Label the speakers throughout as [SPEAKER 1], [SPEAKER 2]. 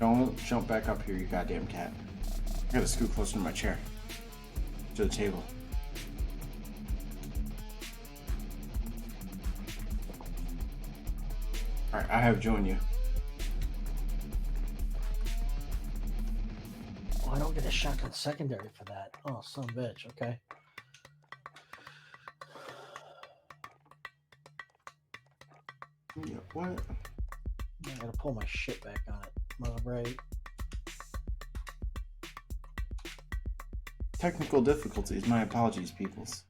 [SPEAKER 1] Don't jump back up here, you goddamn cat. I gotta scoot closer to my chair. To the table. Alright, I have joined you.
[SPEAKER 2] Oh, I don't get a shotgun secondary for that. Oh, son of a bitch. Okay.
[SPEAKER 1] Yeah, what?
[SPEAKER 2] I gotta pull my shit back on it. Mother right.
[SPEAKER 1] Technical difficulties. My apologies, peoples.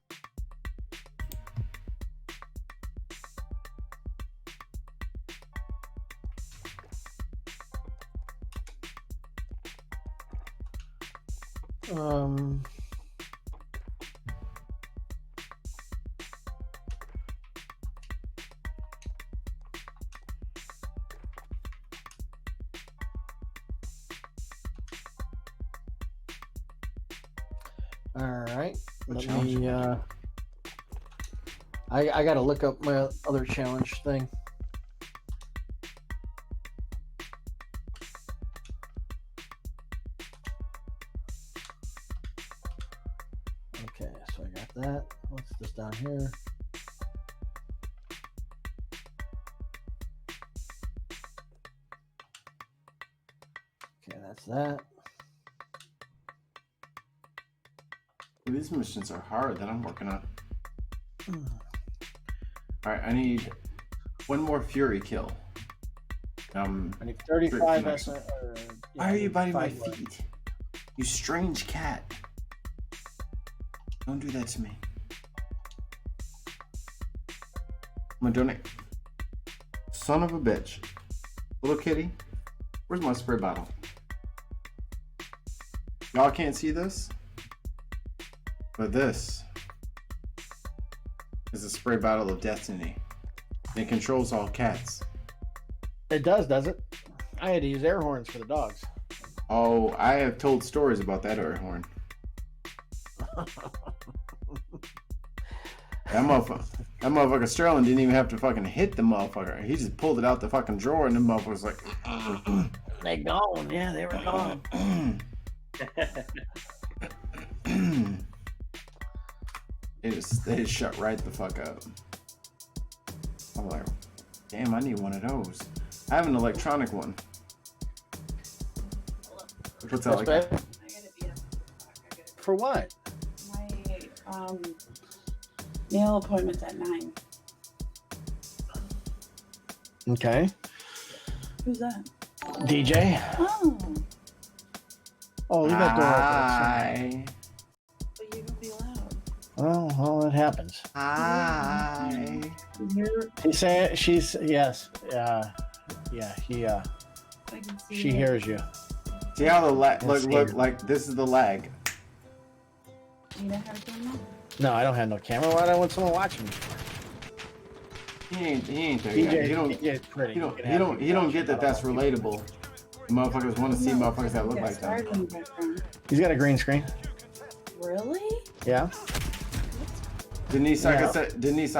[SPEAKER 2] All right.
[SPEAKER 1] What
[SPEAKER 2] Let me. I gotta look up my other challenge thing. Okay, so I got that. What's this down here? Okay, that's that.
[SPEAKER 1] These missions are hard that I'm working on. Alright, I need one more Fury kill.
[SPEAKER 2] I need 35 S.
[SPEAKER 1] Why are you biting my feet? You strange cat. Don't do that to me. I'm gonna donate. Son of a bitch. Little kitty, where's my spray bottle? Y'all can't see this? But this is a spray bottle of destiny. It controls all cats.
[SPEAKER 2] It does it? I had to use air horns for the dogs.
[SPEAKER 1] Oh, I have told stories about that air horn. That motherfucker Sterling didn't even have to fucking hit the motherfucker. He just pulled it out the fucking drawer and the motherfucker's like...
[SPEAKER 2] They gone. Yeah, they were gone.
[SPEAKER 1] They just shut right the fuck up. I'm like, damn, I need one of those. I have an electronic one. What's that like?
[SPEAKER 2] For what?
[SPEAKER 3] My nail appointment's at 9.
[SPEAKER 2] Okay.
[SPEAKER 3] Who's that?
[SPEAKER 2] DJ.
[SPEAKER 3] Oh.
[SPEAKER 2] Oh, leave that door
[SPEAKER 1] Hi.
[SPEAKER 3] But you don't be allowed.
[SPEAKER 2] open. Well, it happens.
[SPEAKER 1] Hi.
[SPEAKER 2] He's saying she's yes. Yeah. He
[SPEAKER 3] I can see
[SPEAKER 2] she
[SPEAKER 3] it.
[SPEAKER 2] hears you.
[SPEAKER 1] See how the lag? Look, like this is the lag.
[SPEAKER 3] You don't have a camera?
[SPEAKER 2] No, I don't have no camera. Why do I want someone watching me?
[SPEAKER 1] He ain't there
[SPEAKER 2] DJ,
[SPEAKER 1] yet.
[SPEAKER 2] DJ's pretty.
[SPEAKER 1] He don't get that that's relatable. Motherfuckers want to see motherfuckers that look like
[SPEAKER 3] stars
[SPEAKER 1] that.
[SPEAKER 3] in the background.
[SPEAKER 2] He's got a green screen.
[SPEAKER 3] Really?
[SPEAKER 2] Yeah.
[SPEAKER 1] Denise, I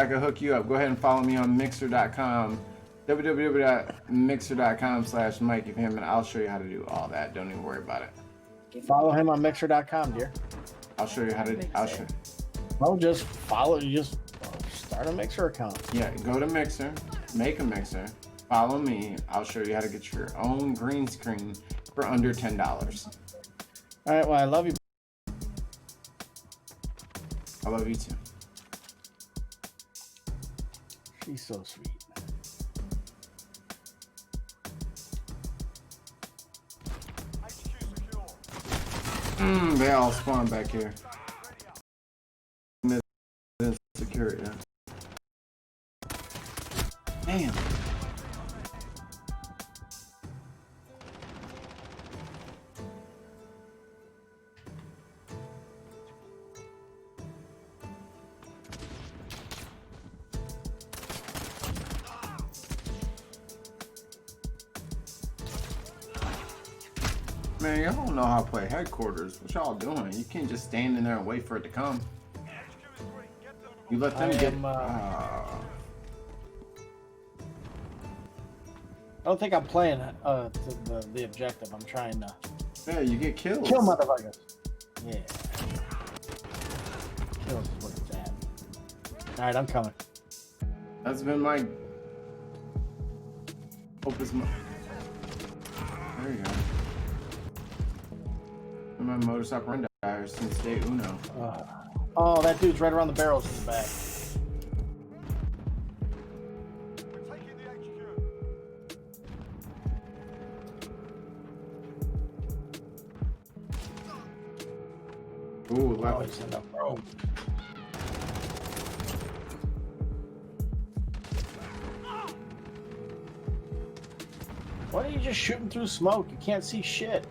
[SPEAKER 1] could hook you up. Go ahead and follow me on Mixer.com. www.mixer.com/Mike if him, and I'll show you how to do all that. Don't even worry about it.
[SPEAKER 2] Follow him on Mixer.com, dear.
[SPEAKER 1] I'll show you how to.
[SPEAKER 2] Well, just follow. Just start a Mixer account.
[SPEAKER 1] Yeah, go to Mixer, make a Mixer, follow me. I'll show you how to get your own green screen for under $10.
[SPEAKER 2] All right. Well, I love you.
[SPEAKER 1] I love you too.
[SPEAKER 2] She's so sweet.
[SPEAKER 1] They all spawn back here. Security. Damn. Man, y'all don't know how to play headquarters. What y'all doing? You can't just stand in there and wait for it to come. You let them get...
[SPEAKER 2] I don't think I'm playing to the objective. I'm trying to
[SPEAKER 1] Yeah, you get kills.
[SPEAKER 2] kill motherfuckers. Yeah. Kills is what it's at. All right, I'm coming.
[SPEAKER 1] That's been my opus. There you go. My modus operandi since day uno.
[SPEAKER 2] Oh, that dude's right around the barrels in the back.
[SPEAKER 1] Ooh,
[SPEAKER 2] Oh,
[SPEAKER 1] left.
[SPEAKER 2] he's in the road. Why are you just shooting through smoke? You can't see shit.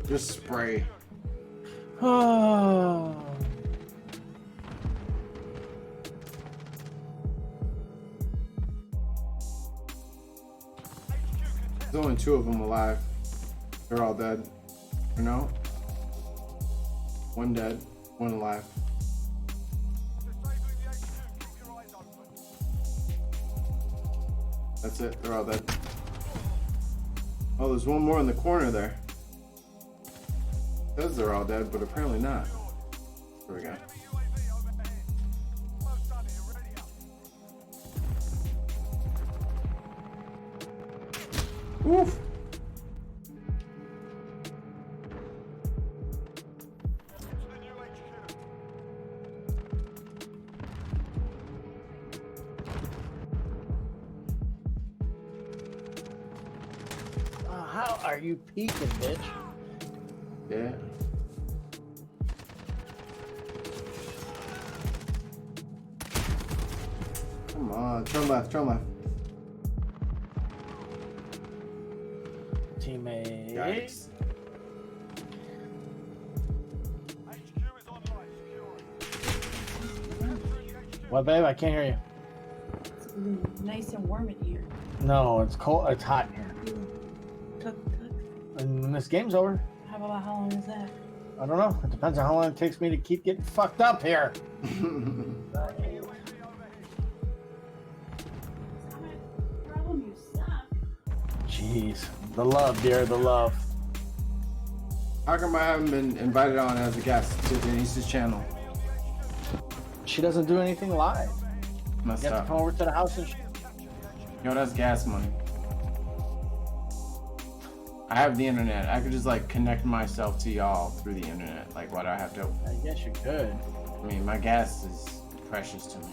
[SPEAKER 1] Just spray.
[SPEAKER 2] Oh.
[SPEAKER 1] There's only 2 of them alive. They're all dead. You know? 1 dead, 1 alive. That's it. They're all dead. Oh, there's 1 more in the corner there. Says they're all dead, but apparently not. There we go. Oof.
[SPEAKER 2] How are you peeking, bitch?
[SPEAKER 1] Yeah. Come on, turn left, turn left.
[SPEAKER 2] Teammate.
[SPEAKER 1] Yikes.
[SPEAKER 2] What, babe? I can't hear you.
[SPEAKER 3] It's nice and warm in here.
[SPEAKER 2] No, it's cold. It's hot in here.
[SPEAKER 3] Cook.
[SPEAKER 2] And when this game's over,
[SPEAKER 3] How long is that?
[SPEAKER 2] I don't know. It depends on how long it takes me to keep getting fucked up here.
[SPEAKER 3] It's not my problem, you suck.
[SPEAKER 2] Jeez. The love, dear. The love.
[SPEAKER 1] How come I haven't been invited on as a guest to Denise's channel?
[SPEAKER 2] She doesn't do anything live.
[SPEAKER 1] Messed
[SPEAKER 2] You have to
[SPEAKER 1] up.
[SPEAKER 2] come over to the house and
[SPEAKER 1] Yo, that's gas money. I have the internet. I could just like connect myself to y'all through the internet. Like, why do I have to?
[SPEAKER 2] I guess you could.
[SPEAKER 1] I mean, my gas is precious to me.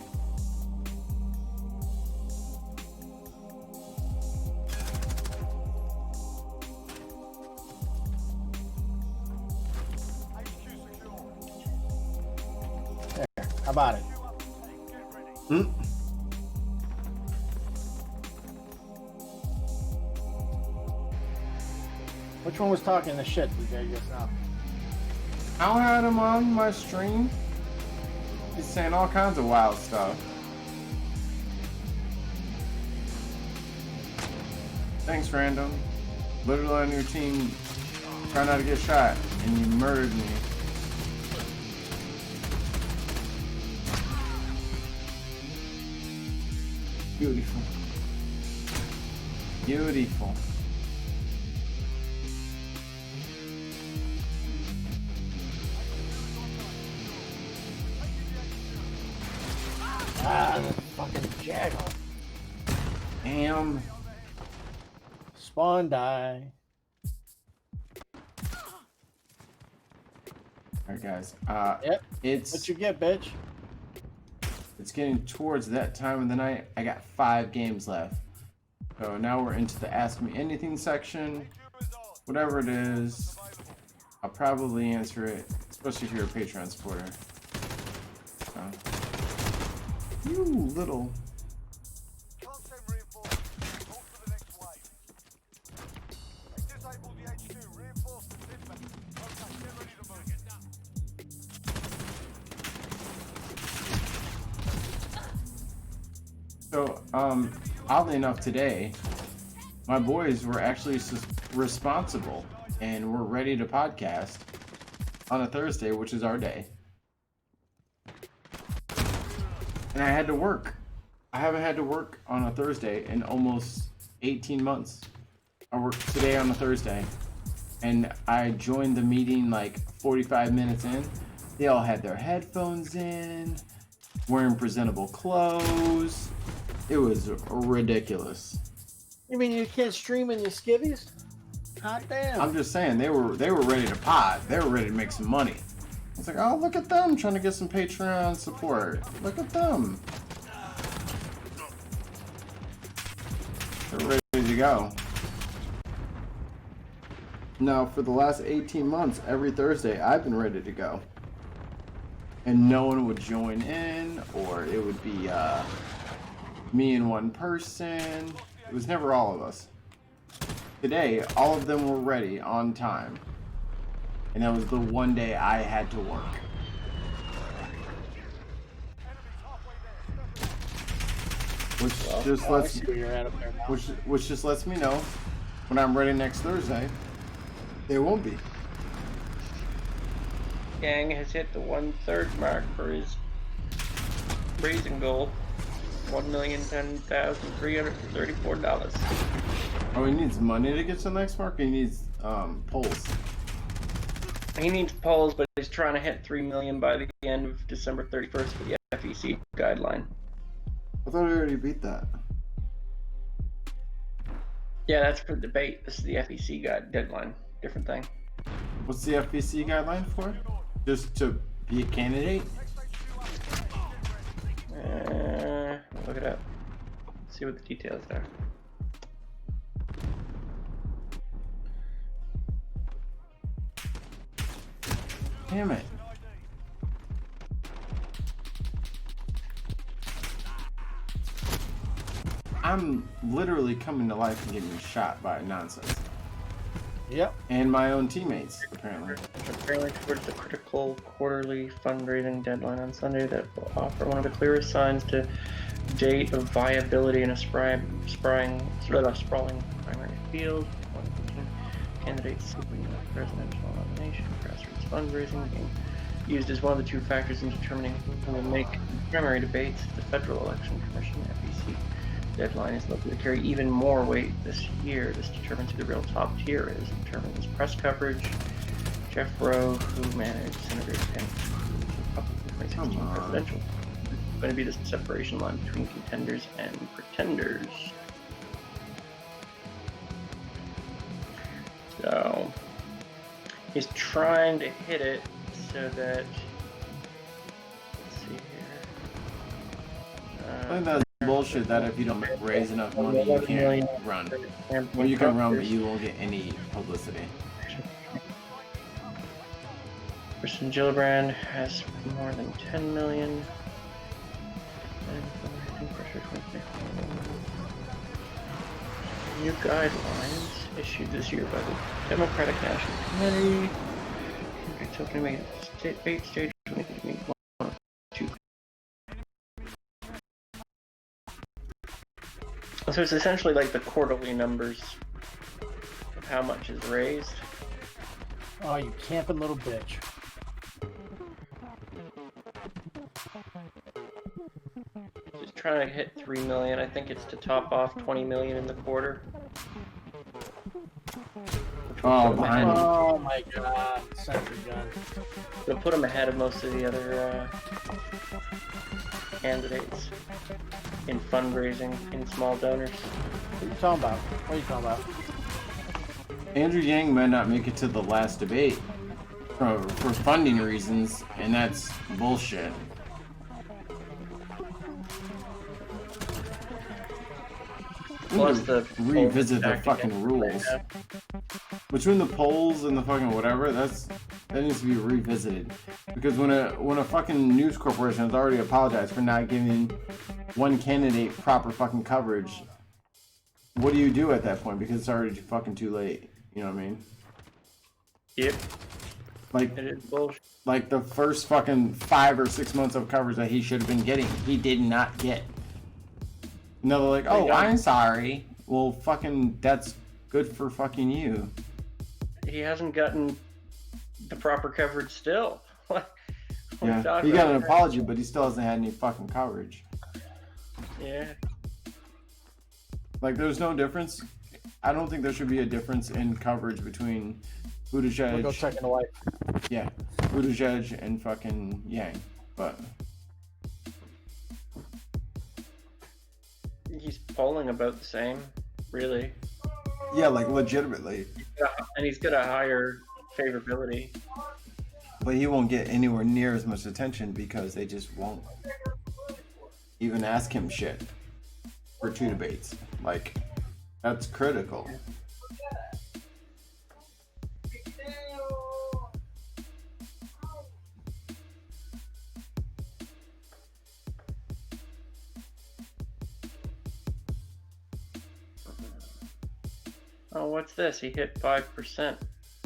[SPEAKER 2] There. How about it?
[SPEAKER 1] Hmm?
[SPEAKER 2] Which one was talking the shit, DJ, just now?
[SPEAKER 1] I had him on my stream. He's saying all kinds of wild stuff. Thanks, random. Literally on your team, trying not to get shot, and you murdered me. Beautiful. Beautiful.
[SPEAKER 2] Ah, the fucking Jaggle.
[SPEAKER 1] Damn.
[SPEAKER 2] Spawn die.
[SPEAKER 1] Alright, guys.
[SPEAKER 2] Yep.
[SPEAKER 1] It's
[SPEAKER 2] What you get, bitch?
[SPEAKER 1] It's getting towards that time of the night. I got 5 games left. So now we're into the Ask Me Anything section. Whatever it is, I'll probably answer it, especially if you're a Patreon supporter. So. You little. So, oddly enough today, my boys were actually responsible and were ready to podcast on a Thursday, which is our day. And I had to work. I haven't had to work on a Thursday in almost 18 months. I work today on a Thursday, and I joined the meeting like 45 minutes in. They all had their headphones in, wearing presentable clothes. It was ridiculous.
[SPEAKER 2] You mean you can't stream in your skivvies? Hot damn.
[SPEAKER 1] I'm just saying they were ready to pot. They were ready to make some money. It's like, oh, look at them trying to get some Patreon support. Look at them. They're ready to go. Now, for the last 18 months, every Thursday, I've been ready to go. And no one would join in, or it would be me and one person. It was never all of us. Today, all of them were ready on time. And that was the one day I had to work. Which just lets me know when I'm ready next Thursday, they won't be.
[SPEAKER 4] Gang has hit the 1/3 mark for his raising goal. $1,010,334.
[SPEAKER 1] Oh, he needs money to get to the next mark. He needs polls.
[SPEAKER 4] He needs polls, but he's trying to hit 3 million by the end of December 31st for the FEC guideline.
[SPEAKER 1] I thought I already beat that.
[SPEAKER 4] Yeah, that's for debate. This is the FEC deadline. Different thing.
[SPEAKER 1] What's the FBC guideline for? Just to be a candidate?
[SPEAKER 4] Look it up. See what the details are.
[SPEAKER 1] Damn it. I'm literally coming to life and getting shot by nonsense.
[SPEAKER 2] Yep.
[SPEAKER 1] And my own teammates, apparently.
[SPEAKER 4] Apparently towards the critical quarterly fundraising deadline on Sunday that will offer one of the clearest signs to date of viability in a sprawling primary field. Candidates seeking the presidential nomination, grassroots fundraising being used as one of the two factors in determining who will make primary debates. The Federal Election Commission (FEC) deadline is likely to carry even more weight this year. This determines who the real top tier is. It determines press coverage. Jeff Rowe, who managed Senator Pence, Republican 2016 presidential, is going to be the separation line between contenders and pretenders. So he's trying to hit it so that, let's see here.
[SPEAKER 1] I think that's bullshit that if you don't raise enough money, you can't run. Well, you can run, but you won't get any publicity.
[SPEAKER 4] Kristen Gillibrand has more than 10 million. New guidelines issued this year by the Democratic National Committee. It's open to make debate stage when it can meet 1 or 2. So it's essentially like the quarterly numbers of how much is raised.
[SPEAKER 2] Oh, you camping little bitch.
[SPEAKER 4] Just trying to hit 3 million. I think it's to top off 20 million in the quarter.
[SPEAKER 1] Oh, behind me.
[SPEAKER 2] Oh my god, sentry gun.
[SPEAKER 4] It'll put him ahead of most of the other candidates in fundraising, in small donors.
[SPEAKER 2] What are you talking about? What are you talking about?
[SPEAKER 1] Andrew Yang might not make it to the last debate for funding reasons, and that's bullshit.
[SPEAKER 4] Plus the
[SPEAKER 1] revisit the fucking rules. Between the polls and the fucking whatever, that needs to be revisited. Because when a fucking news corporation has already apologized for not giving one candidate proper fucking coverage, what do you do at that point? Because it's already fucking too late. You know what I mean?
[SPEAKER 4] Yep.
[SPEAKER 1] Like,
[SPEAKER 4] it is bullshit.
[SPEAKER 1] Like the first fucking 5 or 6 months of coverage that he should have been getting, he did not get. No, they're like, oh, I'm sorry. Well, fucking, that's good for fucking you.
[SPEAKER 4] He hasn't gotten the proper coverage still.
[SPEAKER 1] Yeah, he got an apology, but he still hasn't had any fucking coverage.
[SPEAKER 4] Yeah.
[SPEAKER 1] Like, there's no difference. I don't think there should be a difference in coverage between
[SPEAKER 2] We'll go
[SPEAKER 1] Buttigieg,
[SPEAKER 2] check in the light.
[SPEAKER 1] yeah, Buttigieg and fucking Yang. But
[SPEAKER 4] He's polling about the same, really.
[SPEAKER 1] yeah, like legitimately.
[SPEAKER 4] And he's got a higher favorability.
[SPEAKER 1] But he won't get anywhere near as much attention because they just won't even ask him shit for 2 debates. Like, that's critical.
[SPEAKER 4] Oh, what's this? He hit 5%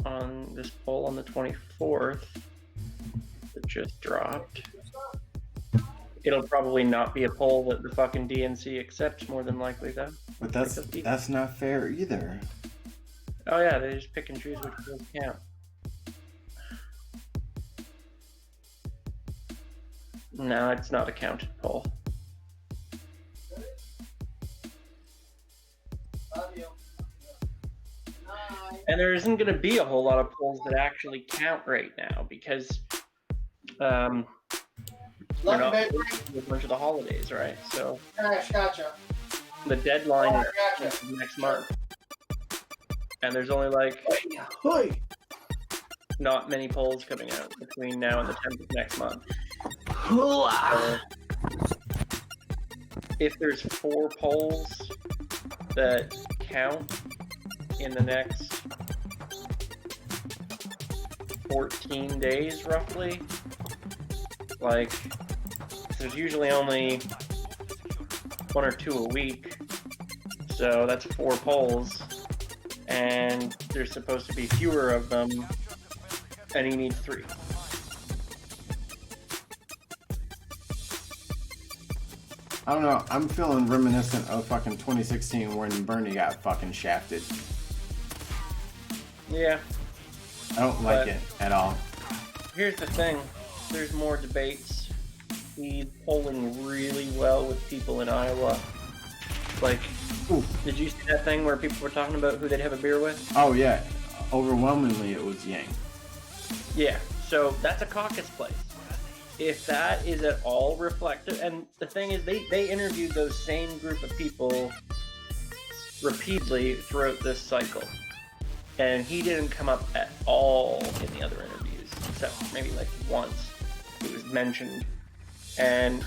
[SPEAKER 4] on this poll on the 24th. It just dropped. It'll probably not be a poll that the fucking DNC accepts, more than likely, though.
[SPEAKER 1] But that's not fair either.
[SPEAKER 4] Oh yeah, they just pick and choose which polls count. No, it's not a counted poll. And there isn't going to be a whole lot of polls that actually count right now because we're not with a bunch of the holidays, right? So
[SPEAKER 5] Gotcha.
[SPEAKER 4] the deadline is
[SPEAKER 5] Gotcha.
[SPEAKER 4] next month, and there's only like not many polls coming out between now and the 10th of next month. So if there's 4 polls that count in the next 14 days, roughly, like, there's usually only 1 or 2 a week, so that's 4 polls, and there's supposed to be fewer of them, and you need 3.
[SPEAKER 1] I don't know. I'm feeling reminiscent of fucking 2016 when Bernie got fucking shafted.
[SPEAKER 4] Yeah.
[SPEAKER 1] I don't like it at all.
[SPEAKER 4] Here's the thing. There's more debates. He's polling really well with people in Iowa. Like,
[SPEAKER 1] Ooh.
[SPEAKER 4] did you see that thing where people were talking about who they'd have a beer with?
[SPEAKER 1] Oh yeah, overwhelmingly it was Yang.
[SPEAKER 4] Yeah, so that's a caucus place. If that is at all reflective, and the thing is, they interviewed those same group of people repeatedly throughout this cycle. And he didn't come up at all in the other interviews, except maybe like once it was mentioned. And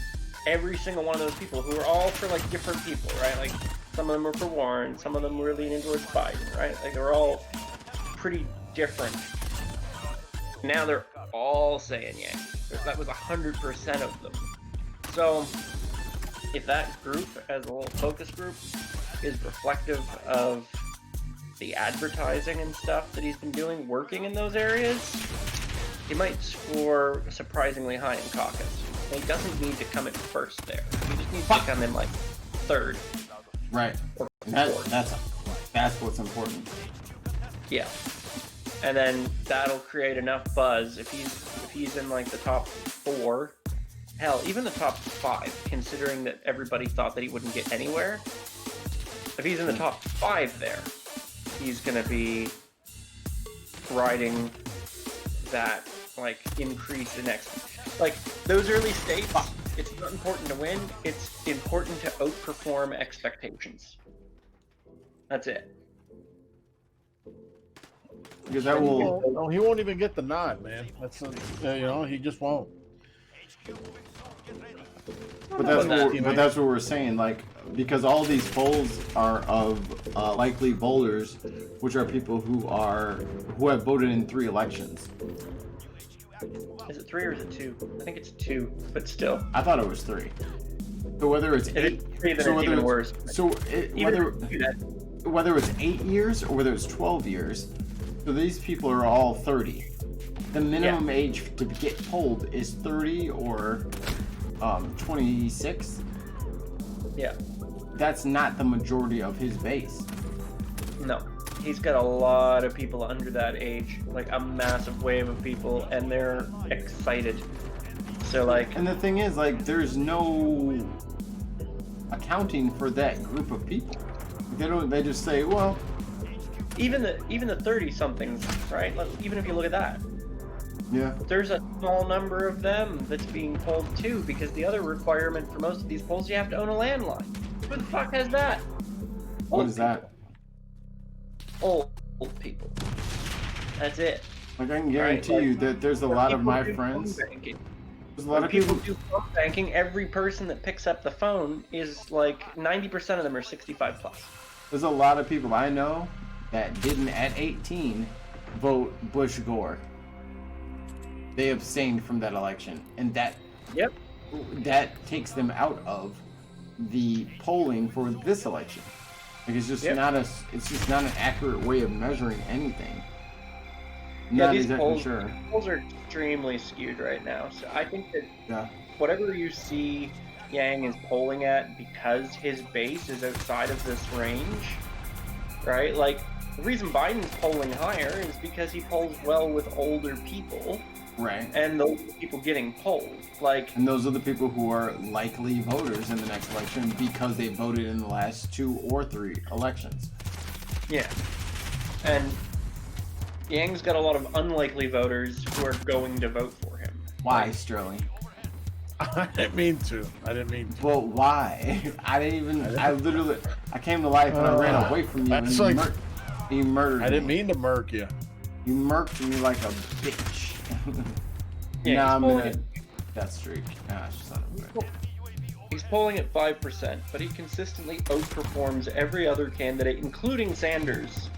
[SPEAKER 4] every single one of those people, who are all for like different people, right? Like some of them were for Warren, some of them were leaning towards Biden, right? Like they're all pretty different. Now they're all saying Yang. That was 100% of them. So if that group, as a whole focus group, is reflective of the advertising and stuff that he's been doing, working in those areas, he might score surprisingly high in caucus. And he doesn't need to come in first there. He just needs to come in like 3rd.
[SPEAKER 1] Right.
[SPEAKER 4] Or
[SPEAKER 1] That's what's important.
[SPEAKER 4] Yeah. And then that'll create enough buzz if he's in like the top 4, hell, even the top 5, considering that everybody thought that he wouldn't get anywhere. If he's in the top 5 there, he's gonna be riding that like increase in like those early states. It's not important to win, it's important to outperform expectations. That's it.
[SPEAKER 1] Because that will.
[SPEAKER 2] No, he won't even get the nod, man. That's he just won't.
[SPEAKER 1] But that's what we're saying. Like, because all these polls are of likely voters, which are people who have voted in 3 elections.
[SPEAKER 4] Is it 3 or is it 2? I think it's 2, but still.
[SPEAKER 1] I thought it was 3. So whether it's 8,
[SPEAKER 4] It's 3, then it's even worse.
[SPEAKER 1] So whether it's 8 years or whether it's 12 years, so these people are all 30. The minimum age to get polled is 30 or 26.
[SPEAKER 4] Yeah.
[SPEAKER 1] That's not the majority of his base.
[SPEAKER 4] No. He's got a lot of people under that age, like a massive wave of people, and they're excited. So like,
[SPEAKER 1] And the thing is, like, there's no accounting for that group of people. They don't. They just say, well,
[SPEAKER 4] Even the 30-somethings, right? Like, even if you look at that,
[SPEAKER 1] yeah.
[SPEAKER 4] there's a small number of them that's being polled too, because the other requirement for most of these polls, you have to own a landline. Who the fuck has that?
[SPEAKER 1] What is that?
[SPEAKER 4] Old people. That's it.
[SPEAKER 1] Like I can guarantee you that there's a lot of my friends. There's a lot
[SPEAKER 4] When
[SPEAKER 1] of
[SPEAKER 4] people
[SPEAKER 1] people.
[SPEAKER 4] do phone banking, every person that picks up the phone is like 90% of them are 65 plus.
[SPEAKER 1] There's a lot of people I know that didn't at 18 vote Bush Gore. They abstained from that election, and that takes them out of the polling for this election. Like it's just not an accurate way of measuring anything. Not
[SPEAKER 4] these
[SPEAKER 1] exactly
[SPEAKER 4] polls,
[SPEAKER 1] sure.
[SPEAKER 4] these polls are extremely skewed right now. So I think that whatever you see Yang is polling at, because his base is outside of this range, right? Like, the reason Biden's polling higher is because he polls well with older people.
[SPEAKER 1] Right.
[SPEAKER 4] And those are the people getting polled. Like,
[SPEAKER 1] and those are the people who are likely voters in the next election because they voted in the last 2 or 3 elections.
[SPEAKER 4] Yeah. And Yang's got a lot of unlikely voters who are going to vote for him.
[SPEAKER 1] Why, Sterling?
[SPEAKER 2] I didn't mean to.
[SPEAKER 1] Well, why? I came to life and I ran away from you and you murdered me.
[SPEAKER 2] I didn't mean to murk you.
[SPEAKER 1] You murked me like a bitch.
[SPEAKER 4] Yeah,
[SPEAKER 1] now I'm gonna death streak. Gosh, son of a bitch.
[SPEAKER 4] He's polling at 5%, but he consistently outperforms every other candidate, including Sanders,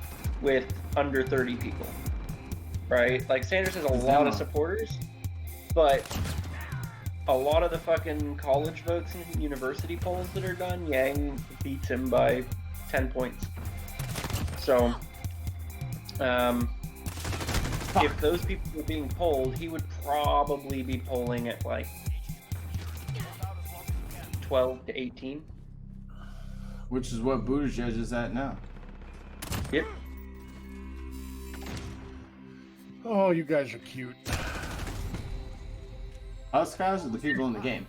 [SPEAKER 4] with under 30 people. Right? Like, Sanders has a lot of supporters, but a lot of the fucking college votes and university polls that are done, Yang beats him by 10 points. So, if those people were being polled, he would probably be polling at like 12 to 18.
[SPEAKER 1] Which is what Buttigieg is at now.
[SPEAKER 4] Yep.
[SPEAKER 2] Oh, you guys are cute.
[SPEAKER 1] Us guys are the people in the game.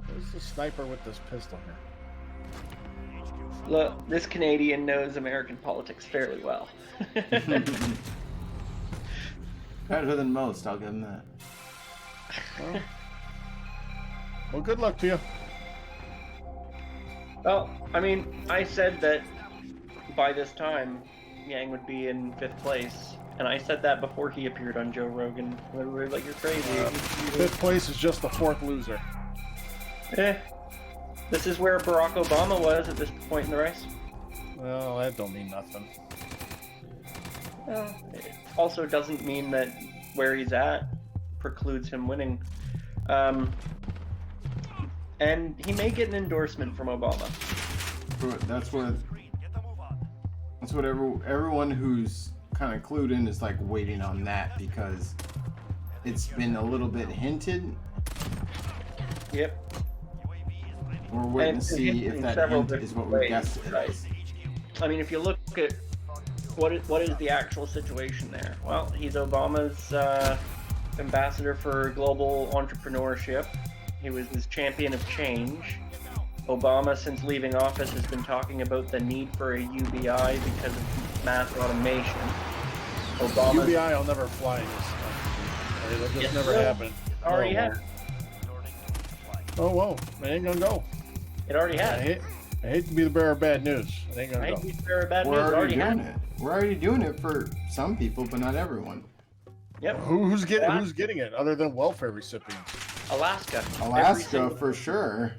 [SPEAKER 2] Who's the sniper with this pistol here?
[SPEAKER 4] Look, this Canadian knows American politics fairly well.
[SPEAKER 1] Better than most, I'll give him that.
[SPEAKER 2] Well, good luck to you.
[SPEAKER 4] Well, I mean, I said that by this time, Yang would be in 5th place. And I said that before he appeared on Joe Rogan. Everybody was like, you're crazy.
[SPEAKER 2] 5th place is just the 4th loser.
[SPEAKER 4] This is where Barack Obama was at this point in the race.
[SPEAKER 2] Well, that don't mean nothing.
[SPEAKER 4] Well, it also doesn't mean that where he's at precludes him winning. And he may get an endorsement from Obama.
[SPEAKER 1] That's what everyone who's kind of clued in is like waiting on that, because it's been a little bit hinted.
[SPEAKER 4] Yep.
[SPEAKER 1] We're waiting to see if that hint is what we guessed it is.
[SPEAKER 4] I mean, if you look at what is the actual situation there? Well, he's Obama's ambassador for global entrepreneurship. He was this champion of change. Obama, since leaving office, has been talking about the need for a UBI because of mass automation.
[SPEAKER 2] UBI will never fly in this country. That just never happened.
[SPEAKER 4] Already has.
[SPEAKER 2] Oh, whoa. It ain't gonna go.
[SPEAKER 4] It already has.
[SPEAKER 2] I hate to be the bearer of bad news. It ain't gonna go.
[SPEAKER 1] We're already doing it. We're already doing it for some people, but not everyone.
[SPEAKER 4] Yep.
[SPEAKER 2] Who's getting it other than welfare recipients?
[SPEAKER 4] Alaska
[SPEAKER 1] for sure.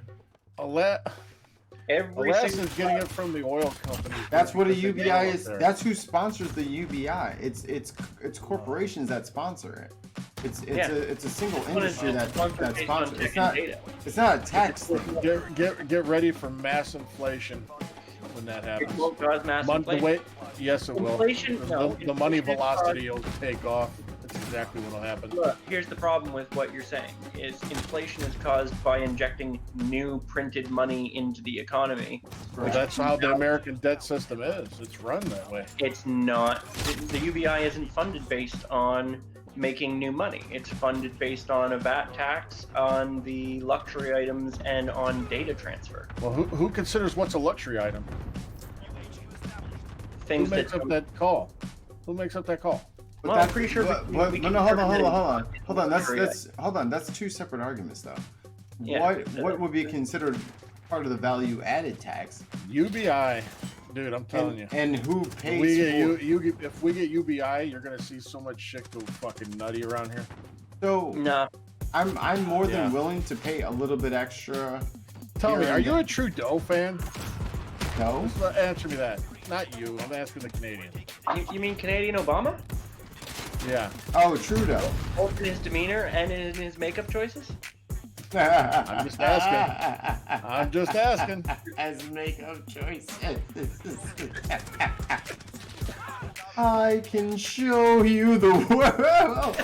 [SPEAKER 2] Alaska's getting it from the oil companies.
[SPEAKER 1] That's what a UBI is. That's who sponsors the UBI. It's corporations that sponsor it. It's a single industry that sponsors. It's not a tax thing.
[SPEAKER 2] Get ready for mass inflation when that happens.
[SPEAKER 4] It won't cause mass inflation.
[SPEAKER 2] Yes, it will.
[SPEAKER 4] Inflation,
[SPEAKER 2] The money velocity will take off. That's exactly what will happen.
[SPEAKER 4] Look, here's the problem with what you're saying: is inflation is caused by injecting new printed money into the economy.
[SPEAKER 2] Well, that's how the American debt system is. It's run that way.
[SPEAKER 4] It's not. The UBI isn't funded based on making new money. It's funded based on a VAT tax on the luxury items and on data transfer.
[SPEAKER 2] Well, who considers what's a luxury item?
[SPEAKER 4] Things
[SPEAKER 2] Who makes
[SPEAKER 4] that
[SPEAKER 2] up that call? Who makes up that call?
[SPEAKER 1] But
[SPEAKER 4] Well,
[SPEAKER 1] that's
[SPEAKER 4] I'm pretty sure
[SPEAKER 1] But,
[SPEAKER 4] we
[SPEAKER 1] but
[SPEAKER 4] can
[SPEAKER 1] no, hold
[SPEAKER 4] determine
[SPEAKER 1] on.
[SPEAKER 4] that
[SPEAKER 1] Hold on.
[SPEAKER 4] luxury
[SPEAKER 1] Hold on. That's two separate arguments, though.
[SPEAKER 4] Yeah.
[SPEAKER 1] What would be considered part of the value added tax?
[SPEAKER 2] UBI, dude. I'm telling you.
[SPEAKER 1] And who
[SPEAKER 2] If
[SPEAKER 1] pays
[SPEAKER 2] we
[SPEAKER 1] for?
[SPEAKER 2] get if we get UBI, you're gonna see so much shit go fucking nutty around here.
[SPEAKER 1] So
[SPEAKER 4] No.
[SPEAKER 1] I'm more than
[SPEAKER 2] Yeah.
[SPEAKER 1] willing to pay a little bit extra.
[SPEAKER 2] Tell me,
[SPEAKER 1] here
[SPEAKER 2] are
[SPEAKER 1] and
[SPEAKER 2] you
[SPEAKER 1] there.
[SPEAKER 2] a Trudeau fan?
[SPEAKER 1] No.
[SPEAKER 2] Just answer me that. Not you. I'm asking the Canadian.
[SPEAKER 4] You mean Canadian Obama?
[SPEAKER 2] Yeah.
[SPEAKER 1] Oh, Trudeau.
[SPEAKER 4] Both in his demeanor and in his makeup choices?
[SPEAKER 2] I'm just asking. I'm just asking.
[SPEAKER 1] As makeup choices. I can show you the world.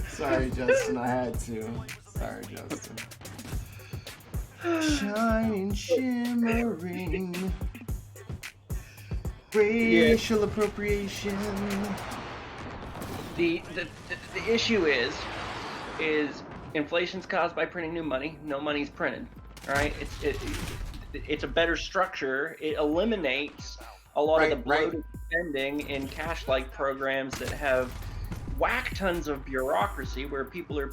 [SPEAKER 1] Sorry, Justin, I had to. Sorry, Justin. Shining, shimmering. Racial appropriation.
[SPEAKER 4] The issue is inflation's caused by printing new money. No money's printed. All right, it's a better structure. It eliminates a lot of the bloated spending in cash-like programs that have whack tons of bureaucracy, where people are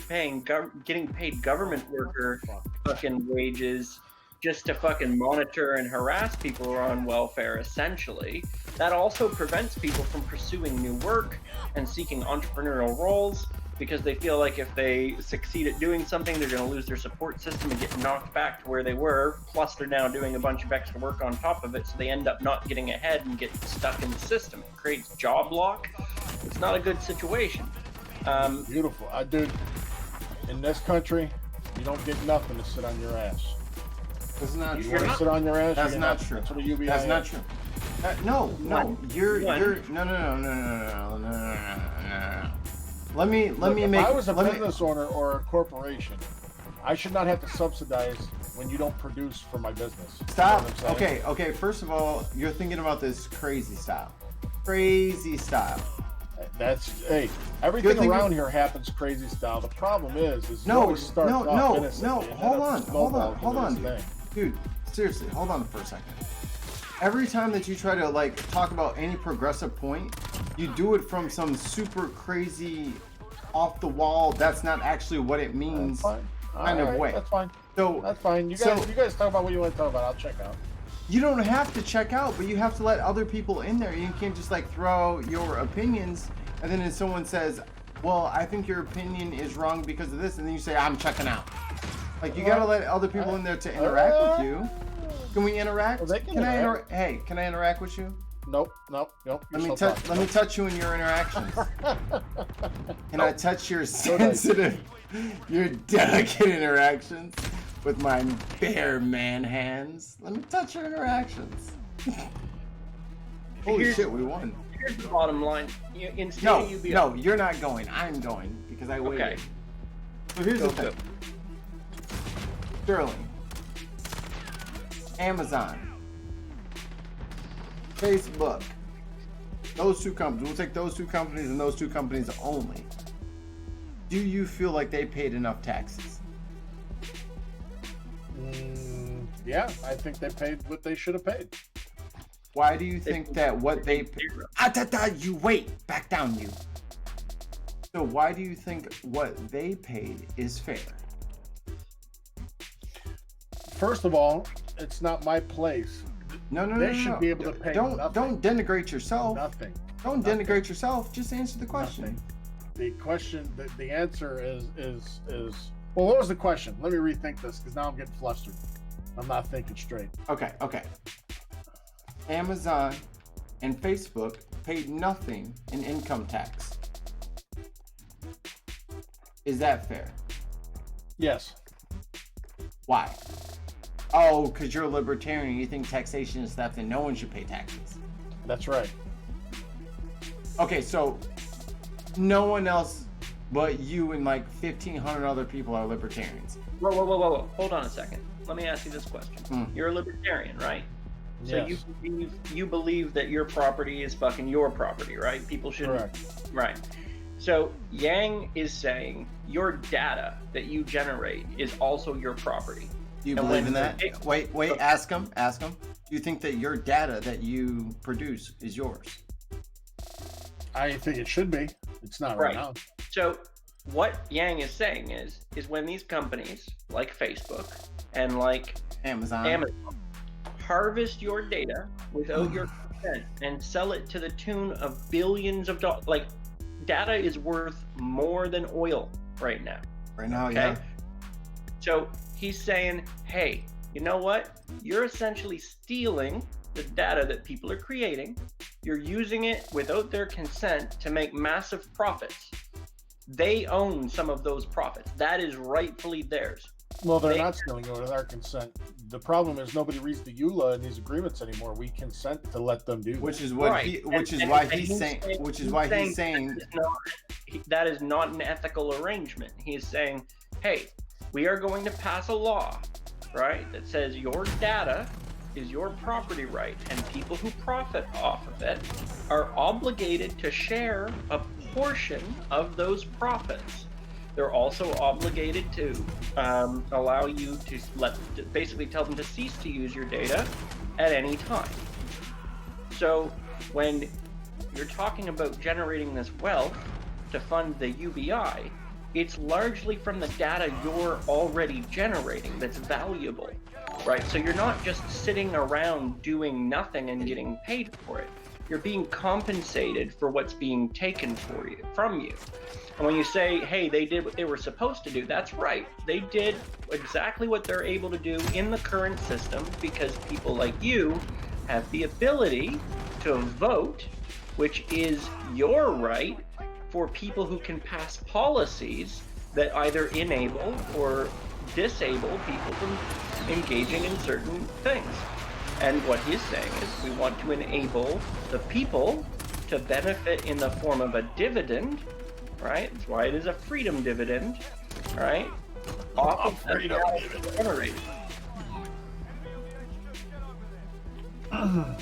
[SPEAKER 4] getting paid government worker fucking wages just to fucking monitor and harass people who are on welfare, essentially. That also prevents people from pursuing new work and seeking entrepreneurial roles, because they feel like if they succeed at doing something, they're going to lose their support system and get knocked back to where they were. Plus, they're now doing a bunch of extra work on top of it, so they end up not getting ahead and get stuck in the system. It creates job lock. It's not a good situation.
[SPEAKER 2] Beautiful. Dude, in this country, you don't get nothing to sit on your ass.
[SPEAKER 1] That's not
[SPEAKER 2] You
[SPEAKER 1] true.
[SPEAKER 2] want to sit on your ass?
[SPEAKER 1] That's
[SPEAKER 2] you
[SPEAKER 1] not
[SPEAKER 2] get
[SPEAKER 1] true.
[SPEAKER 2] That's what a UBI
[SPEAKER 1] That's not
[SPEAKER 2] is.
[SPEAKER 1] true. No. You're no. No. Let me
[SPEAKER 2] Look,
[SPEAKER 1] make.
[SPEAKER 2] If I was a
[SPEAKER 1] let me-
[SPEAKER 2] business owner or a corporation, I should not have to subsidize when you don't produce for my business. You know
[SPEAKER 1] Stop.
[SPEAKER 2] what I'm saying?
[SPEAKER 1] Okay. First of all, you're thinking about this crazy style. Crazy style.
[SPEAKER 2] Hey, everything
[SPEAKER 1] thinking-
[SPEAKER 2] around here happens crazy style. The problem is you
[SPEAKER 1] No,
[SPEAKER 2] always start
[SPEAKER 1] no,
[SPEAKER 2] off
[SPEAKER 1] no,
[SPEAKER 2] innocently
[SPEAKER 1] no.
[SPEAKER 2] and then
[SPEAKER 1] Hold
[SPEAKER 2] it
[SPEAKER 1] on,
[SPEAKER 2] snowballs into this thing.
[SPEAKER 1] dude. Seriously, hold on for a second. Every time that you try to talk about any progressive point, you do it from some super crazy, off the wall. That's not actually what it means.
[SPEAKER 2] That's fine.
[SPEAKER 1] Kind of
[SPEAKER 2] Alright,
[SPEAKER 1] way.
[SPEAKER 2] That's fine.
[SPEAKER 1] So
[SPEAKER 2] That's fine. You guys talk about what you want to talk about. I'll check out.
[SPEAKER 1] you don't have to check out, but you have to let other people in there. You can't just throw out your opinions, and then if someone says, well, I think your opinion is wrong because of this, and then you say, I'm checking out. You gotta let other people in there to interact with you. Can we interact?
[SPEAKER 2] Well, they can
[SPEAKER 1] Can I
[SPEAKER 2] interact.
[SPEAKER 1] Hey, can I interact with you?
[SPEAKER 2] Nope.
[SPEAKER 1] Let
[SPEAKER 2] You're
[SPEAKER 1] me
[SPEAKER 2] still
[SPEAKER 1] touch.
[SPEAKER 2] talking.
[SPEAKER 1] Let me touch you in your interactions. Can I touch your
[SPEAKER 2] nice.
[SPEAKER 1] sensitive, your delicate interactions with my bare man hands? Let me touch your interactions. Holy
[SPEAKER 4] Here's-
[SPEAKER 1] shit, we won.
[SPEAKER 4] Here's the bottom line. Instead
[SPEAKER 1] No,
[SPEAKER 4] of UBI,
[SPEAKER 1] no, you're not going. I'm going because I waited.
[SPEAKER 4] Okay.
[SPEAKER 1] So here's
[SPEAKER 4] Go,
[SPEAKER 1] the thing. Sterling, Amazon, Facebook, those two companies. We'll take those two companies and those two companies only. Do you feel like they paid enough taxes?
[SPEAKER 2] Yeah, I think they paid what they should have paid.
[SPEAKER 1] Why do you think that what they you wait, back down you. So why do you think what they paid is fair?
[SPEAKER 2] First of all, it's not my place.
[SPEAKER 1] No.
[SPEAKER 2] They should be able to pay
[SPEAKER 1] Don't
[SPEAKER 2] nothing.
[SPEAKER 1] denigrate yourself.
[SPEAKER 2] Nothing.
[SPEAKER 1] Don't
[SPEAKER 2] Nothing.
[SPEAKER 1] denigrate yourself. Just answer the question.
[SPEAKER 2] Nothing. The question, the answer is. Well, what was the question? Let me rethink this because now I'm getting flustered. I'm not thinking straight.
[SPEAKER 1] Okay. Amazon and Facebook paid nothing in income tax. Is that fair?
[SPEAKER 2] Yes.
[SPEAKER 1] Why? Oh, because you're a libertarian. You think taxation is theft and no one should pay taxes.
[SPEAKER 2] That's right.
[SPEAKER 1] Okay, so no one else but you and 1,500 other people are libertarians.
[SPEAKER 4] Whoa. Hold on a second. Let me ask you this question.
[SPEAKER 1] Mm.
[SPEAKER 4] You're a libertarian, right? So
[SPEAKER 2] Yes.
[SPEAKER 4] you believe that your property is fucking your property, right? People shouldn't.
[SPEAKER 2] Correct.
[SPEAKER 4] Right. So Yang is saying your data that you generate is also your property.
[SPEAKER 1] Do you
[SPEAKER 4] And
[SPEAKER 1] believe
[SPEAKER 4] when
[SPEAKER 1] in that?
[SPEAKER 4] they-
[SPEAKER 1] Wait, ask him. Do you think that your data that you produce is yours?
[SPEAKER 2] I think it should be. It's not right
[SPEAKER 4] Right.
[SPEAKER 2] now.
[SPEAKER 4] So what Yang is saying is when these companies like Facebook and like
[SPEAKER 1] Amazon.
[SPEAKER 4] harvest your data without your consent and sell it to the tune of billions of dollars. Like, data is worth more than oil right now.
[SPEAKER 1] Right now,
[SPEAKER 4] Okay.
[SPEAKER 1] yeah.
[SPEAKER 4] So he's saying, hey, you know what? You're essentially stealing the data that people are creating. You're using it without their consent to make massive profits. They own some of those profits. That is rightfully theirs.
[SPEAKER 2] Well, they're not stealing it with our consent. The problem is nobody reads the EULA in these agreements anymore. We consent to let them do that.
[SPEAKER 1] Which is what
[SPEAKER 4] Right.
[SPEAKER 1] he,
[SPEAKER 4] And
[SPEAKER 1] which is
[SPEAKER 4] he's
[SPEAKER 1] why he's saying,
[SPEAKER 4] that that is not an ethical arrangement. He is saying, hey, we are going to pass a law, right, that says your data is your property right, and people who profit off of it are obligated to share a portion of those profits. They're also obligated to allow you to basically tell them to cease to use your data at any time. So when you're talking about generating this wealth to fund the UBI, it's largely from the data you're already generating that's valuable, right? So you're not just sitting around doing nothing and getting paid for it. You're being compensated for what's being taken from you. And when you say, hey, they did what they were supposed to do, that's right. They did exactly what they're able to do in the current system because people like you have the ability to vote, which is your right for people who can pass policies that either enable or disable people from engaging in certain things. And what he's saying is we want to enable the people to benefit in the form of a dividend, right? That's why it is a freedom dividend, right? Off of that data generated.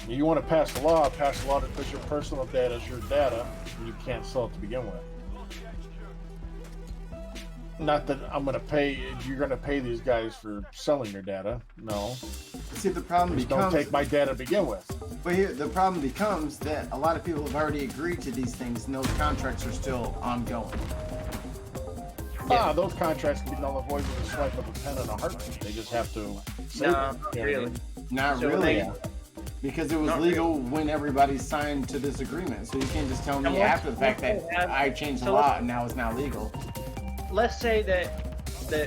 [SPEAKER 2] You want to pass a law that puts your personal data as your data, and you can't sell it to begin with. Not that you're going to pay these guys for selling your data. No.
[SPEAKER 1] See, the problem
[SPEAKER 2] Just
[SPEAKER 1] becomes.
[SPEAKER 2] don't take my data to begin with.
[SPEAKER 1] But here, the problem becomes that a lot of people have already agreed to these things, and those contracts are still ongoing.
[SPEAKER 2] Those contracts can be null and void with a swipe of a pen and a heartbeat. They just have to say
[SPEAKER 4] No,
[SPEAKER 2] that.
[SPEAKER 4] not really.
[SPEAKER 1] Not
[SPEAKER 4] So
[SPEAKER 1] really.
[SPEAKER 4] they-
[SPEAKER 1] Because it was
[SPEAKER 4] Not
[SPEAKER 1] legal when everybody signed to this agreement. So you can't just tell me
[SPEAKER 4] And let's-
[SPEAKER 1] after the fact that
[SPEAKER 4] let's have-
[SPEAKER 1] I changed the
[SPEAKER 4] so
[SPEAKER 1] law
[SPEAKER 4] let's-
[SPEAKER 1] and now it's not legal.
[SPEAKER 4] Let's say that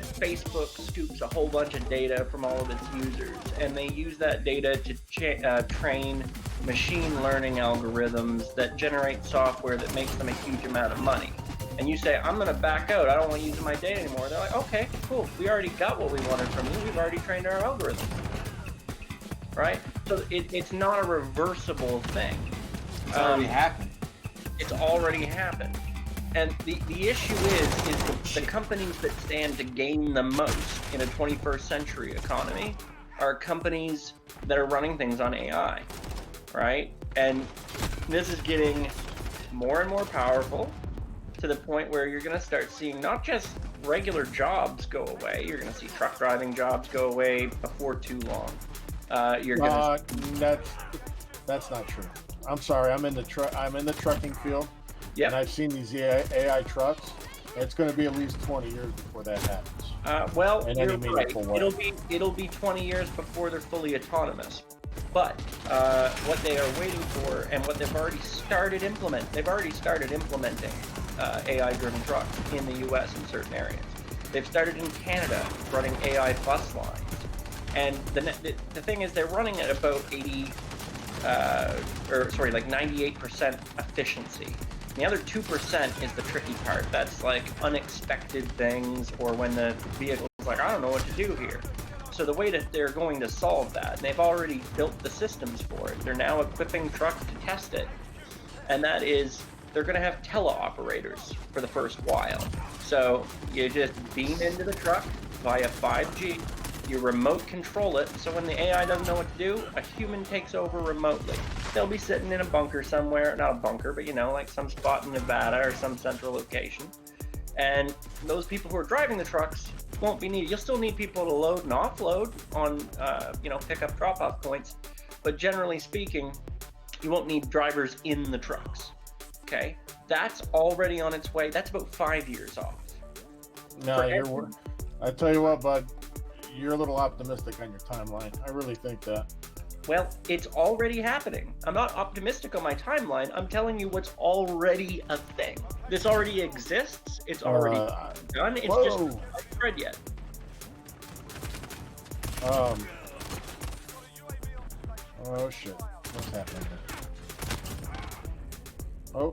[SPEAKER 4] Facebook scoops a whole bunch of data from all of its users, and they use that data to train machine learning algorithms that generate software that makes them a huge amount of money. And you say, I'm going to back out. I don't want to use my data anymore. They're like, okay, cool. We already got what we wanted from you. We've already trained our algorithm. Right? So it's not a reversible thing.
[SPEAKER 1] It's already happened.
[SPEAKER 4] It's already happened. And the issue is the companies that stand to gain the most in a 21st century economy are companies that are running things on AI, right? And this is getting more and more powerful to the point where you're going to start seeing not just regular jobs go away, you're going to see truck driving jobs go away before too long. You're going to
[SPEAKER 2] That's not true. I'm sorry. I'm in the trucking field.
[SPEAKER 4] Yep.
[SPEAKER 2] And I've seen these AI trucks. It's going to be at least 20 years before that happens.
[SPEAKER 4] well,
[SPEAKER 2] in any
[SPEAKER 4] you're right.
[SPEAKER 2] meaningful way.
[SPEAKER 4] It'll be 20 years before they're fully autonomous. But what they are waiting for, and what they've already started implementing, AI-driven trucks in the U.S. in certain areas. They've started in Canada running AI bus lines, and the thing is, they're running at about 98% efficiency. The other 2% is the tricky part. That's like unexpected things, or when the vehicle is like, I don't know what to do here. So the way that they're going to solve that, they've already built the systems for it. They're now equipping trucks to test it. And that is, they're going to have teleoperators for the first while. So you just beam into the truck via 5G, You remote control it, so when the AI doesn't know what to do, a human takes over remotely. They'll be sitting in a bunker somewhere, not a bunker, but you know, like some spot in Nevada or some central location. And those people who are driving the trucks won't be needed. You'll still need people to load and offload on, you know, pickup drop-off points, but generally speaking, you won't need drivers in the trucks. Okay, that's already on its way. That's about 5 years off.
[SPEAKER 2] No, I tell you what, bud, you're a little optimistic on your timeline. I really think that.
[SPEAKER 4] Well, it's already happening. I'm not optimistic on my timeline. I'm telling you what's already a thing. This already exists. It's already done. It's just not spread yet.
[SPEAKER 2] Oh shit! What's happening here? Oh.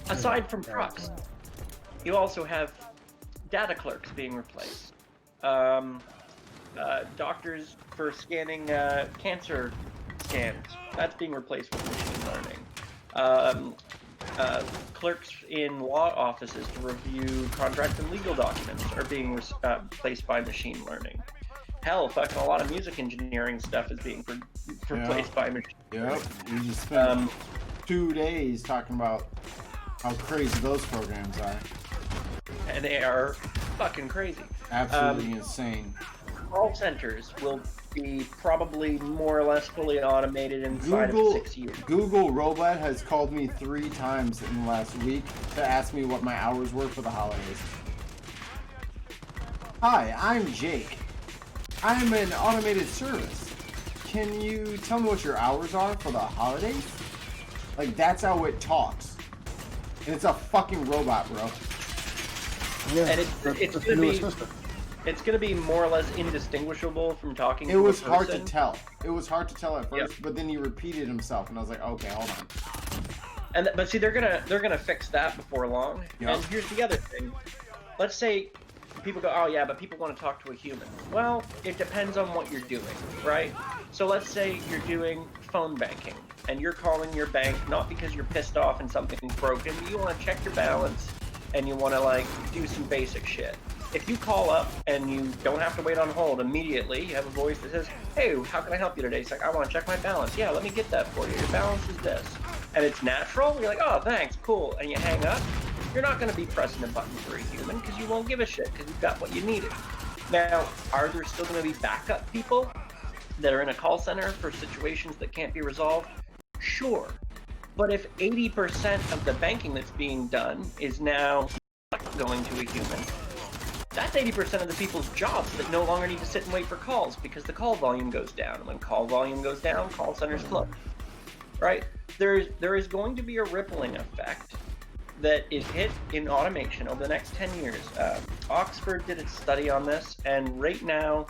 [SPEAKER 4] Aside from trucks, you also have data clerks being replaced. Doctors for scanning cancer scans, that's being replaced with machine learning. Clerks in law offices to review contract and legal documents are being replaced by machine learning. Hell, fucking a lot of music engineering stuff is being replaced by machine learning.
[SPEAKER 1] Yep, we just spent 2 days talking about how crazy those programs are.
[SPEAKER 4] And they are fucking crazy.
[SPEAKER 1] Absolutely insane.
[SPEAKER 4] Call centers will be probably more or less fully automated inside of 6 years.
[SPEAKER 1] Google Robot has called me 3 times in the last week to ask me what my hours were for the holidays. Hi, I'm Jake. I'm an automated service. Can you tell me what your hours are for the holidays? Like, that's how it talks. And it's a fucking robot, bro.
[SPEAKER 2] Yeah,
[SPEAKER 4] and it's gonna be more or less indistinguishable from talking to a person.
[SPEAKER 1] It was hard to tell. It was hard to tell at first, but then he repeated himself, and I was like, okay, hold on.
[SPEAKER 4] But see, they're gonna fix that before long. Yep. And here's the other thing. Let's say people go, oh yeah, but people want to talk to a human. Well, it depends on what you're doing, right? So let's say you're doing phone banking, and you're calling your bank not because you're pissed off and something's broken, but you want to check your balance, and you want to like do some basic shit. If you call up and you don't have to wait on hold immediately, you have a voice that says, hey, how can I help you today? It's like, I want to check my balance. Yeah, let me get that for you. Your balance is this. And it's natural. You're like, oh, thanks, cool. And you hang up. You're not going to be pressing a button for a human because you won't give a shit because you've got what you needed. Now, are there still going to be backup people that are in a call center for situations that can't be resolved? Sure. But if 80% of the banking that's being done is now going to a human, that's 80% of the people's jobs that no longer need to sit and wait for calls because the call volume goes down. And when call volume goes down, call centers close. Right? There is going to be a rippling effect that is hit in automation over the next 10 years. Oxford did a study on this, and right now,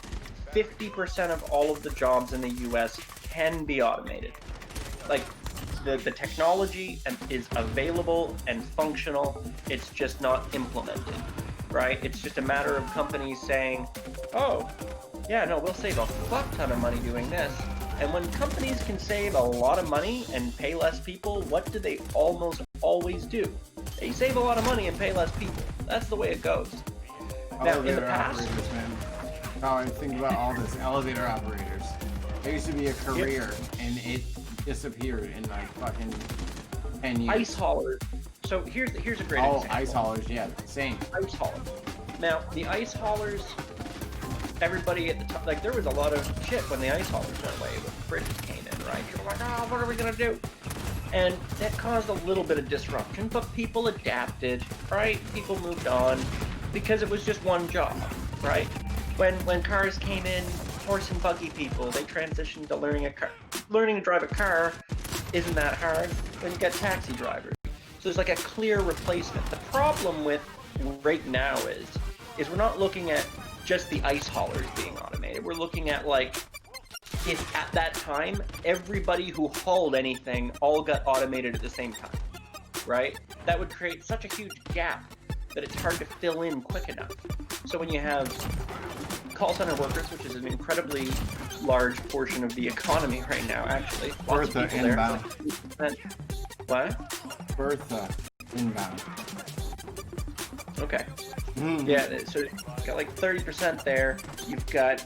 [SPEAKER 4] 50% of all of the jobs in the US can be automated. Like, the technology is available and functional, it's just not implemented, right? It's just a matter of companies saying, oh, yeah, no, we'll save a fuck ton of money doing this. And when companies can save a lot of money and pay less people, what do they almost always do? They save a lot of money and pay less people. That's the way it goes. Now, in the past...
[SPEAKER 1] Oh, I think about all this. Elevator operators. There used to be a career, and it disappeared in like fucking 10 years.
[SPEAKER 4] Ice haulers. So here's a great example.
[SPEAKER 1] Oh, ice haulers, yeah, same.
[SPEAKER 4] Ice haulers. Now, the ice haulers, everybody at the top, like there was a lot of shit when the ice haulers went away, when the bridges came in, right? You're like, oh, what are we gonna do? And that caused a little bit of disruption, but people adapted, right? People moved on because it was just one job, right? When cars came in, horse and buggy people, they transitioned to learning to drive a car isn't that hard when you get taxi drivers. So there's like a clear replacement. The problem with right now is we're not looking at just the ice haulers being automated. We're looking at like, if at that time, everybody who hauled anything all got automated at the same time, right? That would create such a huge gap that it's hard to fill in quick enough. So when you have call center workers, which is an incredibly large portion of the economy right now, actually.
[SPEAKER 1] Bertha inbound.
[SPEAKER 4] What?
[SPEAKER 1] Bertha inbound.
[SPEAKER 4] Okay. Yeah, so you've got like 30% there. You've got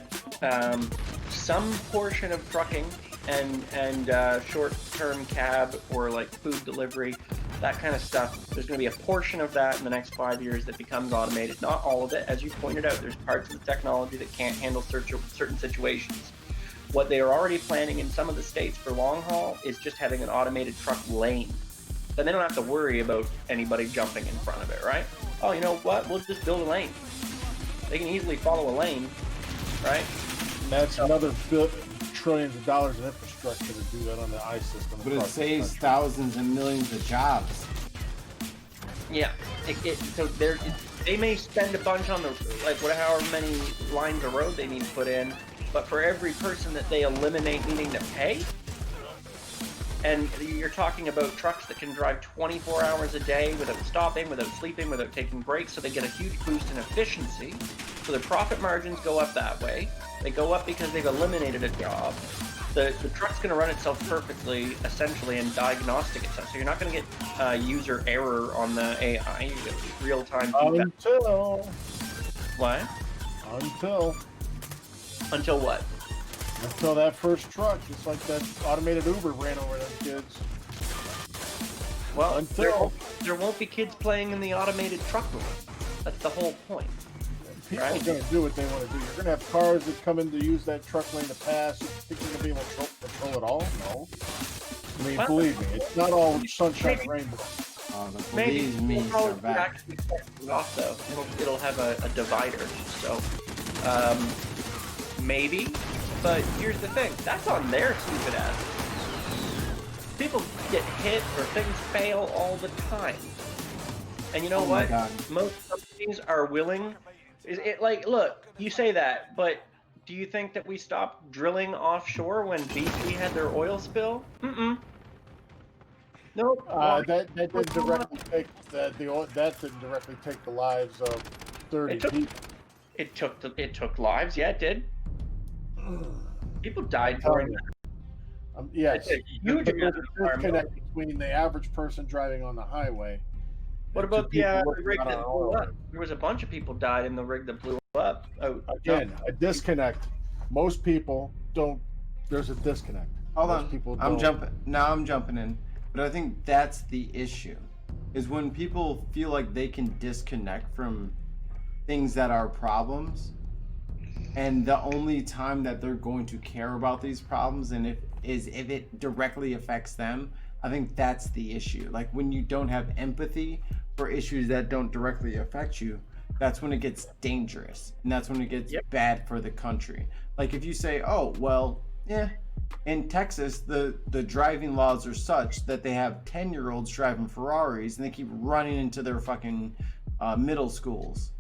[SPEAKER 4] some portion of trucking and short-term cab or like food delivery, that kind of stuff. There's going to be a portion of that in the next 5 years that becomes automated. Not all of it, as you pointed out. There's parts of the technology that can't handle certain situations. What they are already planning in some of the states for long haul is just having an automated truck lane. Then they don't have to worry about anybody jumping in front of it, right? Oh, you know what? We'll just build a lane. They can easily follow a lane, right?
[SPEAKER 2] And that's another trillions of dollars in infrastructure to do that on the I system.
[SPEAKER 1] But it saves thousands and millions of jobs.
[SPEAKER 4] Yeah. So they may spend a bunch on the however many lines of road they need to put in, but for every person that they eliminate needing to pay, and you're talking about trucks that can drive 24 hours a day without stopping, without sleeping, without taking breaks, so they get a huge boost in efficiency. So their profit margins go up that way. They go up because they've eliminated a job. The truck's going to run itself perfectly, essentially, and diagnostic itself. So you're not going to get user error on the AI. You get real-time feedback. What? Until what?
[SPEAKER 2] Until that first truck, just like that automated Uber ran over those kids.
[SPEAKER 4] Well,
[SPEAKER 2] Until
[SPEAKER 4] there won't be kids playing in the automated truck room. That's the whole point.
[SPEAKER 2] people
[SPEAKER 4] right?
[SPEAKER 2] are going to do what they want to do. You're going to have cars that come in to use that truck lane to pass. You think you're going to be able to control it all? No. I mean, believe me, it's not all sunshine and rainbow.
[SPEAKER 4] Maybe
[SPEAKER 1] These me's are back.
[SPEAKER 4] actually set it off though. It'll have a divider. So maybe, but here's the thing. That's on their stupid ass. People get hit or things fail all the time. And you know what? Most companies are willing. Like, look, you say that, but do you think that we stopped drilling offshore when BP had their oil spill? No.
[SPEAKER 2] That didn't directly take that didn't directly take the lives of 30 people.
[SPEAKER 4] It took lives. Yeah, it did. People died during that.
[SPEAKER 2] Yes.
[SPEAKER 4] It's a huge amount of
[SPEAKER 2] disconnect between the average person driving on the highway.
[SPEAKER 4] What about the rig that blew up? There was a bunch of people died in the rig that blew up.
[SPEAKER 2] Again, a disconnect. Most people don't. There's a disconnect.
[SPEAKER 1] Hold
[SPEAKER 2] Most
[SPEAKER 1] on.
[SPEAKER 2] people
[SPEAKER 1] I'm
[SPEAKER 2] don't.
[SPEAKER 1] jumping in. But I think that's the issue. Is when people feel like they can disconnect from things that are problems, and the only time that they're going to care about these problems and if it directly affects them. I think that's the issue. Like when you don't have empathy for issues that don't directly affect you, that's when it gets dangerous. And that's when it gets bad for the country. Like if you say, oh, well, yeah, in Texas, the driving laws are such that they have 10-year-olds driving Ferraris and they keep running into their fucking middle schools.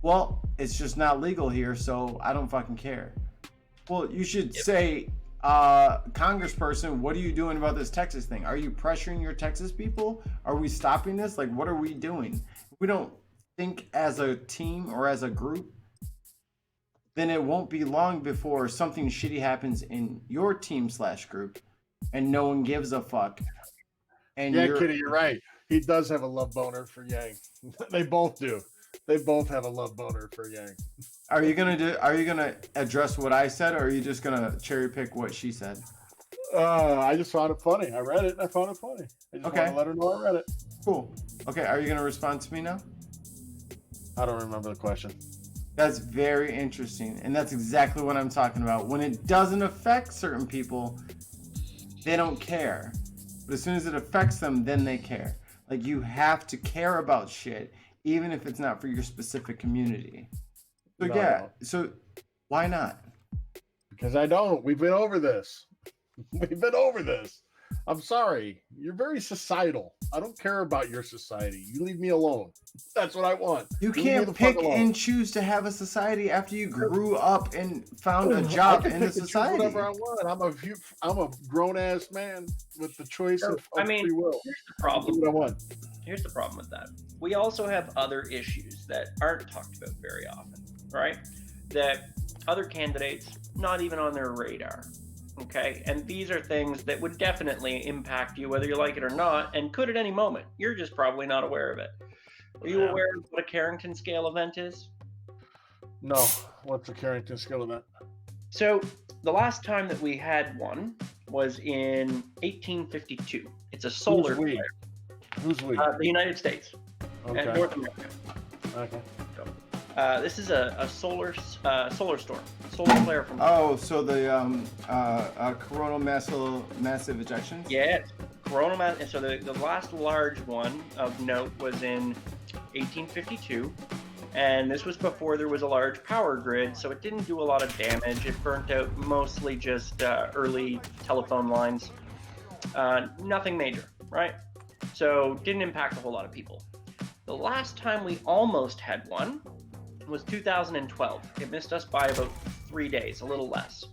[SPEAKER 1] Well, it's just not legal here, so I don't fucking care. Well, you should say, congressperson, what are you doing about this Texas thing? Are you pressuring your Texas people? Are we stopping this? Like, what are we doing? If we don't think as a team or as a group, then it won't be long before something shitty happens in your team/group and no one gives a fuck. And
[SPEAKER 2] Kitty, you're right. He does have a love boner for Yang. They both do. They both have a love boner for Yang.
[SPEAKER 1] Are you gonna address what I said, or are you just gonna cherry pick what she said?
[SPEAKER 2] I just found it funny. I read it and I found it funny. I just want to let her know I read it.
[SPEAKER 1] Cool. Okay, are you gonna respond to me now?
[SPEAKER 2] I don't remember the question.
[SPEAKER 1] That's very interesting, and that's exactly what I'm talking about. When it doesn't affect certain people, they don't care. But as soon as it affects them, then they care. Like, you have to care about shit, even if it's not for your specific community. So so why not?
[SPEAKER 2] Because I don't. We've been over this. I'm sorry. You're very societal. I don't care about your society. You leave me alone. That's what I want.
[SPEAKER 1] You can't pick and choose to have a society after you grew up and found a job in a society.
[SPEAKER 2] Whatever I want. I'm a grown ass man with the choice of free will.
[SPEAKER 4] Here's the problem.
[SPEAKER 2] Do what I want.
[SPEAKER 4] Here's the problem with that. We also have other issues that aren't talked about very often, right? That other candidates, not even on their radar. Okay, and these are things that would definitely impact you whether you like it or not, and could at any moment. You're just probably not aware of it. Are you aware of what a Carrington scale event is?
[SPEAKER 2] No. What's the Carrington skill of that?
[SPEAKER 4] So the last time that we had one was in 1852. It's a solar
[SPEAKER 2] Who's we?
[SPEAKER 4] flare.
[SPEAKER 2] Who's we?
[SPEAKER 4] The United States and
[SPEAKER 2] Okay.
[SPEAKER 4] North America.
[SPEAKER 2] Okay.
[SPEAKER 4] This is a solar storm, solar flare from.
[SPEAKER 1] Oh, so the coronal massive ejections?
[SPEAKER 4] Yeah, coronal mass. And so the last large one of note was in 1852, and this was before there was a large power grid, so it didn't do a lot of damage. It burnt out mostly just early telephone lines. Nothing major, right? So didn't impact a whole lot of people. The last time we almost had one was 2012. It missed us by about 3 days, a little less.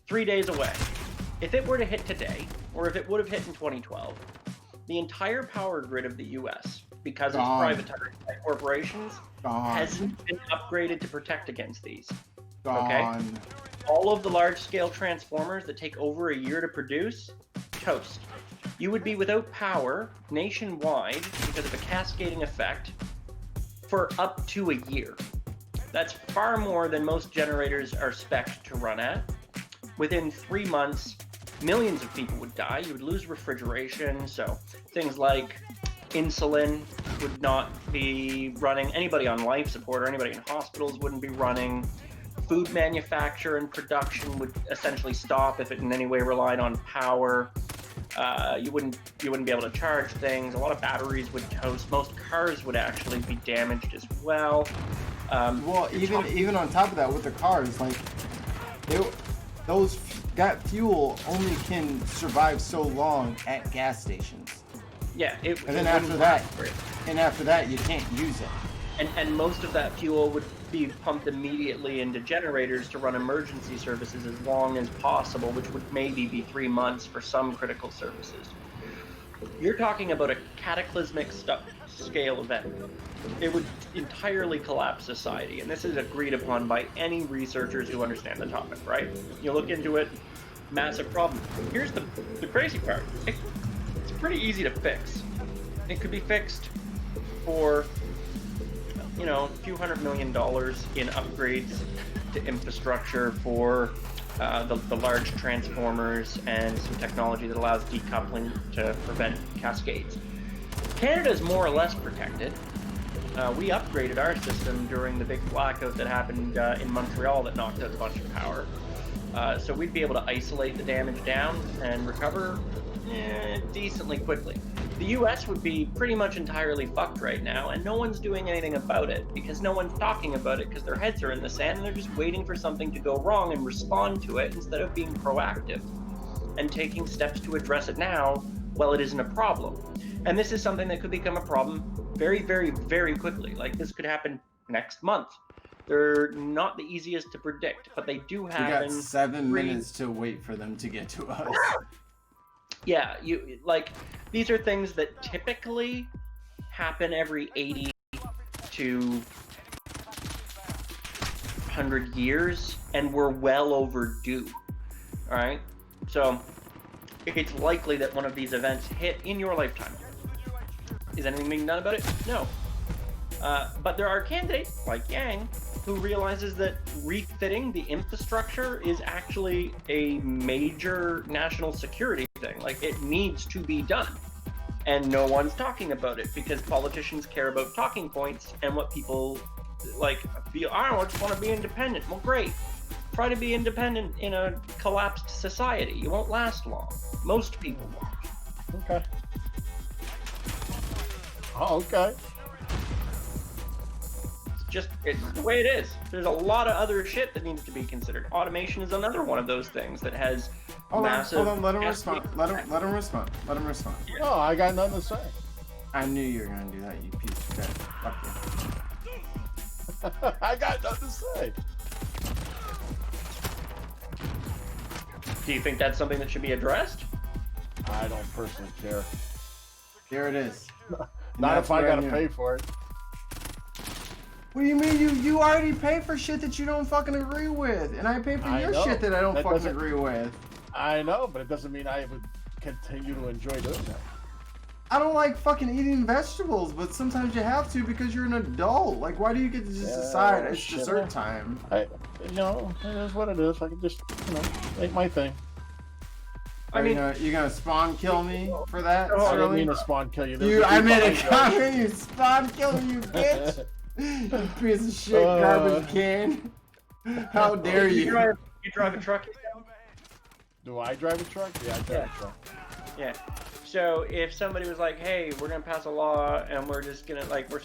[SPEAKER 4] 3 days away. If it were to hit today, or if it would have hit in 2012, the entire power grid of the US, because it's privatized by corporations, hasn't been upgraded to protect against these. Okay? All of the large-scale transformers that take over a year to produce, toast. You would be without power nationwide because of a cascading effect for up to a year. That's far more than most generators are spec'd to run at. Within 3 months, millions of people would die. You would lose refrigeration, so things like insulin would not be running. Anybody on life support or anybody in hospitals wouldn't be running. Food manufacture and production would essentially stop if it in any way relied on power. You wouldn't be able to charge things. A lot of batteries would toast. Most cars would actually be damaged as well.
[SPEAKER 1] Well, even on top of that, with the cars, like that fuel only can survive so long at gas stations.
[SPEAKER 4] Yeah,
[SPEAKER 1] and then after that, you can't use it.
[SPEAKER 4] And most of that fuel would be pumped immediately into generators to run emergency services as long as possible, which would maybe be 3 months for some critical services. You're talking about a cataclysmic scale event. It would entirely collapse society, and this is agreed upon by any researchers who understand the topic, right? You look into it, massive problem. Here's the crazy part. It's pretty easy to fix. It could be fixed for a few $100 million in upgrades to infrastructure for the large transformers and some technology that allows decoupling to prevent cascades. Canada's more or less protected. We upgraded our system during the big blackout that happened in Montreal that knocked out a bunch of power. So we'd be able to isolate the damage down and recover decently quickly. The US would be pretty much entirely fucked right now, and no one's doing anything about it because no one's talking about it because their heads are in the sand and they're just waiting for something to go wrong and respond to it instead of being proactive and taking steps to address it now while it isn't a problem. And this is something that could become a problem very, very, very quickly. Like this could happen next month. They're not the easiest to predict, but they do happen.
[SPEAKER 1] We got 7 minutes to wait for them to get to us.
[SPEAKER 4] Yeah, these are things that typically happen every 80 to 100 years, and we're well overdue. All right, so it's likely that one of these events hit in your lifetime. Is anything being done about it? No. But there are candidates like Yang who realizes that refitting the infrastructure is actually a major national security thing. Like it needs to be done. And no one's talking about it because politicians care about talking points and what people feel, I just want to be independent. Well, great. Try to be independent in a collapsed society. You won't last long. Most people won't.
[SPEAKER 2] Okay. Oh, okay.
[SPEAKER 4] It's the way it is. There's a lot of other shit that needs to be considered. Automation is another one of those things that has massive...
[SPEAKER 1] Hold on, let him respond. Let him respond.
[SPEAKER 2] No, I got nothing to say.
[SPEAKER 1] I knew you were gonna do that, you piece of shit. Fuck you.
[SPEAKER 2] I got nothing to say.
[SPEAKER 4] Do you think that's something that should be addressed?
[SPEAKER 2] I don't personally care.
[SPEAKER 1] Here it is.
[SPEAKER 2] Not if I gotta pay for it.
[SPEAKER 1] What do you mean? You already pay for shit that you don't fucking agree with, and I pay for your shit that I don't fucking agree with.
[SPEAKER 2] I know, but it doesn't mean I would continue to enjoy doing that.
[SPEAKER 1] I don't like fucking eating vegetables, but sometimes you have to because you're an adult. Like, why do you get to just decide it's
[SPEAKER 2] shit.
[SPEAKER 1] dessert time?
[SPEAKER 2] It is what it is. I can just, make my thing.
[SPEAKER 1] I mean, you gonna spawn kill me for that?
[SPEAKER 2] I didn't
[SPEAKER 1] Sterling?
[SPEAKER 2] mean to spawn kill you.
[SPEAKER 1] I made a comment. You spawn kill me, you bitch. You piece of shit, garbage can. How dare you?
[SPEAKER 4] You drive a truck?
[SPEAKER 2] Do I drive a truck? Yeah, I drive a truck.
[SPEAKER 4] Yeah. So if somebody was like, hey, we're gonna pass a law and we're just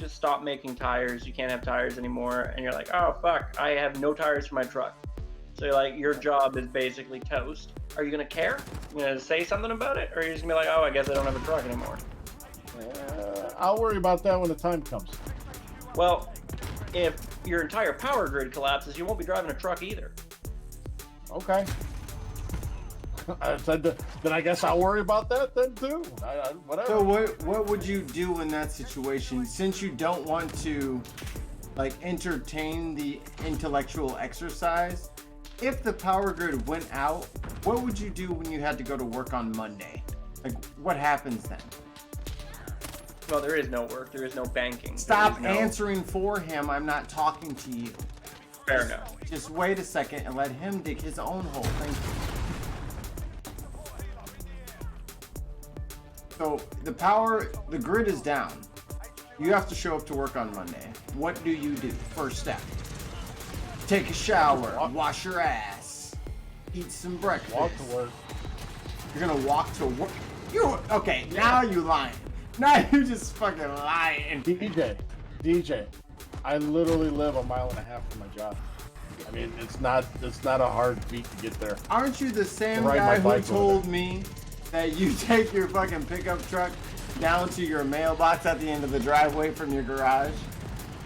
[SPEAKER 4] stop making tires, you can't have tires anymore, and you're like, oh fuck, I have no tires for my truck. So like your job is basically toast. Are you gonna care? You gonna say something about it? Or are you just gonna be like, oh, I guess I don't have a truck anymore?
[SPEAKER 2] I'll worry about that when the time comes.
[SPEAKER 4] Well, if your entire power grid collapses, you won't be driving a truck either.
[SPEAKER 2] Okay. I said, then I guess I'll worry about that then too. Whatever.
[SPEAKER 1] So what would you do in that situation, since you don't want to like entertain the intellectual exercise? If the power grid went out, what would you do when you had to go to work on Monday? Like, what happens then?
[SPEAKER 4] Well, there is no work. There is no banking.
[SPEAKER 1] Stop answering for him. I'm not talking to you.
[SPEAKER 4] Fair enough.
[SPEAKER 1] Just wait a second and let him dig his own hole. Thank you. So the grid is down. You have to show up to work on Monday. What do you do? First step. Take a shower, wash your ass, eat some breakfast.
[SPEAKER 2] Walk to work.
[SPEAKER 1] You're gonna walk to work? Okay, now you lying. Now you just fucking lying.
[SPEAKER 2] DJ, I literally live 1.5 miles from my job. I mean, it's not a hard feat to get there.
[SPEAKER 1] Aren't you the same guy who told me that you take your fucking pickup truck down to your mailbox at the end of the driveway from your garage?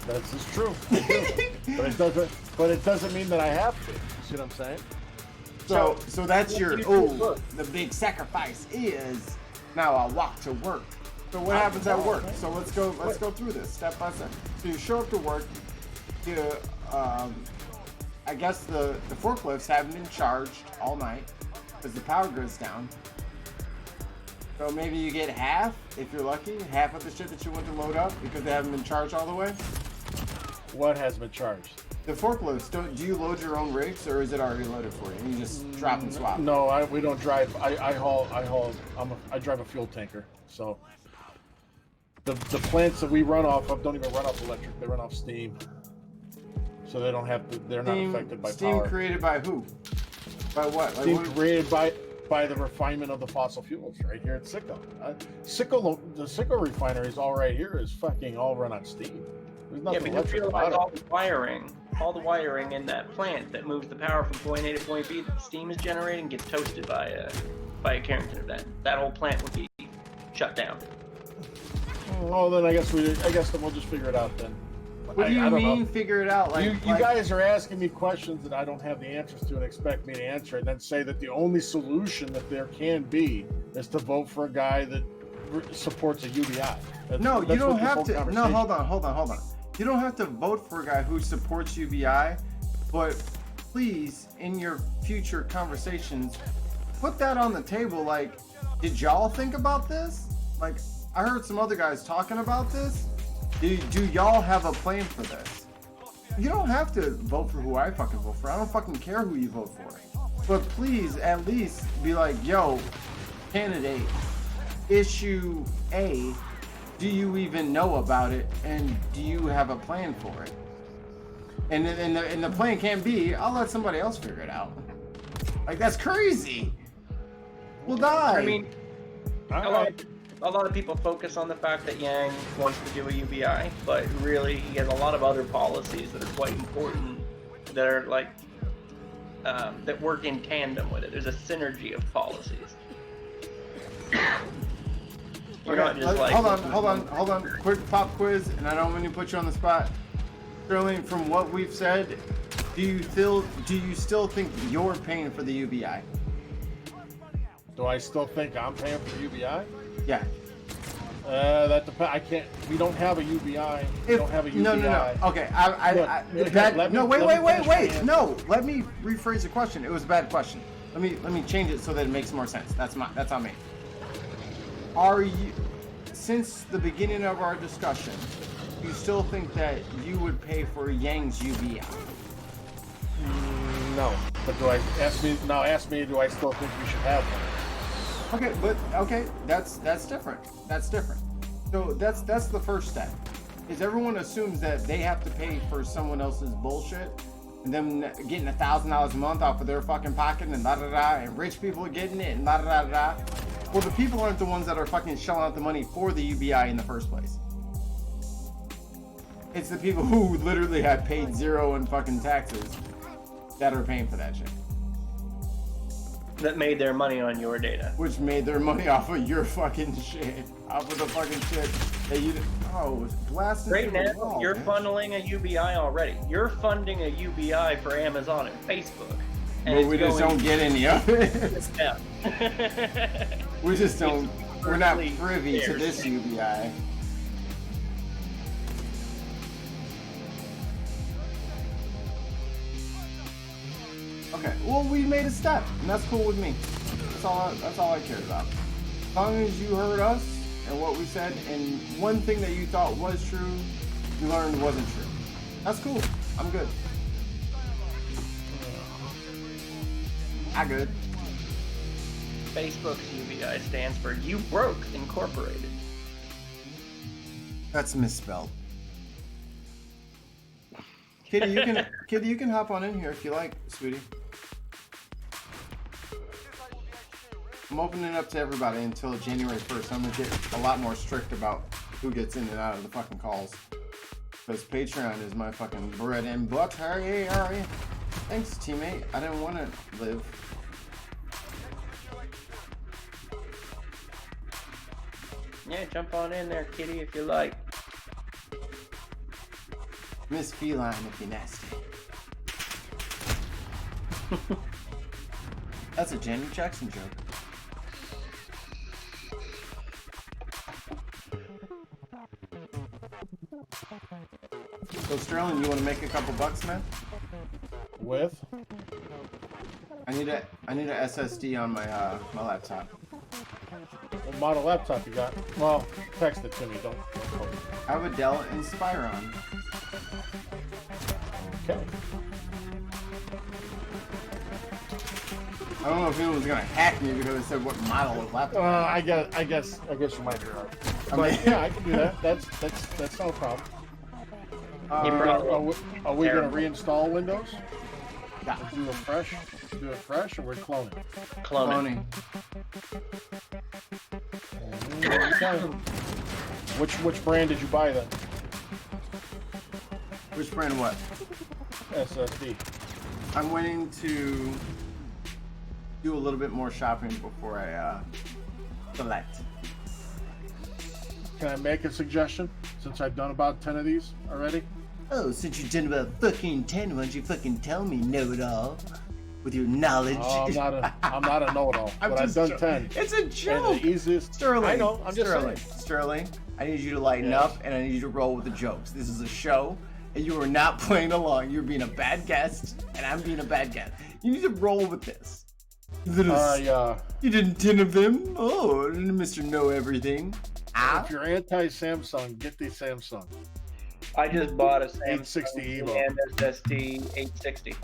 [SPEAKER 2] That's just true. But it doesn't mean that I have to. You see what I'm saying?
[SPEAKER 1] So that's your the big sacrifice is now I walk to work. So what happens at work? So let's go through this step by step. So you show up to work. I guess the forklifts haven't been charged all night because the power grid's down. So maybe you get half, if you're lucky, half of the shit that you went to load up because they haven't been charged all the way.
[SPEAKER 2] What has been charged?
[SPEAKER 1] The forklifts. Do you load your own rigs or is it already loaded for you? And you just drop and swap?
[SPEAKER 2] No, we don't drive. I drive a fuel tanker. So the plants that we run off of don't even run off electric. They run off steam. So they don't have to. They're not affected by
[SPEAKER 1] steam
[SPEAKER 2] power.
[SPEAKER 1] Steam created by who? By what? Like
[SPEAKER 2] Steam created by the refinement of the fossil fuels right here at Sicko. The Sicko refinery is all right here is fucking all run on steam. There's nothing electric about it.
[SPEAKER 4] All the wiring in that plant that moves the power from point A to point B that the steam is generating gets toasted by a Carrington event. That whole plant would be shut down.
[SPEAKER 2] Oh, then I guess then we'll just figure it out then.
[SPEAKER 1] What do you mean figure it out?
[SPEAKER 2] You guys are asking me questions that I don't have the answers to and expect me to answer it, and then say that the only solution that there can be is to vote for a guy that supports a UBI.
[SPEAKER 1] No, you don't have to. No, hold on. You don't have to vote for a guy who supports UBI, but please, in your future conversations, put that on the table. Like, did y'all think about this? Like, I heard some other guys talking about this. Do y'all have a plan for this? You don't have to vote for who I fucking vote for. I don't fucking care who you vote for. But please, at least be like, yo, candidate, issue A, do you even know about it? And do you have a plan for it? And the plan can't be, I'll let somebody else figure it out. Like, that's crazy. We'll die.
[SPEAKER 4] I mean, a lot of people focus on the fact that Yang wants to do a UBI, but really he has a lot of other policies that are quite important that are like that work in tandem with it. There's a synergy of policies. We're not just like
[SPEAKER 1] hold on. Quick pop quiz, and I don't mean to put you on the spot. Sterling, from what we've said, do you still think you're paying for the UBI?
[SPEAKER 2] Do I still think I'm paying for the UBI?
[SPEAKER 1] Yeah.
[SPEAKER 2] That depends. I can't. We don't have a UBI. We don't have a UBI.
[SPEAKER 1] No. Okay. Wait. No. Let me rephrase the question. It was a bad question. Let me change it so that it makes more sense. That's on me. since the beginning of our discussion, you still think that you would pay for Yang's UBI?
[SPEAKER 2] No, but ask me, do I still think we should have one?
[SPEAKER 1] Okay, that's different. That's different. So that's the first step. Is everyone assumes that they have to pay for someone else's bullshit, and them getting $1,000 a month off of their fucking pocket, and da da da, and rich people getting it, and da da da da. Well, the people aren't the ones that are fucking shelling out the money for the UBI in the first place. It's the people who literally have paid zero in fucking taxes that are paying for that shit.
[SPEAKER 4] That made their money on your data.
[SPEAKER 1] Which made their money off of your fucking shit. Off of the fucking shit that you... Oh, it's blasting
[SPEAKER 4] Right
[SPEAKER 1] through the
[SPEAKER 4] now,
[SPEAKER 1] wall,
[SPEAKER 4] you're
[SPEAKER 1] man.
[SPEAKER 4] funneling a UBI already. You're funding a UBI for Amazon and Facebook. And
[SPEAKER 1] But we just don't get any of it.
[SPEAKER 4] Yeah.
[SPEAKER 1] We just don't... We're not
[SPEAKER 4] It's
[SPEAKER 1] privy to
[SPEAKER 4] theirs.
[SPEAKER 1] this UBI. Okay, well, we made a step, and that's cool with me. That's all I cared about. As long as you heard us and what we said, and one thing that you thought was true, you learned wasn't true. That's cool. I'm good. I good.
[SPEAKER 4] Facebook's UBI stands for You Broke Incorporated.
[SPEAKER 1] That's misspelled. Kitty, you can hop on in here if you like, sweetie. I'm opening it up to everybody until January 1st. I'm gonna get a lot more strict about who gets in and out of the fucking calls. Because Patreon is my fucking bread and butter. Yeah. Thanks, teammate. I didn't want to live.
[SPEAKER 4] Yeah, jump on in there, kitty, if you like.
[SPEAKER 1] Miss Feline if you're nasty. That's a Janet Jackson joke. So Sterling, you want to make a couple bucks, man?
[SPEAKER 2] With?
[SPEAKER 1] I need a SSD on my my laptop.
[SPEAKER 2] What model laptop you got? Well, text it to me. Don't quote it.
[SPEAKER 1] I have a Dell Inspiron.
[SPEAKER 2] Okay.
[SPEAKER 1] I don't know if anyone was gonna hack me because it said what model of laptop.
[SPEAKER 2] I guess you might be right.
[SPEAKER 1] I
[SPEAKER 2] But
[SPEAKER 1] mean-
[SPEAKER 2] yeah, I can do that. That's no problem.
[SPEAKER 4] You probably-
[SPEAKER 2] Are we gonna reinstall Windows?
[SPEAKER 1] Yeah.
[SPEAKER 2] Do it fresh, or we're cloning?
[SPEAKER 4] Cloning.
[SPEAKER 2] Okay. Which brand did you buy then?
[SPEAKER 1] Which brand? What?
[SPEAKER 2] SSD.
[SPEAKER 1] I'm waiting to do a little bit more shopping before I select.
[SPEAKER 2] Can I make a suggestion? Since I've done about 10 of these already.
[SPEAKER 1] Oh, since you've done about fucking 10, why don't you fucking tell me, know-it-all, with your knowledge?
[SPEAKER 2] Oh, I'm not a know-it-all,
[SPEAKER 1] I'm
[SPEAKER 2] but I've
[SPEAKER 1] just
[SPEAKER 2] done
[SPEAKER 1] joking.
[SPEAKER 2] 10.
[SPEAKER 1] It's a
[SPEAKER 2] And
[SPEAKER 1] joke.
[SPEAKER 2] the easiest.
[SPEAKER 1] Sterling.
[SPEAKER 2] I know. I'm just
[SPEAKER 1] Sterling.
[SPEAKER 2] saying.
[SPEAKER 1] Sterling, I need you to lighten
[SPEAKER 2] Yes.
[SPEAKER 1] up, and I need you to roll with the jokes. This is a show, and you are not playing along. You're being a bad guest, and I'm being a bad guest. You need to roll with this. You didn't 10 of them? Oh, Mr. Know Everything. Ah?
[SPEAKER 2] If you're anti-Samsung, get the Samsung.
[SPEAKER 4] I just bought a Samsung
[SPEAKER 2] 860 Evo.
[SPEAKER 4] and SSD 860.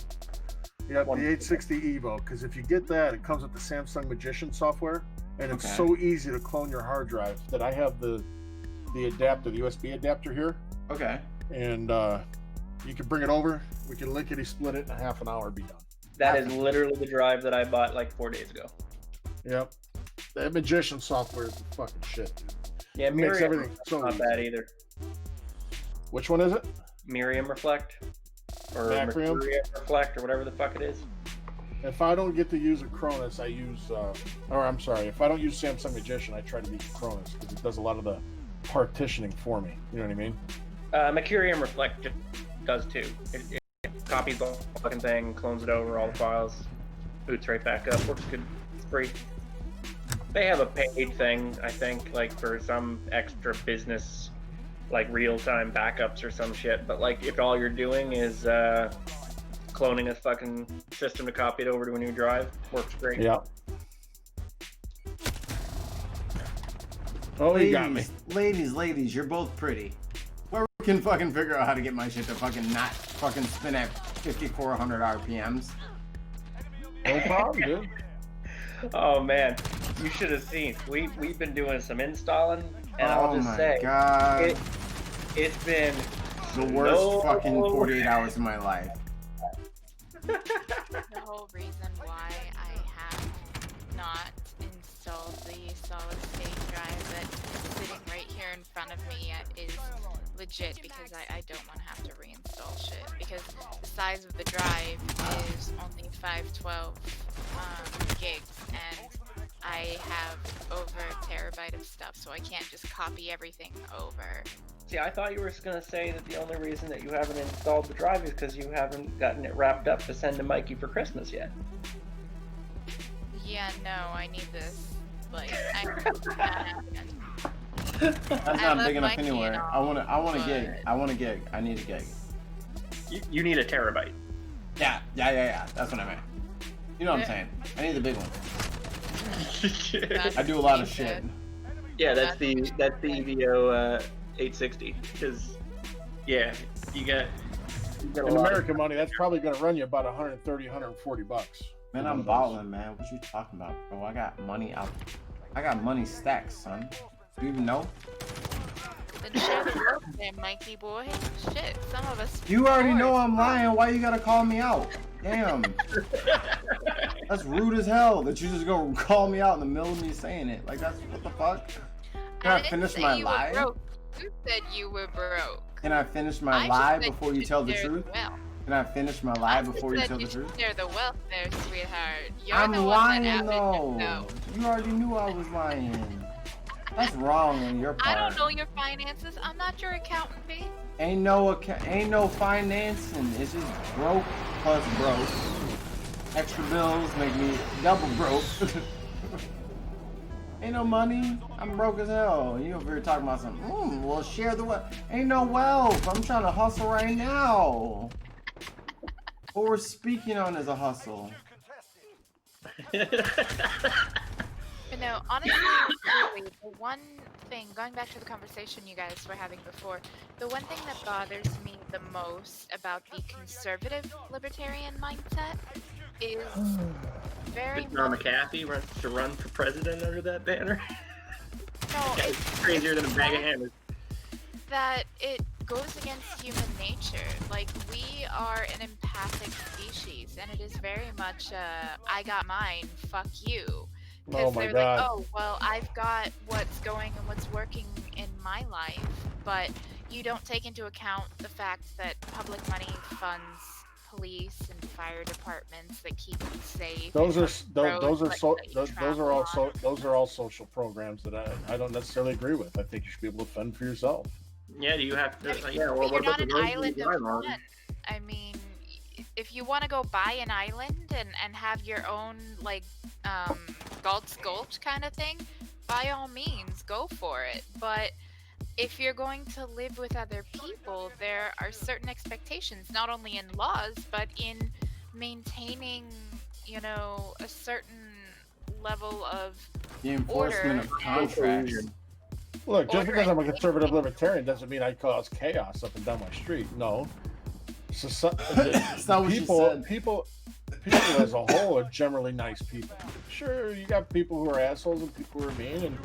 [SPEAKER 2] Yeah,
[SPEAKER 4] One-
[SPEAKER 2] the 860 Evo, because if you get that, it comes with the Samsung Magician software, and it's
[SPEAKER 1] Okay.
[SPEAKER 2] so easy to clone your hard drive that I have the adapter, the USB adapter here,
[SPEAKER 1] Okay.
[SPEAKER 2] and you can bring it over. We can lickety split it in a half an hour, be done.
[SPEAKER 4] That is literally the drive that I bought like 4 days ago.
[SPEAKER 2] Yep. That Magician software is the fucking shit, dude.
[SPEAKER 4] Yeah,
[SPEAKER 2] It makes
[SPEAKER 4] Miriam
[SPEAKER 2] everything so
[SPEAKER 4] not
[SPEAKER 2] easy.
[SPEAKER 4] bad either.
[SPEAKER 2] Which one is it?
[SPEAKER 4] Miriam Reflect or
[SPEAKER 2] Macrium?
[SPEAKER 4] Mercurium Reflect or whatever the fuck it is.
[SPEAKER 2] If I don't get to use a Cronus, I use, if I don't use Samsung Magician, I try to use Cronus because it does a lot of the partitioning for me. You know what I mean?
[SPEAKER 4] Mercurium Reflect just does too. It copies the whole fucking thing, clones it over all the files, boots right back up, works good. It's free. They have a paid thing, I think, like for some extra business, like real-time backups or some shit. But like, if all you're doing is cloning a fucking system to copy it over to a new drive, works great.
[SPEAKER 2] Yeah. Oh, you got me.
[SPEAKER 1] Ladies, you're both pretty. Whoever can fucking figure out how to get my shit to fucking not fucking spin at 5,400 RPMs.
[SPEAKER 2] No problem, dude.
[SPEAKER 4] Oh man, you should have seen. We've been doing some installing, and I'll just say,
[SPEAKER 1] God.
[SPEAKER 4] it's been
[SPEAKER 1] The worst fucking 48 hours of my life.
[SPEAKER 5] The whole reason why I have not installed the solid state drive that's sitting right here in front of me is legit because I don't want to have to reinstall shit, because the size of the drive is only 512 gigs and I have over a terabyte of stuff, so I can't just copy everything over.
[SPEAKER 4] See, I thought you were gonna say that the only reason that you haven't installed the drive is because you haven't gotten it wrapped up to send to Mikey for Christmas yet.
[SPEAKER 5] Yeah, no, I need this. Like,
[SPEAKER 1] That's not big enough
[SPEAKER 5] Mikey
[SPEAKER 1] anyway.
[SPEAKER 5] and
[SPEAKER 1] I want a
[SPEAKER 5] but-
[SPEAKER 1] gig. I want a gig. I need a gig.
[SPEAKER 4] You need a terabyte.
[SPEAKER 1] Yeah. That's what I meant. You know what I'm saying? I need the big one. I do a lot of shit.
[SPEAKER 4] Yeah, that's the EVO 860. Because yeah, you got a
[SPEAKER 2] In
[SPEAKER 4] lot
[SPEAKER 2] American money, that's probably going to run you about 130, 140 bucks.
[SPEAKER 1] Man, I'm balling, man. What you talking about, bro? I got money out. I got money stacked, son. Do you even know?
[SPEAKER 5] Then share the wealth there, Mikey boy. Shit, some of us.
[SPEAKER 1] You already know I'm lying. Why you gotta call me out? Damn. That's rude as hell that you just go call me out in the middle of me saying it. Like, that's what the fuck? Can I
[SPEAKER 5] didn't
[SPEAKER 1] finish
[SPEAKER 5] say
[SPEAKER 1] my
[SPEAKER 5] you were
[SPEAKER 1] lie?
[SPEAKER 5] broke. You said you were broke.
[SPEAKER 1] Can I finish my
[SPEAKER 5] I
[SPEAKER 1] lie
[SPEAKER 5] just said
[SPEAKER 1] before you tell the
[SPEAKER 5] share
[SPEAKER 1] truth?
[SPEAKER 5] wealth.
[SPEAKER 1] Can I finish my lie
[SPEAKER 5] I just
[SPEAKER 1] before you
[SPEAKER 5] said
[SPEAKER 1] tell the
[SPEAKER 5] should
[SPEAKER 1] truth?
[SPEAKER 5] share the wealth there, sweetheart. You're
[SPEAKER 1] I'm
[SPEAKER 5] the one
[SPEAKER 1] lying
[SPEAKER 5] that
[SPEAKER 1] though.
[SPEAKER 5] No.
[SPEAKER 1] You already knew I was lying. That's wrong on your part.
[SPEAKER 5] I don't know your finances. I'm not your accountant, B.
[SPEAKER 1] Ain't no financing. It's just broke plus broke. Extra bills make me double broke. Ain't no money. I'm broke as hell. You over here talking about something. Well, share the wealth. Ain't no wealth. I'm trying to hustle right now. What we're speaking on is a hustle.
[SPEAKER 5] But no, honestly, really, the one thing, going back to the conversation you guys were having before, the one thing that bothers me the most about the conservative libertarian mindset is very
[SPEAKER 4] Did John
[SPEAKER 5] much...
[SPEAKER 4] McAfee run to run for president under that banner?
[SPEAKER 5] No,
[SPEAKER 4] It's crazier than a bag of hammers.
[SPEAKER 5] that it goes against human nature. Like, we are an empathic species, and it is very much I got mine, fuck you.
[SPEAKER 2] Oh
[SPEAKER 5] Because
[SPEAKER 2] my
[SPEAKER 5] they're
[SPEAKER 2] God.
[SPEAKER 5] like, oh, well, I've got what's going and what's working in my life, but you don't take into account the fact that public money funds police and fire departments that keep you safe.
[SPEAKER 2] Those
[SPEAKER 5] and
[SPEAKER 2] are those are
[SPEAKER 5] roads
[SPEAKER 2] so
[SPEAKER 5] that you
[SPEAKER 2] those
[SPEAKER 5] travel
[SPEAKER 2] are all
[SPEAKER 5] on.
[SPEAKER 2] those are all social programs that I don't necessarily agree with. I think you should be able to fend for yourself.
[SPEAKER 4] Yeah, do you have to? Yeah, well,
[SPEAKER 5] But you're
[SPEAKER 4] what about
[SPEAKER 5] not
[SPEAKER 4] the
[SPEAKER 5] an
[SPEAKER 4] roads you
[SPEAKER 5] island
[SPEAKER 4] drive
[SPEAKER 5] of
[SPEAKER 4] on?
[SPEAKER 5] fun. I mean, if you want to go buy an island and have your own, like, Galt's Gulch kind of thing, by all means, go for it. But if you're going to live with other people, there are certain expectations, not only in laws, but in maintaining, you know, a certain level of
[SPEAKER 1] The enforcement of
[SPEAKER 5] Order.
[SPEAKER 1] contracts.
[SPEAKER 2] Look, just
[SPEAKER 5] Order
[SPEAKER 2] because I'm a
[SPEAKER 5] and
[SPEAKER 2] conservative
[SPEAKER 5] safety.
[SPEAKER 2] libertarian doesn't mean I cause chaos up and down my street. No.
[SPEAKER 1] That's not what you said.
[SPEAKER 2] People as a whole are generally nice people. Sure, you got people who are assholes and people who are mean, and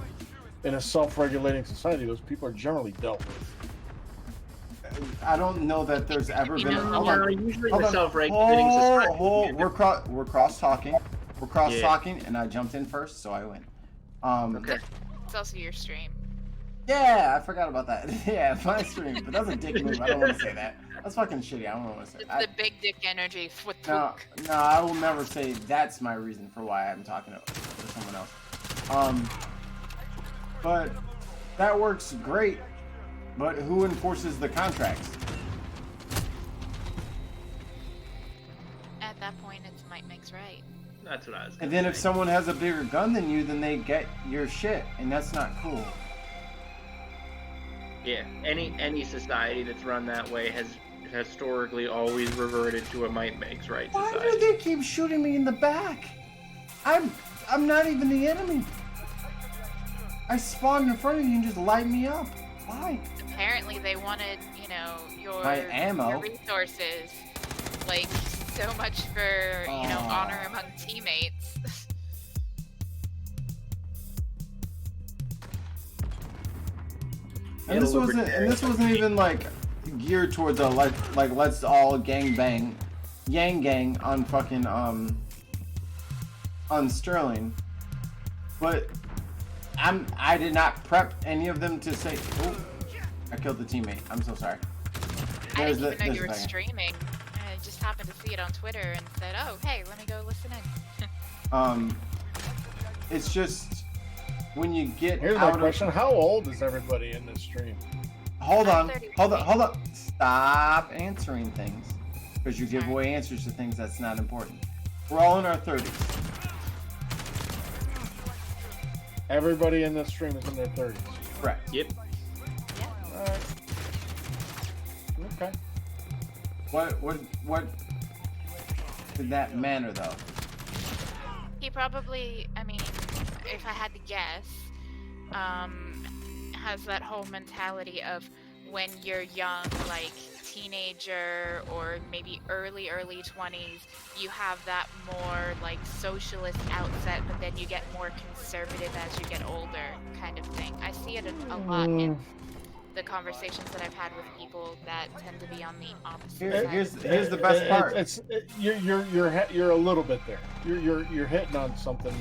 [SPEAKER 2] in a self-regulating society, those people are generally dealt with.
[SPEAKER 1] I don't know that there's ever been. Hold
[SPEAKER 4] No,
[SPEAKER 1] on.
[SPEAKER 4] usually
[SPEAKER 1] Hold
[SPEAKER 4] the
[SPEAKER 1] on.
[SPEAKER 4] self-regulating society.
[SPEAKER 1] We're cross talking. We're cross talking, and I jumped in first, so I win.
[SPEAKER 4] Okay.
[SPEAKER 5] it's also your stream.
[SPEAKER 1] Yeah, I forgot about that. Yeah, my stream, but that's a dick move. I don't want to say that. That's fucking shitty. I don't want to say.
[SPEAKER 5] It's the big dick energy.
[SPEAKER 1] No, I will never say that's my reason for why I'm talking to someone else. But that works great. But who enforces the contracts?
[SPEAKER 5] At that point, it's might makes right.
[SPEAKER 4] That's what I was.
[SPEAKER 1] And then if someone has a bigger gun than you, then they get your shit, and that's not cool.
[SPEAKER 4] Yeah, any society that's run that way has historically always reverted to a might makes right
[SPEAKER 1] Why
[SPEAKER 4] society.
[SPEAKER 1] do they keep shooting me in the back? I'm not even the enemy. I spawned in front of you and just light me up. Why?
[SPEAKER 5] Apparently they wanted, you know,
[SPEAKER 1] My ammo.
[SPEAKER 5] your resources. Like, so much for, you know, honor among teammates.
[SPEAKER 1] And this wasn't even like geared towards a like let's all gang bang, yang gang on fucking on Sterling. But I did not prep any of them to say, oh, I killed the teammate. I'm so sorry.
[SPEAKER 5] I didn't even know you were streaming. I just happened to see it on Twitter and said, oh, hey, let me go listen in.
[SPEAKER 1] It's just when you get
[SPEAKER 2] Here's
[SPEAKER 1] out
[SPEAKER 2] my question: how old is everybody in this stream?
[SPEAKER 1] Hold on. Stop answering things, because you give away answers to things that's not important. We're all in our 30s.
[SPEAKER 2] Everybody in this stream is in their 30s.
[SPEAKER 1] Correct.
[SPEAKER 4] Yep.
[SPEAKER 2] Alright. Okay.
[SPEAKER 1] What did that matter though?
[SPEAKER 5] He probably, I mean, if I had to guess, has that whole mentality of when you're young, like teenager or maybe early 20s, you have that more like socialist outset, but then you get more conservative as you get older kind of thing. I see it a lot in the conversations that I've had with people that tend to be on the opposite side.
[SPEAKER 1] Here's the best part.
[SPEAKER 2] You're a little bit there. You're hitting on something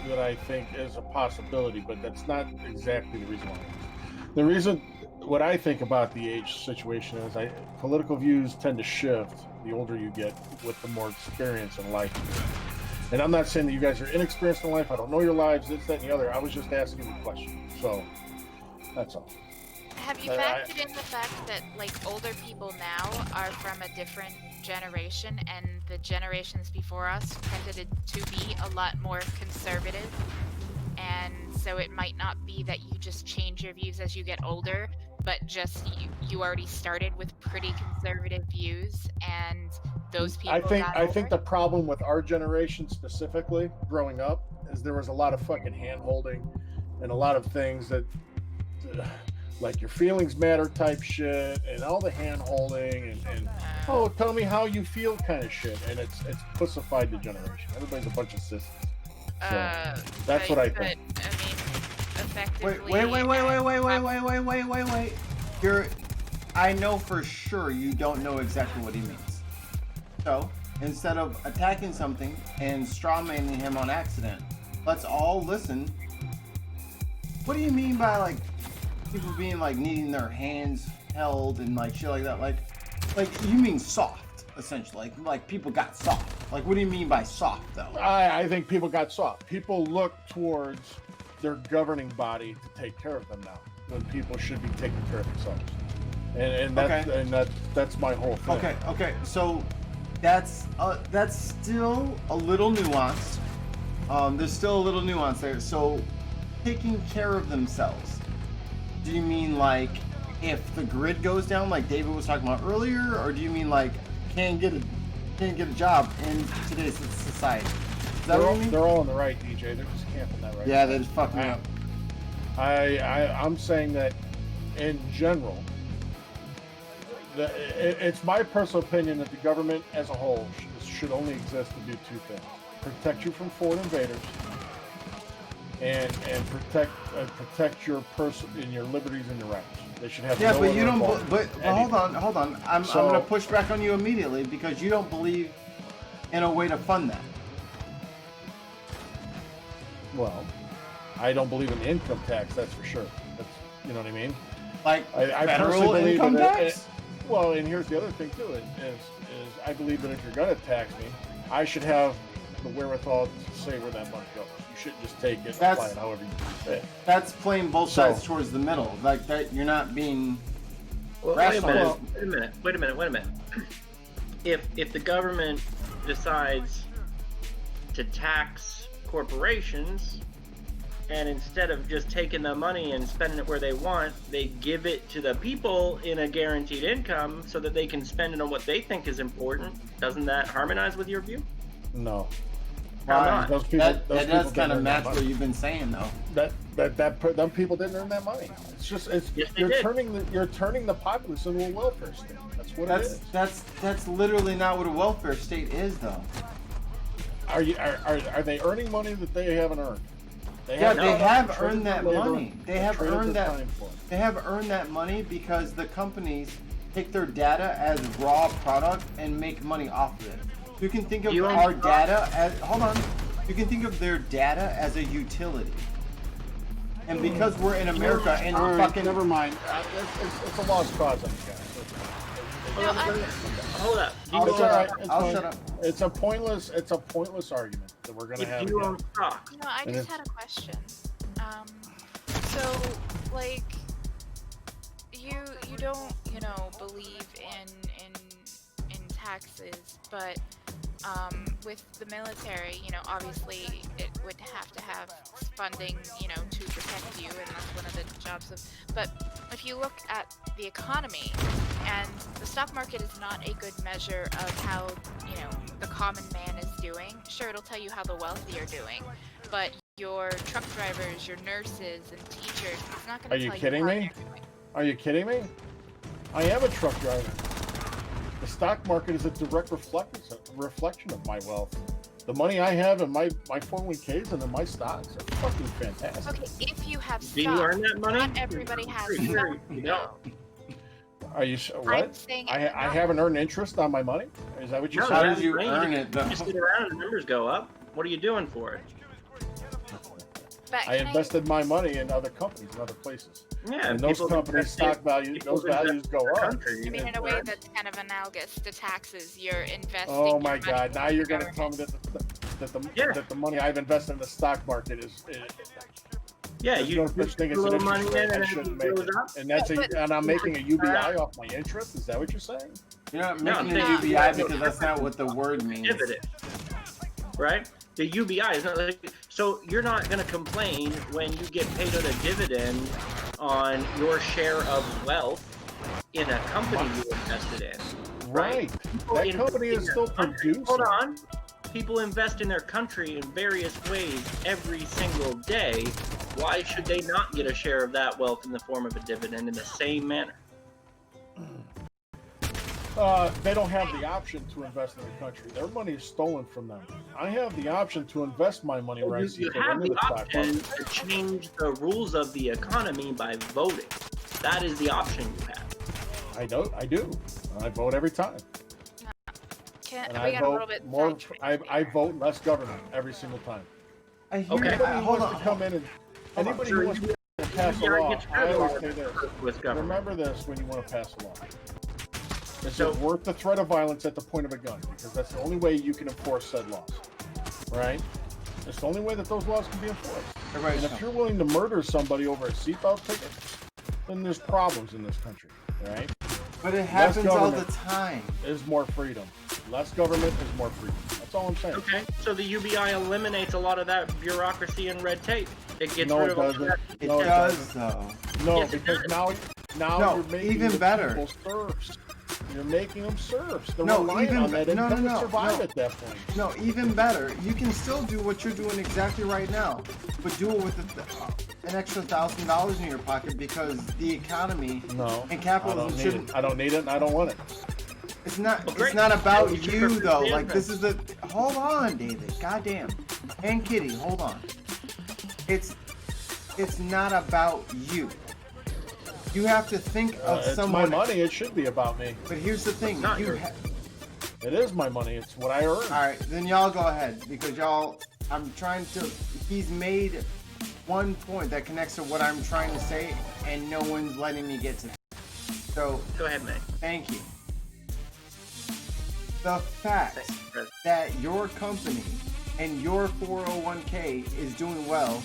[SPEAKER 2] that I think is a possibility, but that's not exactly the reason why. The reason, what I think about the age situation is, political views tend to shift the older you get with the more experience in life. And I'm not saying that you guys are inexperienced in life. I don't know your lives, this, that, and the other. I was just asking a question. So that's all.
[SPEAKER 5] Have you factored in the fact that like older people now are from a different generation, and the generations before us tended to be a lot more conservative, and so it might not be that you just change your views as you get older, but just you already started with pretty conservative views, and those people
[SPEAKER 2] I think the problem with our generation specifically growing up is there was a lot of fucking hand holding and a lot of things that like your feelings matter type shit and all the hand holding and oh, tell me how you feel kind of shit, and it's pussified the generation. Everybody's a bunch of sissies. So that's what I think.
[SPEAKER 5] I mean, effectively.
[SPEAKER 1] Wait. I know for sure you don't know exactly what he means. So instead of attacking something and strawmanning him on accident, let's all listen. What do you mean by like people being like needing their hands held and like shit like that? Like you mean soft, essentially. Like people got soft. Like what do you mean by soft though?
[SPEAKER 2] I think people got soft. People look towards their governing body to take care of them now, when people should be taking care of themselves. And that's my whole thing.
[SPEAKER 1] Okay. So that's still a little nuanced. There's still a little nuance there. So taking care of themselves. Do you mean like if the grid goes down, like David was talking about earlier, or do you mean like can't get a job in today's society? Is that what you mean?
[SPEAKER 2] They're all on the right, DJ. They're just camping that right.
[SPEAKER 1] Yeah, they just fucked me up.
[SPEAKER 2] I'm saying that in general, it's my personal opinion that the government as a whole should only exist to do two things: protect you from foreign invaders, and protect your person and your liberties and your rights. They should have.
[SPEAKER 1] Yeah,
[SPEAKER 2] no
[SPEAKER 1] but you don't.
[SPEAKER 2] involvement.
[SPEAKER 1] But hold on. I'm gonna push back on you immediately because you don't believe in a way to fund that.
[SPEAKER 2] Well, I don't believe in the income tax. That's for sure. That's, you know what I mean.
[SPEAKER 1] Like
[SPEAKER 2] I
[SPEAKER 1] federal income tax.
[SPEAKER 2] Well, and here's the other thing too: is I believe that if you're gonna tax me, I should have the wherewithal to say where that money goes. You shouldn't just take it and apply it however you see fit.
[SPEAKER 1] That's playing both sides towards the middle. Like that, you're not being
[SPEAKER 4] rational. Wait a minute. If the government decides to tax corporations, and instead of just taking the money and spending it where they want, they give it to the people in a guaranteed income so that they can spend it on what they think is important, doesn't that harmonize with your view?
[SPEAKER 2] No.
[SPEAKER 1] That does kind of match what you've been saying, though.
[SPEAKER 2] them people didn't earn that money. It's just
[SPEAKER 4] Yes, they
[SPEAKER 2] you're
[SPEAKER 4] did.
[SPEAKER 2] turning the populace into a welfare state. That's what it is.
[SPEAKER 1] That's literally not what a welfare state is, though.
[SPEAKER 2] Are they earning money that they haven't earned? They
[SPEAKER 1] Yeah,
[SPEAKER 2] haven't
[SPEAKER 1] they have
[SPEAKER 2] traded
[SPEAKER 1] earned that
[SPEAKER 2] their labor,
[SPEAKER 1] money. They
[SPEAKER 2] and
[SPEAKER 1] have
[SPEAKER 2] traded
[SPEAKER 1] earned
[SPEAKER 2] their
[SPEAKER 1] that.
[SPEAKER 2] time for it.
[SPEAKER 1] They have earned that money because the companies take their data as raw product and make money off of it. You can think of
[SPEAKER 4] You
[SPEAKER 1] our
[SPEAKER 4] own-
[SPEAKER 1] data as You can think of their data as a utility. And because we're in America and
[SPEAKER 2] All right,
[SPEAKER 1] fucking
[SPEAKER 2] never mind. It's a lost cause, on guys.
[SPEAKER 4] Hold up. Do
[SPEAKER 1] I'll
[SPEAKER 4] you
[SPEAKER 1] shut
[SPEAKER 4] own-
[SPEAKER 1] up.
[SPEAKER 2] It's
[SPEAKER 1] I'll
[SPEAKER 2] fine.
[SPEAKER 1] shut up.
[SPEAKER 2] It's a pointless argument that we're gonna have.
[SPEAKER 4] If you
[SPEAKER 2] again.
[SPEAKER 4] own stock,
[SPEAKER 5] No, I
[SPEAKER 2] And
[SPEAKER 5] just
[SPEAKER 2] it's-
[SPEAKER 5] had a question. So like, you don't believe in taxes, but with the military, obviously it would have to have funding, to protect you, and that's one of the jobs of. But if you look at the economy, and the stock market is not a good measure of how the common man is doing. Sure, it'll tell you how the wealthy are doing, but your truck drivers, your nurses, and teachers, it's not going
[SPEAKER 2] Are
[SPEAKER 5] to
[SPEAKER 2] you
[SPEAKER 5] tell
[SPEAKER 2] kidding
[SPEAKER 5] you how
[SPEAKER 2] me?
[SPEAKER 5] they're doing.
[SPEAKER 2] Are you kidding me? I am a truck driver. The stock market is a direct reflection of my wealth. The money I have in my 401ks and in my stocks are fucking fantastic.
[SPEAKER 5] Okay, if you have
[SPEAKER 4] do you
[SPEAKER 5] stock,
[SPEAKER 4] earn that money?
[SPEAKER 5] not everybody has
[SPEAKER 4] Pretty sure
[SPEAKER 5] stock.
[SPEAKER 4] you don't.
[SPEAKER 2] Are you what?
[SPEAKER 5] I'm saying
[SPEAKER 2] I haven't earned interest on my money? Is that what you're
[SPEAKER 4] No,
[SPEAKER 1] How
[SPEAKER 2] saying?
[SPEAKER 1] did you
[SPEAKER 4] money,
[SPEAKER 1] earn it, though?
[SPEAKER 4] You sit around and the numbers go up. What are you doing for it?
[SPEAKER 5] But
[SPEAKER 2] I
[SPEAKER 5] can
[SPEAKER 2] invested my money in other companies in other places.
[SPEAKER 4] Yeah,
[SPEAKER 2] And those
[SPEAKER 4] people
[SPEAKER 2] companies'
[SPEAKER 4] invest in-
[SPEAKER 2] stock values,
[SPEAKER 4] people
[SPEAKER 2] those values
[SPEAKER 4] invest
[SPEAKER 2] go
[SPEAKER 4] in their
[SPEAKER 2] up.
[SPEAKER 4] country.
[SPEAKER 5] I mean, in a way that's kind of analogous to taxes. You're investing.
[SPEAKER 2] Oh
[SPEAKER 5] your
[SPEAKER 2] my
[SPEAKER 5] money
[SPEAKER 2] God! Now
[SPEAKER 5] in
[SPEAKER 2] you're
[SPEAKER 5] the
[SPEAKER 2] going to tell me
[SPEAKER 5] government.
[SPEAKER 2] that the money I've invested in the stock market is
[SPEAKER 4] Yeah,
[SPEAKER 2] there's
[SPEAKER 4] you
[SPEAKER 2] no
[SPEAKER 4] put
[SPEAKER 2] such thing
[SPEAKER 4] a
[SPEAKER 2] as an
[SPEAKER 4] little money
[SPEAKER 2] interest
[SPEAKER 4] in
[SPEAKER 2] rate. I
[SPEAKER 4] and
[SPEAKER 2] shouldn't
[SPEAKER 4] it
[SPEAKER 2] make
[SPEAKER 4] goes
[SPEAKER 2] it,
[SPEAKER 4] up.
[SPEAKER 2] and I'm making a UBI off my interest. Is that what you're saying?
[SPEAKER 1] You're not
[SPEAKER 4] No,
[SPEAKER 1] making
[SPEAKER 4] I'm
[SPEAKER 1] a
[SPEAKER 4] saying-
[SPEAKER 1] UBI because that's not what the word means.
[SPEAKER 4] Dividend, right? The UBI is not like, so you're not going to complain when you get paid a dividend on your share of wealth in a company you invested in.
[SPEAKER 2] Right.
[SPEAKER 4] People
[SPEAKER 2] That
[SPEAKER 4] invest
[SPEAKER 2] company
[SPEAKER 4] in
[SPEAKER 2] is
[SPEAKER 4] their
[SPEAKER 2] still
[SPEAKER 4] country.
[SPEAKER 2] producing.
[SPEAKER 4] Hold on. People invest in their country in various ways every single day. Why should they not get a share of that wealth in the form of a dividend in the same manner?
[SPEAKER 2] They don't have the option to invest in the country. Their money is stolen from them. I have the option to invest my money where I see
[SPEAKER 4] You
[SPEAKER 2] fit
[SPEAKER 4] have
[SPEAKER 2] into
[SPEAKER 4] the
[SPEAKER 2] the stock
[SPEAKER 4] option
[SPEAKER 2] market.
[SPEAKER 4] to change the rules of the economy by voting. That is the option you have.
[SPEAKER 2] I do. I vote every time. And
[SPEAKER 5] We
[SPEAKER 2] I
[SPEAKER 5] got a little
[SPEAKER 2] vote
[SPEAKER 5] bit
[SPEAKER 2] more.
[SPEAKER 5] sidetracked
[SPEAKER 2] I
[SPEAKER 5] there.
[SPEAKER 2] vote less government every single time.
[SPEAKER 1] I hear
[SPEAKER 4] Okay.
[SPEAKER 2] Anybody who
[SPEAKER 1] hold
[SPEAKER 2] wants
[SPEAKER 1] on.
[SPEAKER 2] to come in and anybody
[SPEAKER 4] Sure,
[SPEAKER 2] who wants to pass a law, I always say this.
[SPEAKER 4] with government.
[SPEAKER 2] Remember this when you want to pass a law. Is
[SPEAKER 4] So-
[SPEAKER 2] it worth the threat of violence at the point of a gun? Because that's the only way you can enforce said laws. Right? It's the only way that those laws can be enforced.
[SPEAKER 1] Everybody's
[SPEAKER 2] And if you're willing to murder somebody over a seatbelt ticket, then there's problems in this country. Right?
[SPEAKER 1] But it happens all the
[SPEAKER 2] government.
[SPEAKER 1] time.
[SPEAKER 2] There's more freedom. Less government is more freedom. That's all I'm saying.
[SPEAKER 4] Okay, so the UBI eliminates a lot of that bureaucracy and red tape. It gets
[SPEAKER 2] No,
[SPEAKER 4] rid
[SPEAKER 2] it
[SPEAKER 4] of all
[SPEAKER 2] doesn't.
[SPEAKER 4] that.
[SPEAKER 1] It
[SPEAKER 2] No, it
[SPEAKER 1] does,
[SPEAKER 2] doesn't.
[SPEAKER 1] though.
[SPEAKER 2] No,
[SPEAKER 4] Yes, it
[SPEAKER 2] because
[SPEAKER 4] does.
[SPEAKER 2] now
[SPEAKER 1] No,
[SPEAKER 2] you're making
[SPEAKER 1] even
[SPEAKER 2] the
[SPEAKER 1] better.
[SPEAKER 2] people serfs. You're making them serfs. They're
[SPEAKER 1] No,
[SPEAKER 2] relying
[SPEAKER 1] even
[SPEAKER 2] on that
[SPEAKER 1] be- no,
[SPEAKER 2] income
[SPEAKER 1] no,
[SPEAKER 2] to survive
[SPEAKER 1] no.
[SPEAKER 2] at that point.
[SPEAKER 1] No, even better. You can still do what you're doing exactly right now, but do it with an extra $1,000 in your pocket because the economy
[SPEAKER 2] No,
[SPEAKER 1] and
[SPEAKER 2] I
[SPEAKER 1] capitalism
[SPEAKER 2] don't need
[SPEAKER 1] shouldn't.
[SPEAKER 2] it. I don't need it, and I don't want it.
[SPEAKER 1] It's not.
[SPEAKER 4] Well,
[SPEAKER 1] It's
[SPEAKER 4] great.
[SPEAKER 1] not about
[SPEAKER 4] Well, you
[SPEAKER 1] you
[SPEAKER 4] should
[SPEAKER 1] though.
[SPEAKER 4] understand
[SPEAKER 1] Like
[SPEAKER 4] that.
[SPEAKER 1] this is the. Hold on, David. Goddamn. And Kitty, hold on. It's not about you. You have to think of
[SPEAKER 2] It's my
[SPEAKER 1] someone.
[SPEAKER 2] money. It should be about me.
[SPEAKER 1] But here's the thing.
[SPEAKER 4] It's not
[SPEAKER 1] You
[SPEAKER 4] yours.
[SPEAKER 2] It is my money. It's what I earn.
[SPEAKER 1] All right, then y'all go ahead because y'all. I'm trying to. He's made one point that connects to what I'm trying to say, and no one's letting me get to that. So
[SPEAKER 4] Go ahead, May.
[SPEAKER 1] thank you. The fact
[SPEAKER 4] Thank you, President.
[SPEAKER 1] that your company and your 401k is doing well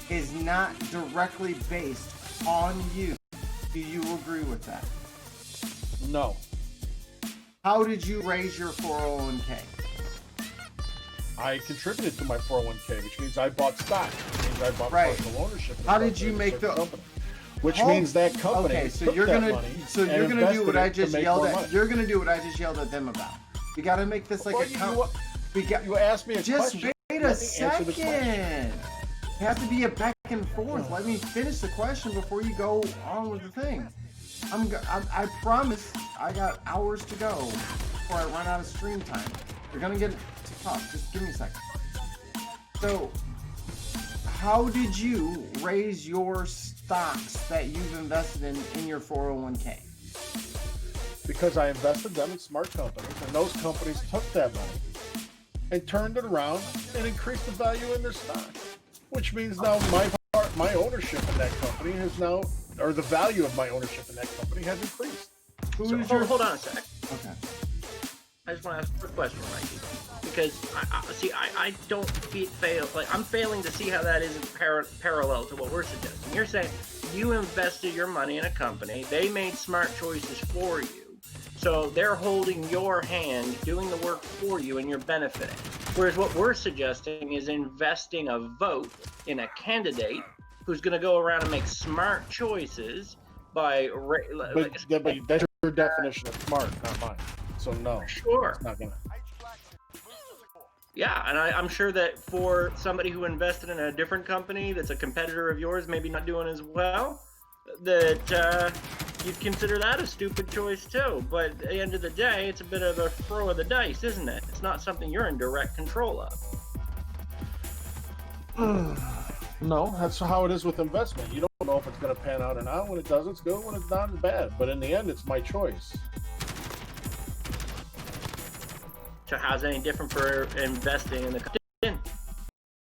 [SPEAKER 1] is not directly based on you. Do you agree with that?
[SPEAKER 2] No,
[SPEAKER 1] How did you raise your 401k?
[SPEAKER 2] I contributed to my 401k, which means I bought stock. Which means I bought
[SPEAKER 1] Right.
[SPEAKER 2] personal ownership. in
[SPEAKER 1] How
[SPEAKER 2] a
[SPEAKER 1] did you
[SPEAKER 2] certain
[SPEAKER 1] make the-
[SPEAKER 2] company. Which
[SPEAKER 1] Hold-
[SPEAKER 2] means that company
[SPEAKER 1] Okay, so
[SPEAKER 2] took
[SPEAKER 1] you're
[SPEAKER 2] that
[SPEAKER 1] gonna
[SPEAKER 2] money
[SPEAKER 1] so
[SPEAKER 2] and
[SPEAKER 1] you're gonna do
[SPEAKER 2] invested
[SPEAKER 1] what I
[SPEAKER 2] it to
[SPEAKER 1] just
[SPEAKER 2] make
[SPEAKER 1] yelled
[SPEAKER 2] more
[SPEAKER 1] at.
[SPEAKER 2] money.
[SPEAKER 1] You're gonna do what I just yelled at them about. We got to make this like
[SPEAKER 2] Well,
[SPEAKER 1] a count. We got
[SPEAKER 2] you asked me a
[SPEAKER 1] just
[SPEAKER 2] question.
[SPEAKER 1] wait
[SPEAKER 2] Let
[SPEAKER 1] a
[SPEAKER 2] me answer the question.
[SPEAKER 1] second. It has to be a back and forth. Let me finish the question before you go on with the thing. I promise I got hours to go before I run out of stream time. You're gonna get tough. Just give me a second. So, how did you raise your stocks that you've invested in your 401k?
[SPEAKER 2] Because I invested them in smart companies, and those companies took that money and turned it around and increased the value in their stock, which means now my ownership in that company has now, or the value of my ownership in that company has increased.
[SPEAKER 4] Hold on a sec.
[SPEAKER 1] Okay.
[SPEAKER 4] I just want to ask a quick question, Mikey, because I don't fail. Like, I'm failing to see how that isn't parallel to what we're suggesting. You're saying you invested your money in a company, they made smart choices for you, so they're holding your hand, doing the work for you, and you're benefiting. Whereas what we're suggesting is investing a vote in a candidate who's going to go around and make smart choices by.
[SPEAKER 2] But that's your definition of smart, not mine. So no,
[SPEAKER 4] sure,
[SPEAKER 2] it's not gonna.
[SPEAKER 4] Yeah, and I'm sure that for somebody who invested in a different company that's a competitor of yours, maybe not doing as well, that you'd consider that a stupid choice too. But at the end of the day, it's a bit of a throw of the dice, isn't it? It's not something you're in direct control of.
[SPEAKER 2] No, that's how it is with investment. You don't know if it's going to pan out or not. When it does, it's good. When it's not, it's bad. But in the end, it's my choice.
[SPEAKER 4] So how's it any different for investing in the company?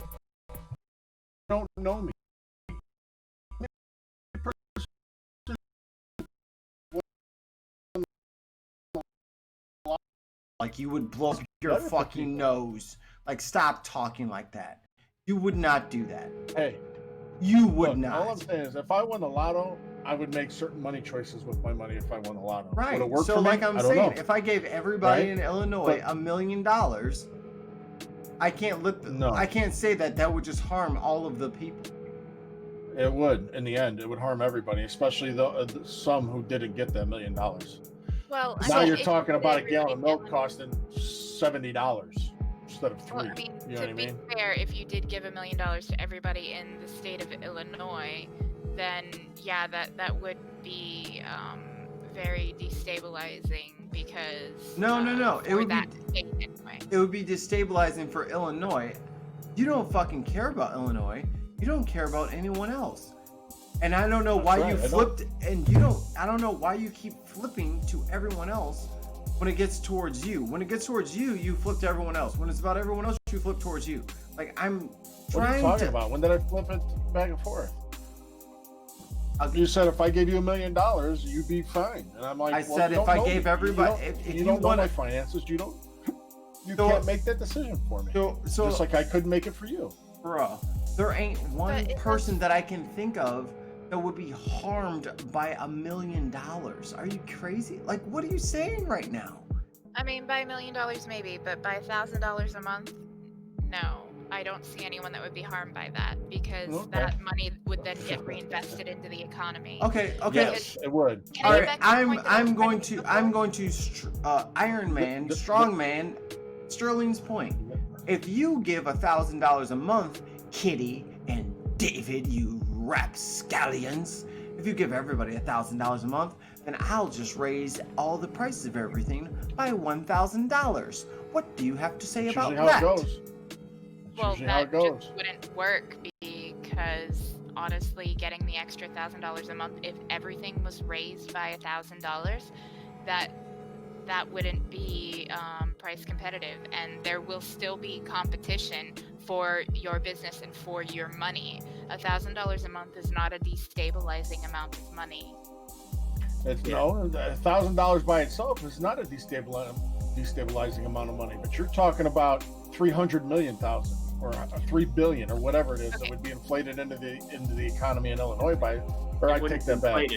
[SPEAKER 2] You don't know me.
[SPEAKER 1] Like you would blow up your fucking nose. Like, stop talking like that. You would not do that.
[SPEAKER 2] Hey,
[SPEAKER 1] you would
[SPEAKER 2] look,
[SPEAKER 1] not.
[SPEAKER 2] All I'm saying is, if I won the lotto, I would make certain money choices with my money if I won the lotto.
[SPEAKER 1] Right.
[SPEAKER 2] Would it work
[SPEAKER 1] So,
[SPEAKER 2] for
[SPEAKER 1] like
[SPEAKER 2] me?
[SPEAKER 1] I'm
[SPEAKER 2] I don't
[SPEAKER 1] saying,
[SPEAKER 2] know.
[SPEAKER 1] if I gave everybody
[SPEAKER 2] Right?
[SPEAKER 1] in Illinois $1 million, I can't
[SPEAKER 2] No.
[SPEAKER 1] I can't say that would just harm all of the people.
[SPEAKER 2] It would. In the end, it would harm everybody, especially some who didn't get that $1 million.
[SPEAKER 5] Well, I
[SPEAKER 2] Now
[SPEAKER 5] mean,
[SPEAKER 2] you're
[SPEAKER 5] if
[SPEAKER 2] talking
[SPEAKER 5] you
[SPEAKER 2] about a
[SPEAKER 5] did
[SPEAKER 2] gallon of milk
[SPEAKER 5] really
[SPEAKER 2] costing $70 instead of $3.
[SPEAKER 5] Well, I mean,
[SPEAKER 2] You know
[SPEAKER 5] to
[SPEAKER 2] what I
[SPEAKER 5] be
[SPEAKER 2] mean?
[SPEAKER 5] fair, if you did give $1 million to everybody in the state of Illinois, then yeah, that would be very destabilizing because
[SPEAKER 1] No. It
[SPEAKER 5] for
[SPEAKER 1] would
[SPEAKER 5] that
[SPEAKER 1] be
[SPEAKER 5] state anyway.
[SPEAKER 1] it would be destabilizing for Illinois. You don't fucking care about Illinois. You don't care about anyone else. And I don't know why you flipped, and I don't know why you keep flipping to everyone else when it gets towards you. When it gets towards you, you flip to everyone else. When it's about everyone else, you flip towards you. Like, I'm
[SPEAKER 2] What are you
[SPEAKER 1] trying
[SPEAKER 2] talking
[SPEAKER 1] to.
[SPEAKER 2] about? When did I flip it back and forth? You said if I gave you $1 million, you'd be fine, and I'm like,
[SPEAKER 1] I
[SPEAKER 2] well,
[SPEAKER 1] said
[SPEAKER 2] you
[SPEAKER 1] if
[SPEAKER 2] don't
[SPEAKER 1] I
[SPEAKER 2] know
[SPEAKER 1] gave
[SPEAKER 2] me.
[SPEAKER 1] everybody, if
[SPEAKER 2] you
[SPEAKER 1] you
[SPEAKER 2] don't know
[SPEAKER 1] want
[SPEAKER 2] my
[SPEAKER 1] to,
[SPEAKER 2] finances, you
[SPEAKER 1] So-
[SPEAKER 2] can't make that decision for me.
[SPEAKER 1] so
[SPEAKER 2] Just like I couldn't make it for you.
[SPEAKER 1] bruh, there ain't one
[SPEAKER 5] But it
[SPEAKER 1] person that I can think of that would be harmed by $1 million. Are you crazy? Like, what are you saying right now?
[SPEAKER 5] I mean, by $1 million maybe, but by $1,000 a month, no. I don't see anyone that would be harmed by that because
[SPEAKER 2] Okay.
[SPEAKER 5] that money would then get reinvested into the economy.
[SPEAKER 1] Okay.
[SPEAKER 2] Yes, it would.
[SPEAKER 5] Can
[SPEAKER 1] All
[SPEAKER 5] I
[SPEAKER 1] right,
[SPEAKER 5] get back to the point that I was
[SPEAKER 1] I'm going
[SPEAKER 5] making
[SPEAKER 1] to Iron Man, Strong Man, Sterling's point. If you give $1,000 a month, Kitty and David, you rapscallions, if you give everybody $1,000 a month, then I'll just raise all the prices of everything by $1,000. What do you have to say
[SPEAKER 2] That's
[SPEAKER 1] about
[SPEAKER 2] usually how
[SPEAKER 1] that?
[SPEAKER 2] it goes. That's
[SPEAKER 5] Well,
[SPEAKER 2] usually how
[SPEAKER 5] that
[SPEAKER 2] it goes.
[SPEAKER 5] just wouldn't work because honestly, getting the extra $1,000 a month, if everything was raised by $1,000, that wouldn't be price competitive, and there will still be competition for your business and for your money. $1,000 a month is not a destabilizing amount of money.
[SPEAKER 2] No, $1,000 by itself is not a destabilizing amount of money, but you're talking about 300 million thousand or 3 billion or whatever it is that would be inflated into the economy in Illinois by, or I take that back.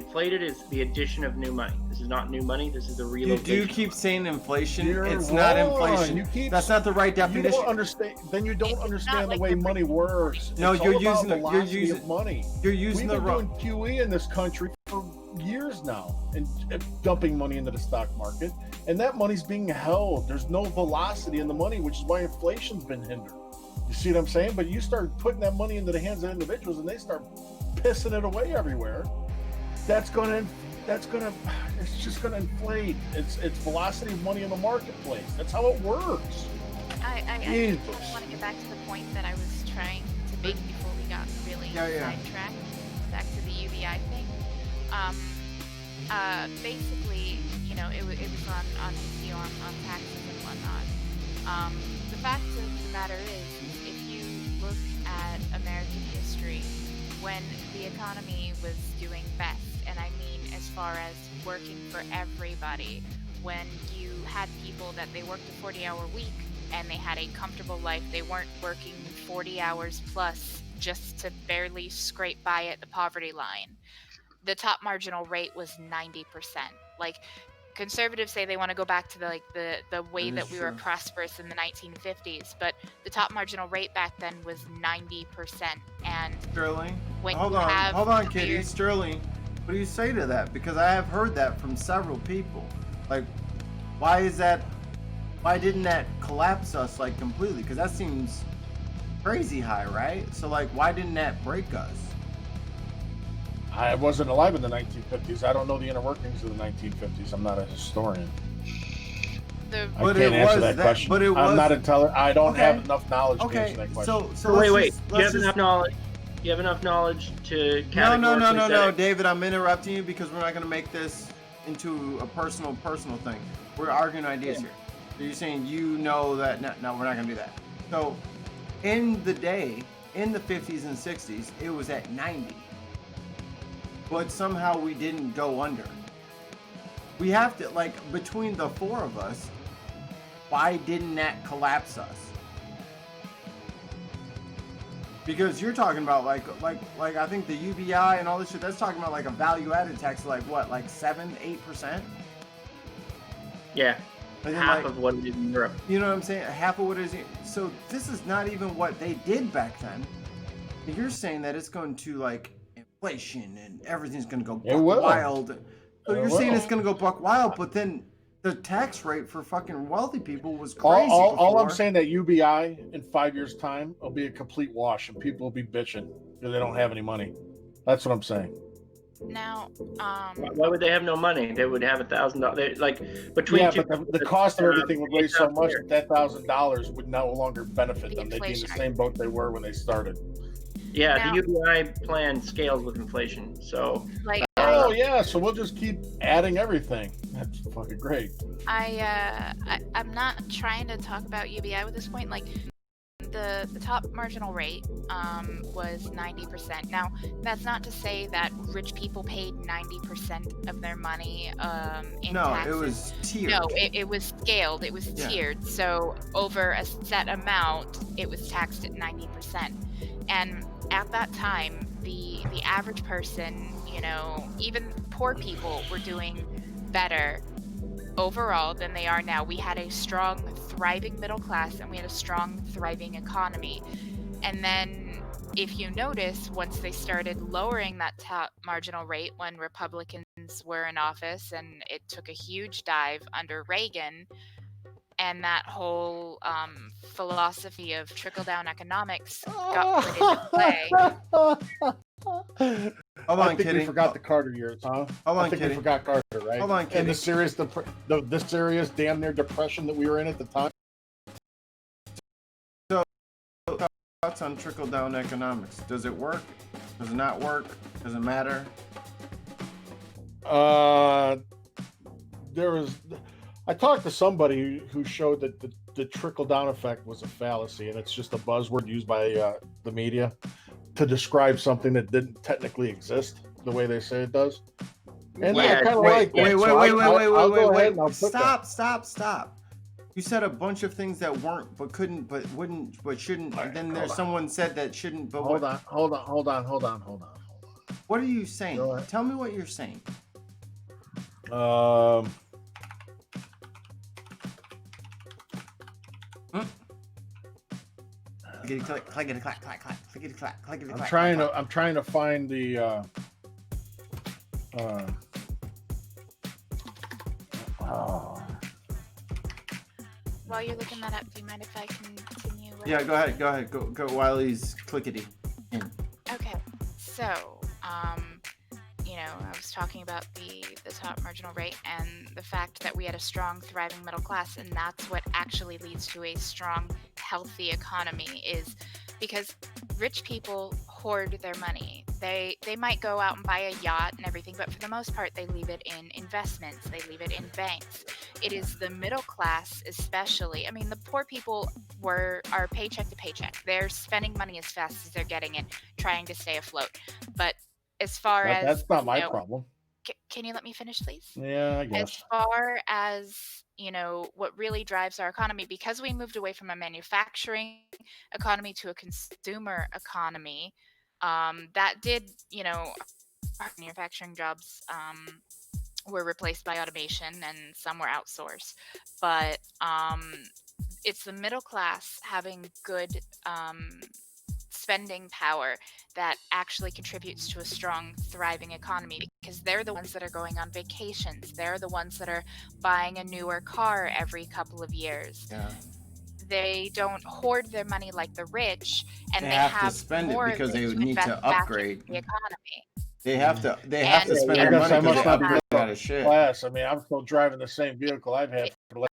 [SPEAKER 4] Inflated is the addition of new money. This is not new money. This is the
[SPEAKER 1] You
[SPEAKER 4] relocation.
[SPEAKER 1] do keep saying inflation.
[SPEAKER 2] You're
[SPEAKER 1] It's not
[SPEAKER 2] wrong.
[SPEAKER 1] inflation.
[SPEAKER 2] You keep-
[SPEAKER 1] That's not the right
[SPEAKER 2] You
[SPEAKER 1] definition.
[SPEAKER 2] don't understand. Then you don't
[SPEAKER 5] It's not
[SPEAKER 2] understand the
[SPEAKER 5] like
[SPEAKER 2] way
[SPEAKER 5] the
[SPEAKER 2] money works.
[SPEAKER 1] No,
[SPEAKER 2] It's
[SPEAKER 1] you're
[SPEAKER 2] all about
[SPEAKER 1] using it- you're
[SPEAKER 2] velocity
[SPEAKER 1] using-
[SPEAKER 2] of money.
[SPEAKER 1] You're using
[SPEAKER 2] We've
[SPEAKER 1] the
[SPEAKER 2] been
[SPEAKER 1] wrong.
[SPEAKER 2] doing QE in this country for years now and dumping money into the stock market, and that money's being held. There's no velocity in the money, which is why inflation's been hindered. You see what I'm saying? But you start putting that money into the hands of individuals, and they start pissing it away everywhere. It's just gonna inflate. It's velocity of money in the marketplace. That's how it works.
[SPEAKER 5] I
[SPEAKER 2] Jesus.
[SPEAKER 5] want to get back to the point that I was trying to make before we got really
[SPEAKER 1] Yeah.
[SPEAKER 5] sidetracked. Back to the UBI thing. Basically, you know, it was on you know, on taxes and whatnot. The fact of the matter is, if you look at American history, when the economy was doing best, and I mean as far as working for everybody, when you had people that they worked a 40-hour week and they had a comfortable life, they weren't working 40 hours plus just to barely scrape by at the poverty line. The top marginal rate was 90%. Like, conservatives say they want to go back to the way
[SPEAKER 1] That
[SPEAKER 5] that
[SPEAKER 1] is
[SPEAKER 5] we were
[SPEAKER 1] true.
[SPEAKER 5] prosperous in the 1950s, but the top marginal rate back then was 90%. And
[SPEAKER 1] Sterling,
[SPEAKER 5] when
[SPEAKER 1] hold
[SPEAKER 5] you
[SPEAKER 1] on,
[SPEAKER 5] have
[SPEAKER 1] hold on,
[SPEAKER 5] clear-
[SPEAKER 1] Kitty. Sterling, what do you say to that? Because I have heard that from several people. Like, why didn't that collapse us like completely? Because that seems crazy high, right? So like, why didn't that break us?
[SPEAKER 2] I wasn't alive in the 1950s. I don't know the inner workings of the 1950s. I'm not a historian.
[SPEAKER 5] the
[SPEAKER 2] I
[SPEAKER 1] But
[SPEAKER 2] can't
[SPEAKER 1] it
[SPEAKER 2] answer
[SPEAKER 1] was
[SPEAKER 2] that
[SPEAKER 1] that-
[SPEAKER 2] question.
[SPEAKER 1] but it
[SPEAKER 2] I'm
[SPEAKER 1] was-
[SPEAKER 2] not intelligent. I don't
[SPEAKER 1] Okay.
[SPEAKER 2] have enough knowledge to
[SPEAKER 1] Okay,
[SPEAKER 2] answer that question.
[SPEAKER 1] so
[SPEAKER 4] Wait,
[SPEAKER 1] let's
[SPEAKER 4] wait.
[SPEAKER 1] just-
[SPEAKER 4] You
[SPEAKER 1] let's
[SPEAKER 4] have
[SPEAKER 1] just-
[SPEAKER 4] enough knowledge. You have enough knowledge to
[SPEAKER 1] No,
[SPEAKER 4] categorically say-
[SPEAKER 1] David, I'm interrupting you because we're not going to make this into a personal thing. We're arguing ideas here. So you're saying you know that, no, we're not going to do that. So in the day, in the 50s and 60s, it was at 90. But somehow we didn't go under. We have to, like, between the four of us, why didn't that collapse us? Because you're talking about like I think the UBI and all this shit, that's talking about like a value-added tax, like what, like 7-8%?
[SPEAKER 4] Yeah,
[SPEAKER 1] And then,
[SPEAKER 4] half
[SPEAKER 1] like,
[SPEAKER 4] of what it is in Europe.
[SPEAKER 1] you know what I'm saying? Half of what it is. So this is not even what they did back then. And you're saying that it's going to like inflation and everything's going to go
[SPEAKER 2] It
[SPEAKER 1] buck
[SPEAKER 2] will.
[SPEAKER 1] wild. So
[SPEAKER 2] It
[SPEAKER 1] you're saying
[SPEAKER 2] will.
[SPEAKER 1] it's going to go buck wild, but then the tax rate for fucking wealthy people was crazy.
[SPEAKER 2] All I'm
[SPEAKER 1] before.
[SPEAKER 2] saying that UBI in 5 years' time will be a complete wash, and people will be bitching because they don't have any money. That's what I'm saying.
[SPEAKER 5] now
[SPEAKER 4] Why would they have no money? They would have $1,000. Like between
[SPEAKER 2] Yeah,
[SPEAKER 4] two,
[SPEAKER 2] but the cost of everything would raise so much
[SPEAKER 4] here.
[SPEAKER 2] that $1,000 would no longer benefit
[SPEAKER 5] The
[SPEAKER 2] them. They'd be in the
[SPEAKER 5] inflation.
[SPEAKER 2] same boat they were when they started.
[SPEAKER 4] Yeah,
[SPEAKER 5] Now-
[SPEAKER 4] the UBI plan scales with inflation. So
[SPEAKER 5] like
[SPEAKER 2] Oh yeah, so we'll just keep adding everything. That's fucking great.
[SPEAKER 5] I'm not trying to talk about UBI at this point. Like the top marginal rate was 90%. Now that's not to say that rich people paid 90% of their money in
[SPEAKER 1] No,
[SPEAKER 5] taxes.
[SPEAKER 1] it was tiered.
[SPEAKER 5] No, it was scaled. It was
[SPEAKER 1] Yeah.
[SPEAKER 5] tiered. So over a set amount, it was taxed at 90%. And at that time, the average person, you know, even poor people were doing better overall than they are now. We had a strong, thriving middle class, and we had a strong, thriving economy. And then, if you notice, once they started lowering that top marginal rate when Republicans were in office, and it took a huge dive under Reagan, and that whole philosophy of trickle-down economics got put into play.
[SPEAKER 1] Hold
[SPEAKER 2] I
[SPEAKER 1] on,
[SPEAKER 2] think
[SPEAKER 1] Kitty.
[SPEAKER 2] we forgot the Carter years, huh?
[SPEAKER 1] Hold
[SPEAKER 2] I
[SPEAKER 1] on,
[SPEAKER 2] think
[SPEAKER 1] Kitty.
[SPEAKER 2] we forgot Carter, right?
[SPEAKER 1] Hold on,
[SPEAKER 2] And
[SPEAKER 1] Kitty.
[SPEAKER 2] the serious, the serious damn near depression that we were in at the time.
[SPEAKER 1] Thoughts on trickle-down economics? Does it work? Does it not work? Does it matter?
[SPEAKER 2] I talked to somebody who showed that the trickle down effect was a fallacy, and it's just a buzzword used by the media to describe something that didn't technically exist the way they say it does. And I
[SPEAKER 4] Yeah,
[SPEAKER 2] kind of
[SPEAKER 1] Wait,
[SPEAKER 2] like that.
[SPEAKER 1] wait,
[SPEAKER 2] So I'll go ahead and I'll put that.
[SPEAKER 1] Stop. You said a bunch of things that weren't, but couldn't, but wouldn't, but shouldn't.
[SPEAKER 2] All
[SPEAKER 1] And then
[SPEAKER 2] right,
[SPEAKER 1] there's
[SPEAKER 2] hold on.
[SPEAKER 1] someone said that shouldn't, but
[SPEAKER 2] Hold
[SPEAKER 1] what?
[SPEAKER 2] on.
[SPEAKER 1] What are you saying?
[SPEAKER 2] Go ahead.
[SPEAKER 1] Tell me what you're saying. Clickety clack, clickety clack, clack, clack, clickety clack, clickety clack.
[SPEAKER 2] I'm trying to find the
[SPEAKER 5] While you're looking that up, do you mind if I continue?
[SPEAKER 1] Yeah, go ahead. Go while he's clickety in.
[SPEAKER 5] Okay, so I was talking about the top marginal rate and the fact that we had a strong, thriving middle class, and that's what actually leads to a strong, healthy economy. Is because rich people hoard their money. They might go out and buy a yacht and everything, but for the most part, they leave it in investments. They leave it in banks. It is the middle class, especially. I mean, the poor people are paycheck to paycheck. They're spending money as fast as they're getting it, trying to stay afloat. But as far as
[SPEAKER 2] that's not my problem.
[SPEAKER 5] Can you let me finish, please?
[SPEAKER 2] Yeah, I
[SPEAKER 5] As
[SPEAKER 2] guess.
[SPEAKER 5] far as what really drives our economy, because we moved away from a manufacturing economy to a consumer economy, that did, our manufacturing jobs were replaced by automation and some were outsourced. But it's the middle class having good spending power that actually contributes to a strong, thriving economy, because they're the ones that are going on vacations. They're the ones that are buying a newer car every couple of years.
[SPEAKER 1] Yeah.
[SPEAKER 5] They don't hoard their money like the rich, and
[SPEAKER 1] They
[SPEAKER 5] they
[SPEAKER 1] have
[SPEAKER 5] have
[SPEAKER 1] to spend it
[SPEAKER 5] more
[SPEAKER 1] because
[SPEAKER 5] of it
[SPEAKER 1] they
[SPEAKER 5] to
[SPEAKER 1] need to
[SPEAKER 5] invest back
[SPEAKER 1] upgrade.
[SPEAKER 5] into the economy.
[SPEAKER 1] They have to
[SPEAKER 5] And
[SPEAKER 1] spend
[SPEAKER 2] I
[SPEAKER 1] their
[SPEAKER 2] guess
[SPEAKER 1] money
[SPEAKER 2] I
[SPEAKER 1] because
[SPEAKER 2] must
[SPEAKER 1] they
[SPEAKER 2] not be
[SPEAKER 1] upgrade
[SPEAKER 2] middle
[SPEAKER 1] out of shit.
[SPEAKER 2] class. I mean, I'm still driving the same vehicle I've had for the last.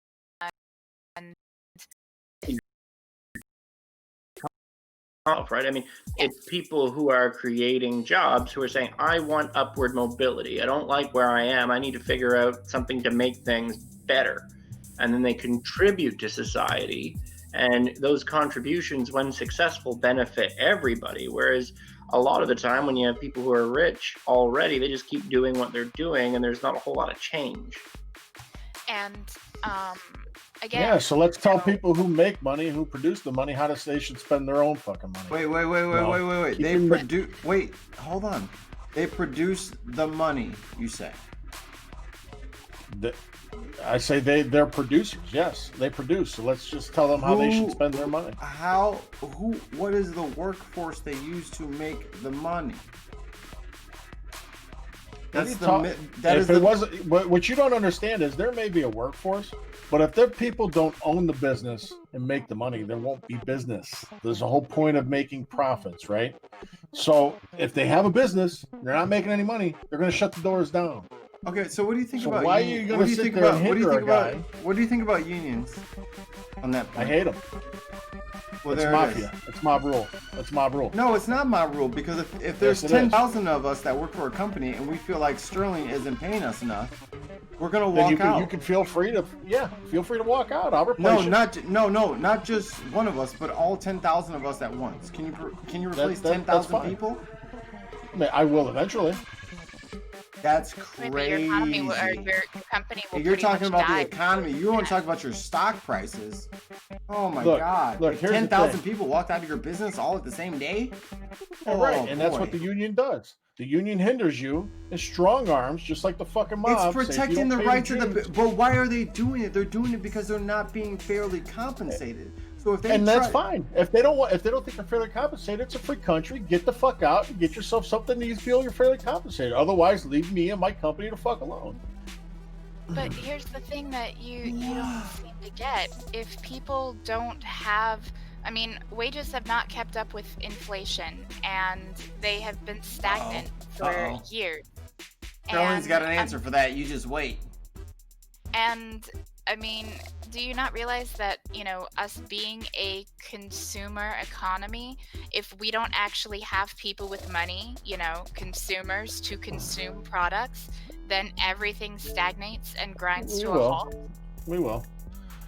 [SPEAKER 4] Right? I mean, it's people who are creating jobs who are saying, I want upward mobility. I don't like where I am. I need to figure out something to make things better. And then they contribute to society. And those contributions, when successful, benefit everybody. Whereas a lot of the time when you have people who are rich already, they just keep doing what they're doing and there's not a whole lot of change.
[SPEAKER 5] And again,
[SPEAKER 2] Yeah, so let's tell people who make money, who produce the money, how they should spend their own fucking money.
[SPEAKER 1] Wait.
[SPEAKER 2] Keep
[SPEAKER 1] They
[SPEAKER 2] in mind-
[SPEAKER 1] produce. Wait, hold on. They produce the money. You say.
[SPEAKER 2] I say they're producers. Yes, they produce. So let's just tell them how they should spend their money.
[SPEAKER 1] What is the workforce they use to make the money?
[SPEAKER 2] What you don't understand is there may be a workforce, but if their people don't own the business and make the money, there won't be business. There's a whole point of making profits, right? So if they have a business, they're not making any money, they're going to shut the doors down.
[SPEAKER 1] Okay, so what do you think
[SPEAKER 2] So
[SPEAKER 1] about?
[SPEAKER 2] why are you going to sit there and hinder a guy?
[SPEAKER 1] What do you think about unions? On that point?
[SPEAKER 2] I hate them.
[SPEAKER 1] Well,
[SPEAKER 2] It's
[SPEAKER 1] there
[SPEAKER 2] mafia.
[SPEAKER 1] it is.
[SPEAKER 2] It's mob rule. It's mob rule.
[SPEAKER 1] No, it's not my rule, because if there's
[SPEAKER 2] Yes, it is.
[SPEAKER 1] 10,000 of us that work for a company and we feel like Sterling isn't paying us enough, we're gonna walk out.
[SPEAKER 2] You can feel free to walk out. I'll replace
[SPEAKER 1] No,
[SPEAKER 2] you.
[SPEAKER 1] not just one of us, but all 10,000 of us at once. Can you replace
[SPEAKER 2] That's
[SPEAKER 1] 10,000
[SPEAKER 2] fine.
[SPEAKER 1] people?
[SPEAKER 2] I mean, I will eventually.
[SPEAKER 1] That's
[SPEAKER 5] Wait, but
[SPEAKER 1] crazy.
[SPEAKER 5] your economy or your company will
[SPEAKER 1] You're
[SPEAKER 5] pretty
[SPEAKER 1] talking
[SPEAKER 5] much
[SPEAKER 1] about
[SPEAKER 5] die.
[SPEAKER 1] the economy. You want to talk about your stock prices? Oh my
[SPEAKER 2] Look,
[SPEAKER 1] God!
[SPEAKER 2] look, here's the
[SPEAKER 1] 10,000
[SPEAKER 2] thing.
[SPEAKER 1] people walked out of your business all at the same day.
[SPEAKER 2] All right,
[SPEAKER 1] Oh,
[SPEAKER 2] and that's what
[SPEAKER 1] boy.
[SPEAKER 2] the union does. The union hinders you and strong arms, just like the fucking mob.
[SPEAKER 1] It's
[SPEAKER 2] say, if you
[SPEAKER 1] protecting
[SPEAKER 2] don't
[SPEAKER 1] the
[SPEAKER 2] pay
[SPEAKER 1] rights of
[SPEAKER 2] dues-
[SPEAKER 1] the. But why are they doing it? They're doing it because they're not being fairly compensated. So if they
[SPEAKER 2] And that's fine. If they don't think you're fairly compensated, it's a free country. Get the fuck out and get yourself something that you feel you're fairly compensated. Otherwise, leave me and my company the fuck alone.
[SPEAKER 5] But here's the thing that you don't seem to get. If people don't have, I mean, wages have not kept up with inflation, and they have been stagnant for years.
[SPEAKER 1] Sterling's got an
[SPEAKER 5] And-
[SPEAKER 1] answer for that. You just wait.
[SPEAKER 5] And I mean, do you not realize that, us being a consumer economy, if we don't actually have people with money, consumers to consume products, then everything stagnates and grinds to a halt?
[SPEAKER 2] We will.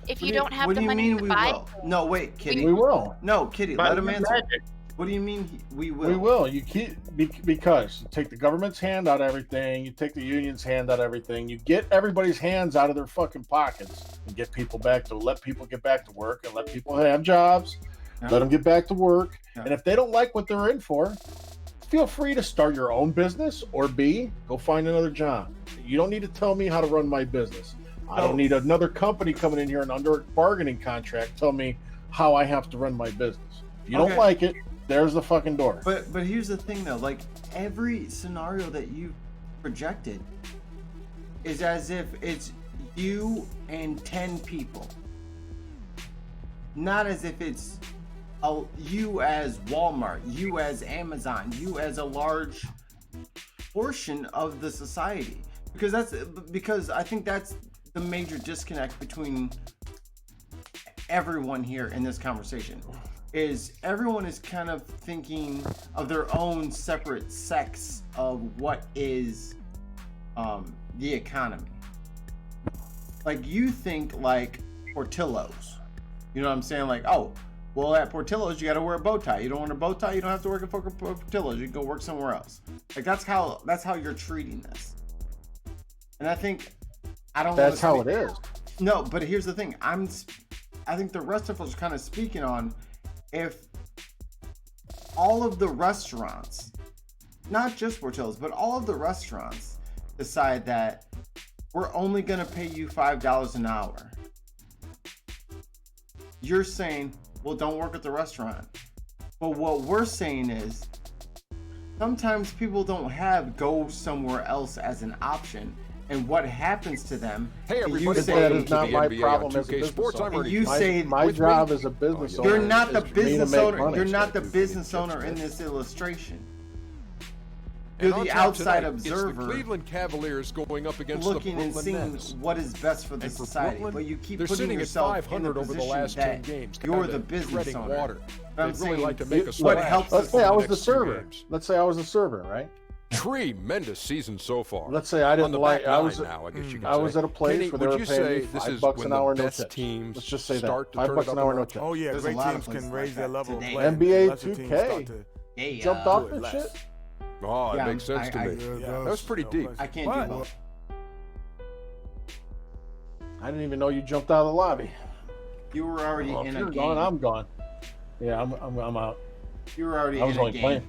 [SPEAKER 5] If you don't have
[SPEAKER 1] What
[SPEAKER 5] the
[SPEAKER 1] do you
[SPEAKER 5] money
[SPEAKER 1] mean
[SPEAKER 5] to
[SPEAKER 1] we
[SPEAKER 5] buy,
[SPEAKER 1] will? No, wait, Kitty.
[SPEAKER 2] We will.
[SPEAKER 1] No, Kitty.
[SPEAKER 4] But
[SPEAKER 1] Let him answer.
[SPEAKER 4] magic.
[SPEAKER 1] What do you mean we will?
[SPEAKER 2] We will. You keep because you take the government's hand out of everything. You take the union's hand out of everything. You get everybody's hands out of their fucking pockets and let people get back to work and let people have jobs.
[SPEAKER 1] Yeah.
[SPEAKER 2] Let them get back to work.
[SPEAKER 1] Yeah.
[SPEAKER 2] And if they don't like what they're in for, feel free to start your own business, or B, go find another job. You don't need to tell me how to run my business. I don't need another company coming in here and under a bargaining contract tell me how I have to run my business. If you don't like it, there's the fucking door.
[SPEAKER 1] But here's the thing though, like every scenario that you projected is as if it's you and 10 people. Not as if it's you as Walmart, you as Amazon, you as a large portion of the society. Because I think that's the major disconnect between everyone here in this conversation. Is everyone is kind of thinking of their own separate sects of what is the economy. Like you think like Portillo's. You know what I'm saying? Like, oh, well at Portillo's you gotta wear a bow tie. You don't want a bow tie, you don't have to work at Portillo's. You can go work somewhere else. Like that's how you're treating this. And I think
[SPEAKER 2] That's how it is.
[SPEAKER 1] No, but here's the thing. I think the rest of us are kind of speaking on if all of the restaurants, not just Portillo's, but all of the restaurants decide that we're only going to pay you $5 an hour. You're saying, well, don't work at the restaurant. But what we're saying is sometimes people don't have go somewhere else as an option. And what happens to them?
[SPEAKER 6] Hey everybody,
[SPEAKER 2] that is not my problem as a business owner.
[SPEAKER 1] You say
[SPEAKER 2] my job as a business owner.
[SPEAKER 1] You're not the business owner. You're not the
[SPEAKER 6] Money.
[SPEAKER 1] business owner in this illustration.
[SPEAKER 6] And
[SPEAKER 1] You're
[SPEAKER 6] on
[SPEAKER 1] the
[SPEAKER 6] top
[SPEAKER 1] outside
[SPEAKER 6] tonight, it's the
[SPEAKER 1] observer
[SPEAKER 6] Cleveland Cavaliers going up against
[SPEAKER 1] looking
[SPEAKER 6] the
[SPEAKER 1] and
[SPEAKER 6] Brooklyn
[SPEAKER 1] seeing
[SPEAKER 6] Nets.
[SPEAKER 1] what is best for the
[SPEAKER 6] And for
[SPEAKER 1] society.
[SPEAKER 6] Brooklyn,
[SPEAKER 1] But you keep
[SPEAKER 6] they're
[SPEAKER 1] putting
[SPEAKER 6] sitting at
[SPEAKER 1] yourself in the
[SPEAKER 6] 500 over the
[SPEAKER 1] position
[SPEAKER 6] last 10
[SPEAKER 1] that
[SPEAKER 6] games.
[SPEAKER 1] you're
[SPEAKER 6] kinda
[SPEAKER 1] the business
[SPEAKER 6] treading
[SPEAKER 1] owner.
[SPEAKER 6] water.
[SPEAKER 1] But I'm
[SPEAKER 6] They'd really
[SPEAKER 1] saying
[SPEAKER 6] like to make a
[SPEAKER 1] what
[SPEAKER 6] splash
[SPEAKER 1] helps
[SPEAKER 2] Let's
[SPEAKER 1] us
[SPEAKER 2] say I
[SPEAKER 6] in
[SPEAKER 2] was
[SPEAKER 6] the
[SPEAKER 2] the
[SPEAKER 6] next two
[SPEAKER 2] server.
[SPEAKER 6] games.
[SPEAKER 2] Let's say I was the server, right?
[SPEAKER 6] Tremendous season so far.
[SPEAKER 2] Let's say I
[SPEAKER 6] On
[SPEAKER 2] didn't
[SPEAKER 6] the
[SPEAKER 2] like.
[SPEAKER 6] back
[SPEAKER 2] I was.
[SPEAKER 6] nine now, I guess you could
[SPEAKER 2] I was
[SPEAKER 6] say.
[SPEAKER 2] at a place
[SPEAKER 6] Kenny,
[SPEAKER 2] where they
[SPEAKER 6] would
[SPEAKER 2] were
[SPEAKER 6] you
[SPEAKER 2] paying
[SPEAKER 6] say
[SPEAKER 2] me
[SPEAKER 6] this is
[SPEAKER 2] $5
[SPEAKER 6] when
[SPEAKER 2] an
[SPEAKER 6] the
[SPEAKER 2] hour, no
[SPEAKER 6] best
[SPEAKER 2] tips.
[SPEAKER 6] teams
[SPEAKER 2] Let's just say
[SPEAKER 6] start
[SPEAKER 2] that.
[SPEAKER 6] to turn
[SPEAKER 2] $5
[SPEAKER 6] it up
[SPEAKER 2] an
[SPEAKER 6] a
[SPEAKER 2] hour, no
[SPEAKER 6] notch?
[SPEAKER 2] tips.
[SPEAKER 7] Oh yeah,
[SPEAKER 1] There's a
[SPEAKER 7] great
[SPEAKER 1] lot of
[SPEAKER 7] teams
[SPEAKER 1] places
[SPEAKER 7] can
[SPEAKER 1] like
[SPEAKER 7] raise their
[SPEAKER 1] that
[SPEAKER 7] level of
[SPEAKER 1] today.
[SPEAKER 7] play.
[SPEAKER 2] NBA
[SPEAKER 7] Lesser teams
[SPEAKER 2] 2K.
[SPEAKER 7] start to
[SPEAKER 1] Yeah,
[SPEAKER 2] Jumped off
[SPEAKER 7] do it
[SPEAKER 2] this
[SPEAKER 7] less.
[SPEAKER 2] shit.
[SPEAKER 6] Oh, it
[SPEAKER 1] Yeah,
[SPEAKER 6] makes sense to me.
[SPEAKER 7] Yeah,
[SPEAKER 6] That was pretty deep.
[SPEAKER 1] I can't
[SPEAKER 7] What?
[SPEAKER 1] do both.
[SPEAKER 2] I didn't even know you jumped out of the lobby.
[SPEAKER 1] You were already
[SPEAKER 2] Well, if
[SPEAKER 1] in a
[SPEAKER 2] you're
[SPEAKER 1] game.
[SPEAKER 2] gone, I'm gone. Yeah, I'm out.
[SPEAKER 1] You were already
[SPEAKER 2] I was
[SPEAKER 1] in a
[SPEAKER 2] only
[SPEAKER 1] game.
[SPEAKER 2] playing.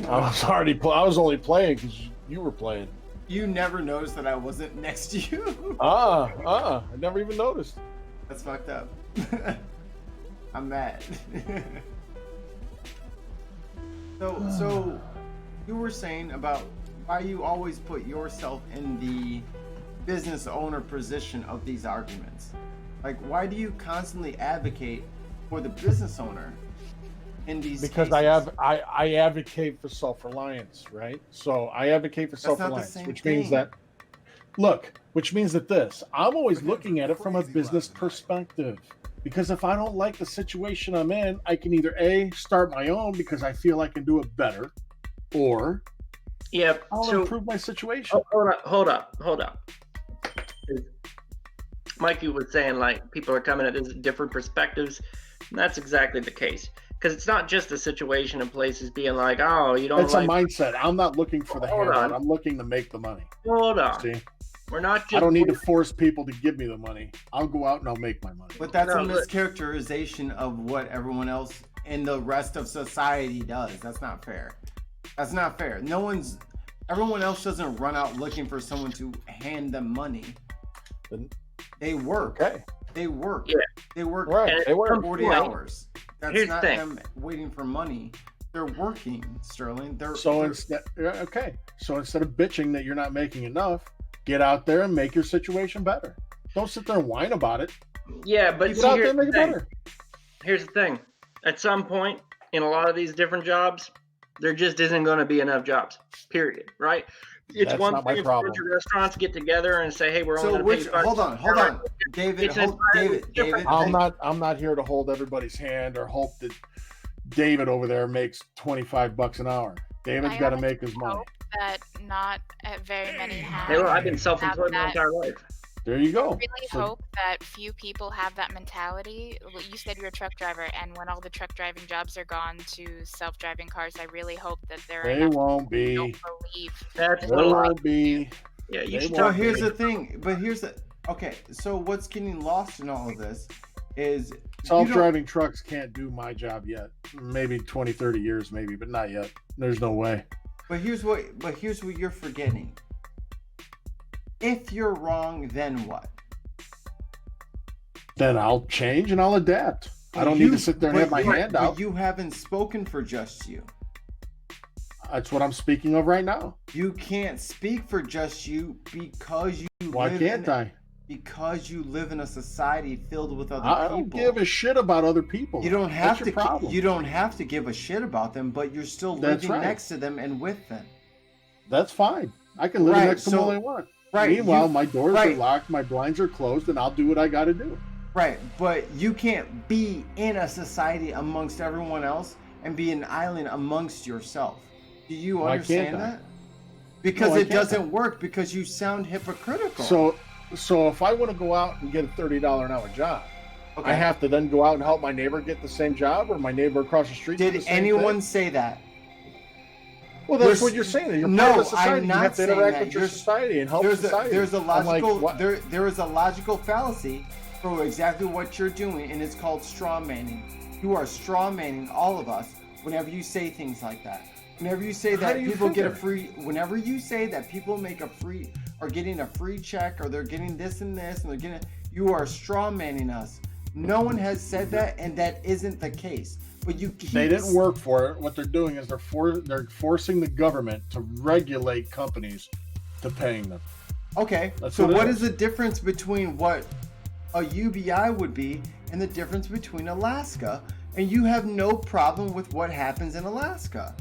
[SPEAKER 2] I was only playing because you were playing.
[SPEAKER 1] You never noticed that I wasn't next to you.
[SPEAKER 2] I never even noticed.
[SPEAKER 1] That's fucked up. I'm mad. So you were saying about why you always put yourself in the business owner position of these arguments. Like, why do you constantly advocate for the business owner in these
[SPEAKER 2] Because
[SPEAKER 1] cases?
[SPEAKER 2] I advocate for self-reliance, right? So I advocate for
[SPEAKER 1] That's not the
[SPEAKER 2] self-reliance,
[SPEAKER 1] same
[SPEAKER 2] which means
[SPEAKER 1] thing.
[SPEAKER 2] that I'm always looking at it from a business perspective. Because if I don't like the situation I'm in, I can either A, start my own because I feel I can do it better, or
[SPEAKER 4] Yep.
[SPEAKER 2] I'll
[SPEAKER 4] So
[SPEAKER 2] improve my situation.
[SPEAKER 4] hold up. Mikey was saying like people are coming at this different perspectives. And that's exactly the case. Because it's not just a situation in places being like, oh, you don't
[SPEAKER 2] It's
[SPEAKER 4] like.
[SPEAKER 2] a mindset. I'm not looking for the
[SPEAKER 4] Hold
[SPEAKER 2] handout.
[SPEAKER 4] on.
[SPEAKER 2] I'm looking to make the money.
[SPEAKER 4] Hold on.
[SPEAKER 2] See?
[SPEAKER 4] We're not just.
[SPEAKER 2] I don't need to force people to give me the money. I'll go out and I'll make my money.
[SPEAKER 1] But that's
[SPEAKER 4] No,
[SPEAKER 1] a
[SPEAKER 4] look.
[SPEAKER 1] mischaracterization of what everyone else in the rest of society does. That's not fair. That's not fair. Everyone else doesn't run out looking for someone to hand them money.
[SPEAKER 2] Then-
[SPEAKER 1] They work.
[SPEAKER 2] Okay.
[SPEAKER 1] They work.
[SPEAKER 4] Yeah.
[SPEAKER 1] They work
[SPEAKER 2] Right.
[SPEAKER 4] And
[SPEAKER 2] They work.
[SPEAKER 1] 40
[SPEAKER 4] point,
[SPEAKER 1] hours. That's
[SPEAKER 4] here's the
[SPEAKER 1] not
[SPEAKER 4] thing.
[SPEAKER 1] them waiting for money. They're working, Sterling.
[SPEAKER 2] So
[SPEAKER 1] they're-
[SPEAKER 2] instead of bitching that you're not making enough, get out there and make your situation better. Don't sit there and whine about it.
[SPEAKER 4] Yeah, but
[SPEAKER 2] Get
[SPEAKER 4] see,
[SPEAKER 2] out there
[SPEAKER 4] here's
[SPEAKER 2] and
[SPEAKER 4] the
[SPEAKER 2] make it
[SPEAKER 4] thing.
[SPEAKER 2] better.
[SPEAKER 4] Here's the thing. At some point in a lot of these different jobs, there just isn't going to be enough jobs. Period. Right? It's
[SPEAKER 2] That's
[SPEAKER 4] one
[SPEAKER 2] not my
[SPEAKER 4] thing if a
[SPEAKER 2] problem.
[SPEAKER 4] bunch of restaurants get together and say, "Hey, we're only
[SPEAKER 1] So
[SPEAKER 4] going to pay you
[SPEAKER 1] hold on. David,
[SPEAKER 4] It's entirely different.
[SPEAKER 2] I'm not here to hold everybody's hand or hope that David over there makes $25 an hour. David's
[SPEAKER 5] I
[SPEAKER 2] got to
[SPEAKER 5] honestly
[SPEAKER 2] make his money.
[SPEAKER 5] hope that not very many have.
[SPEAKER 4] Hey, well, I've been self-employed my
[SPEAKER 5] that.
[SPEAKER 4] entire life.
[SPEAKER 2] There you go.
[SPEAKER 5] I really
[SPEAKER 2] So-
[SPEAKER 5] hope that few people have that mentality. Well, you said you're a truck driver, and when all the truck driving jobs are gone to self-driving cars, I really hope that there are
[SPEAKER 2] They
[SPEAKER 5] enough
[SPEAKER 2] won't
[SPEAKER 5] people who
[SPEAKER 2] be.
[SPEAKER 5] don't believe.
[SPEAKER 4] That's
[SPEAKER 2] There
[SPEAKER 4] a lot.
[SPEAKER 2] won't be.
[SPEAKER 4] Yeah, you
[SPEAKER 2] They
[SPEAKER 4] should
[SPEAKER 2] won't.
[SPEAKER 1] So
[SPEAKER 4] talk.
[SPEAKER 1] here's the thing, okay, so what's getting lost in all of this is
[SPEAKER 2] self-driving trucks can't do my job yet. Maybe 20, 30 years, maybe, but not yet. There's no way.
[SPEAKER 1] But here's what you're forgetting. If you're wrong, then what?
[SPEAKER 2] Then I'll change and I'll adapt. I don't need to sit there and have my hand out.
[SPEAKER 1] But you haven't spoken for just you.
[SPEAKER 2] That's what I'm speaking of right now.
[SPEAKER 1] You can't speak for just you because you
[SPEAKER 2] Why can't I?
[SPEAKER 1] Because you live in a society filled with other
[SPEAKER 2] I
[SPEAKER 1] people.
[SPEAKER 2] don't give a shit about other people.
[SPEAKER 1] You don't have
[SPEAKER 2] That's your problem.
[SPEAKER 1] You don't have to give a shit about them, but you're still living next to them and with them.
[SPEAKER 2] That's fine. I can live next to them all I want.
[SPEAKER 1] Right.
[SPEAKER 2] Meanwhile, my doors are locked, my blinds are closed, and I'll do what I got to do.
[SPEAKER 1] Right, but you can't be in a society amongst everyone else and be an island amongst yourself. Do you understand that? Because it doesn't work, because you sound hypocritical.
[SPEAKER 2] So if I want to go out and get a $30 an hour job, I have to then go out and help my neighbor get the same job, or my neighbor across the street do the same
[SPEAKER 1] anyone
[SPEAKER 2] thing?
[SPEAKER 1] say that?
[SPEAKER 2] Well, that's what you're saying. You're part of the society.
[SPEAKER 1] I'm not
[SPEAKER 2] you have to
[SPEAKER 1] saying
[SPEAKER 2] interact
[SPEAKER 1] that.
[SPEAKER 2] with your society and help society.
[SPEAKER 1] There is a logical fallacy for exactly what you're doing, and it's called straw manning. You are straw manning all of us whenever you say things like that. Whenever you say that people get a free, whenever you say that people make a free, or getting a free check, or they're getting this and this, and they're getting, you are straw manning us. No one has said that, and that isn't the case. But you keep...
[SPEAKER 2] They didn't work for it. What they're doing is they're forcing the government to regulate companies to paying them.
[SPEAKER 1] Okay, so what is the difference between what a UBI would be and the difference between Alaska? And you have no problem with what happens in Alaska.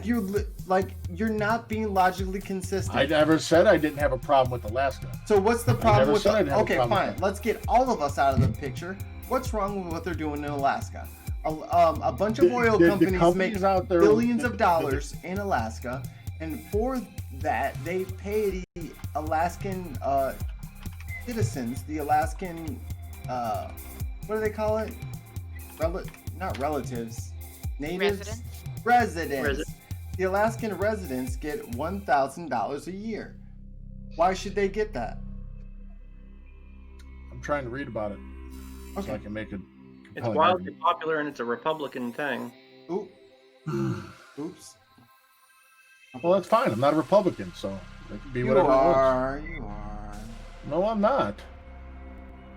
[SPEAKER 1] You're not being logically consistent.
[SPEAKER 2] I never said I didn't have a problem with Alaska.
[SPEAKER 1] So what's the problem with okay, fine. Let's get all of us out of the picture. What's wrong with what they're doing in Alaska? A bunch of oil companies make billions of dollars in Alaska, and for that they pay the Alaskan citizens, the Alaskan what do they call it? Not relatives, natives, residents. The Alaskan residents get $1,000 a year. Why should they get that?
[SPEAKER 2] I'm trying to read about it so I can make it.
[SPEAKER 4] It's wildly popular and it's a Republican thing.
[SPEAKER 1] Oops.
[SPEAKER 2] Well, that's fine. I'm not a Republican, so it can be whatever it wants.
[SPEAKER 1] You are.
[SPEAKER 2] No, I'm not.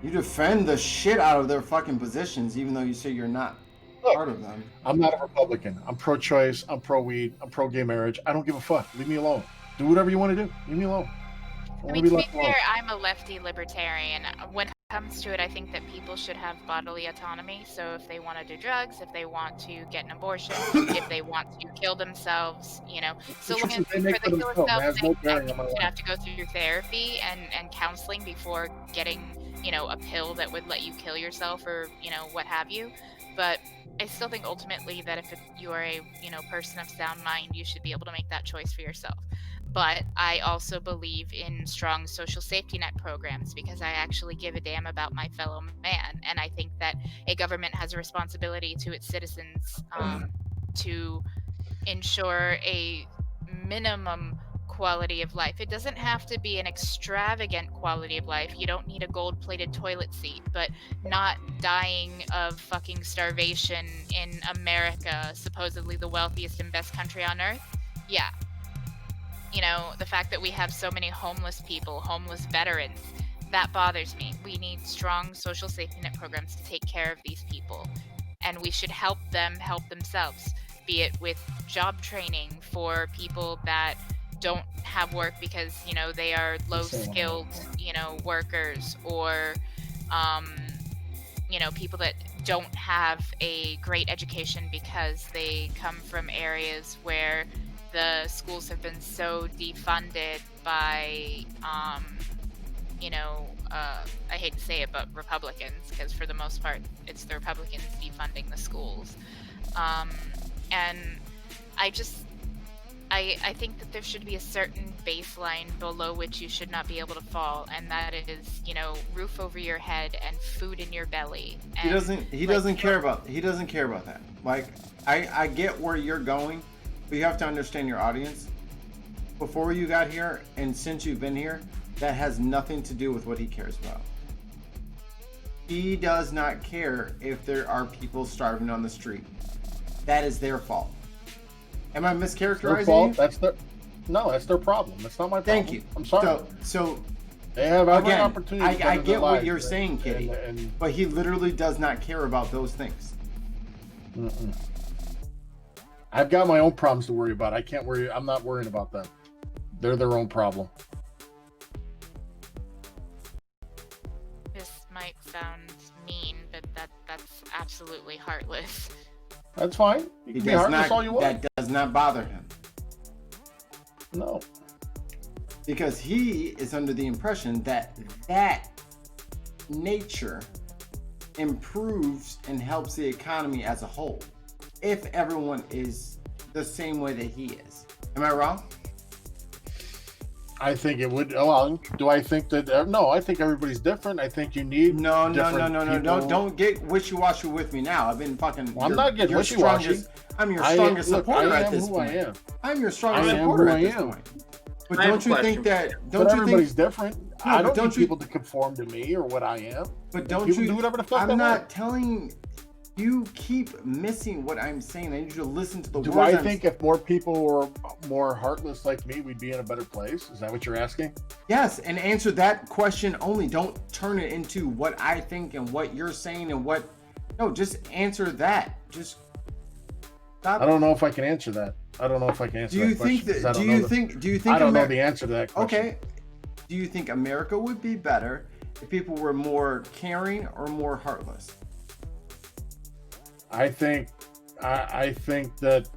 [SPEAKER 1] You defend the shit out of their fucking positions, even though you say you're not part of them.
[SPEAKER 2] I'm not a Republican. I'm pro-choice. I'm pro-weed. I'm pro-gay marriage. I don't give a fuck. Leave me alone. Do whatever you want to do. Leave me alone.
[SPEAKER 5] I mean, to be fair, I'm a lefty libertarian. When it comes to it, I think that people should have bodily autonomy. So if they want to do drugs, if they want to get an abortion, if they want to kill themselves, so long as for the kill itself thing, I think you should have to go through therapy and counseling before getting, a pill that would let you kill yourself or, what have you. But I still think ultimately that if you are a, person of sound mind, you should be able to make that choice for yourself. But I also believe in strong social safety net programs because I actually give a damn about my fellow man. And I think that a government has a responsibility to its citizens to ensure a minimum quality of life. It doesn't have to be an extravagant quality of life. You don't need a gold-plated toilet seat, but not dying of fucking starvation in America, supposedly the wealthiest and best country on earth. Yeah. The fact that we have so many homeless people, homeless veterans, that bothers me. We need strong social safety net programs to take care of these people. And we should help them help themselves, be it with job training for people that don't have work because, they are low-skilled, workers, or, people that don't have a great education because they come from areas where the schools have been so defunded by, I hate to say it, but Republicans, because for the most part, it's the Republicans defunding the schools. And I think that there should be a certain baseline below which you should not be able to fall, and that is, roof over your head and food in your belly. And
[SPEAKER 1] he doesn't care about that. Like, I get where you're going, but you have to understand your audience. Before you got here, and since you've been here, that has nothing to do with what he cares about. He does not care if there are people starving on the street. That is their fault. Am I mischaracterizing
[SPEAKER 2] Their fault.
[SPEAKER 1] you?
[SPEAKER 2] That's their problem. That's not my problem.
[SPEAKER 1] Thank you.
[SPEAKER 2] I'm sorry.
[SPEAKER 1] So
[SPEAKER 2] they have every
[SPEAKER 1] again,
[SPEAKER 2] opportunity. to
[SPEAKER 1] I
[SPEAKER 2] better
[SPEAKER 1] get
[SPEAKER 2] their
[SPEAKER 1] what
[SPEAKER 2] lives,
[SPEAKER 1] you're saying, Kitty, but he literally does not care about those things.
[SPEAKER 2] I've got my own problems to worry about. I can't worry. I'm not worrying about them. They're their own problem.
[SPEAKER 5] This might sound mean, but that's absolutely heartless.
[SPEAKER 2] That's fine. You can be heartless all you want.
[SPEAKER 1] That does not bother him.
[SPEAKER 2] No.
[SPEAKER 1] Because he is under the impression that that nature improves and helps the economy as a whole if everyone is the same way that he is. Am I wrong?
[SPEAKER 2] I think it would. Well, do I think that? No, I think everybody's different. I think you need.
[SPEAKER 1] No.
[SPEAKER 2] People.
[SPEAKER 1] Don't get wishy-washy with me now. I've been fucking.
[SPEAKER 2] Well, I'm not getting wishy-washy.
[SPEAKER 1] I'm your strongest supporter at this point.
[SPEAKER 2] I am.
[SPEAKER 1] I'm your strongest supporter at this point. But don't you think that? Don't you
[SPEAKER 2] everybody's
[SPEAKER 1] think?
[SPEAKER 2] different.
[SPEAKER 1] No,
[SPEAKER 2] I don't
[SPEAKER 1] don't
[SPEAKER 2] need
[SPEAKER 1] you-
[SPEAKER 2] people to conform to me or what I am.
[SPEAKER 1] But don't
[SPEAKER 2] people
[SPEAKER 1] you?
[SPEAKER 2] do whatever the fuck they
[SPEAKER 1] I'm not
[SPEAKER 2] want.
[SPEAKER 1] telling. You keep missing what I'm saying. I need you to listen to the
[SPEAKER 2] Do
[SPEAKER 1] words.
[SPEAKER 2] I think if more people were more heartless like me, we'd be in a better place? Is that what you're asking?
[SPEAKER 1] Yes, and answer that question only. Don't turn it into what I think and what you're saying and what. No, just answer that. Just stop.
[SPEAKER 2] I don't know if I can answer that. I don't know if I can answer
[SPEAKER 1] Do you
[SPEAKER 2] that
[SPEAKER 1] think
[SPEAKER 2] question.
[SPEAKER 1] that? Do you think? Do you think?
[SPEAKER 2] I don't know the answer to that question.
[SPEAKER 1] Okay. Do you think America would be better if people were more caring or more heartless?
[SPEAKER 2] I think that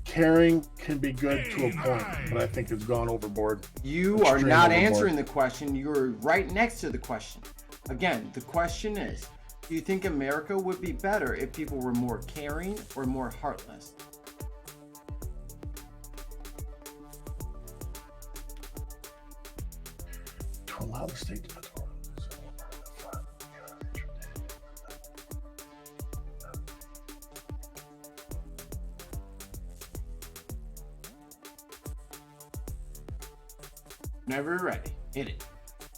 [SPEAKER 2] caring can be good to a point, but I think it's gone overboard.
[SPEAKER 1] You are
[SPEAKER 2] Extreme
[SPEAKER 1] not
[SPEAKER 2] overboard.
[SPEAKER 1] answering the question. You're right next to the question. Again, the question is, do you think America would be better if people were more caring or more heartless?
[SPEAKER 2] To allow the state to
[SPEAKER 1] Whenever you're ready, hit it.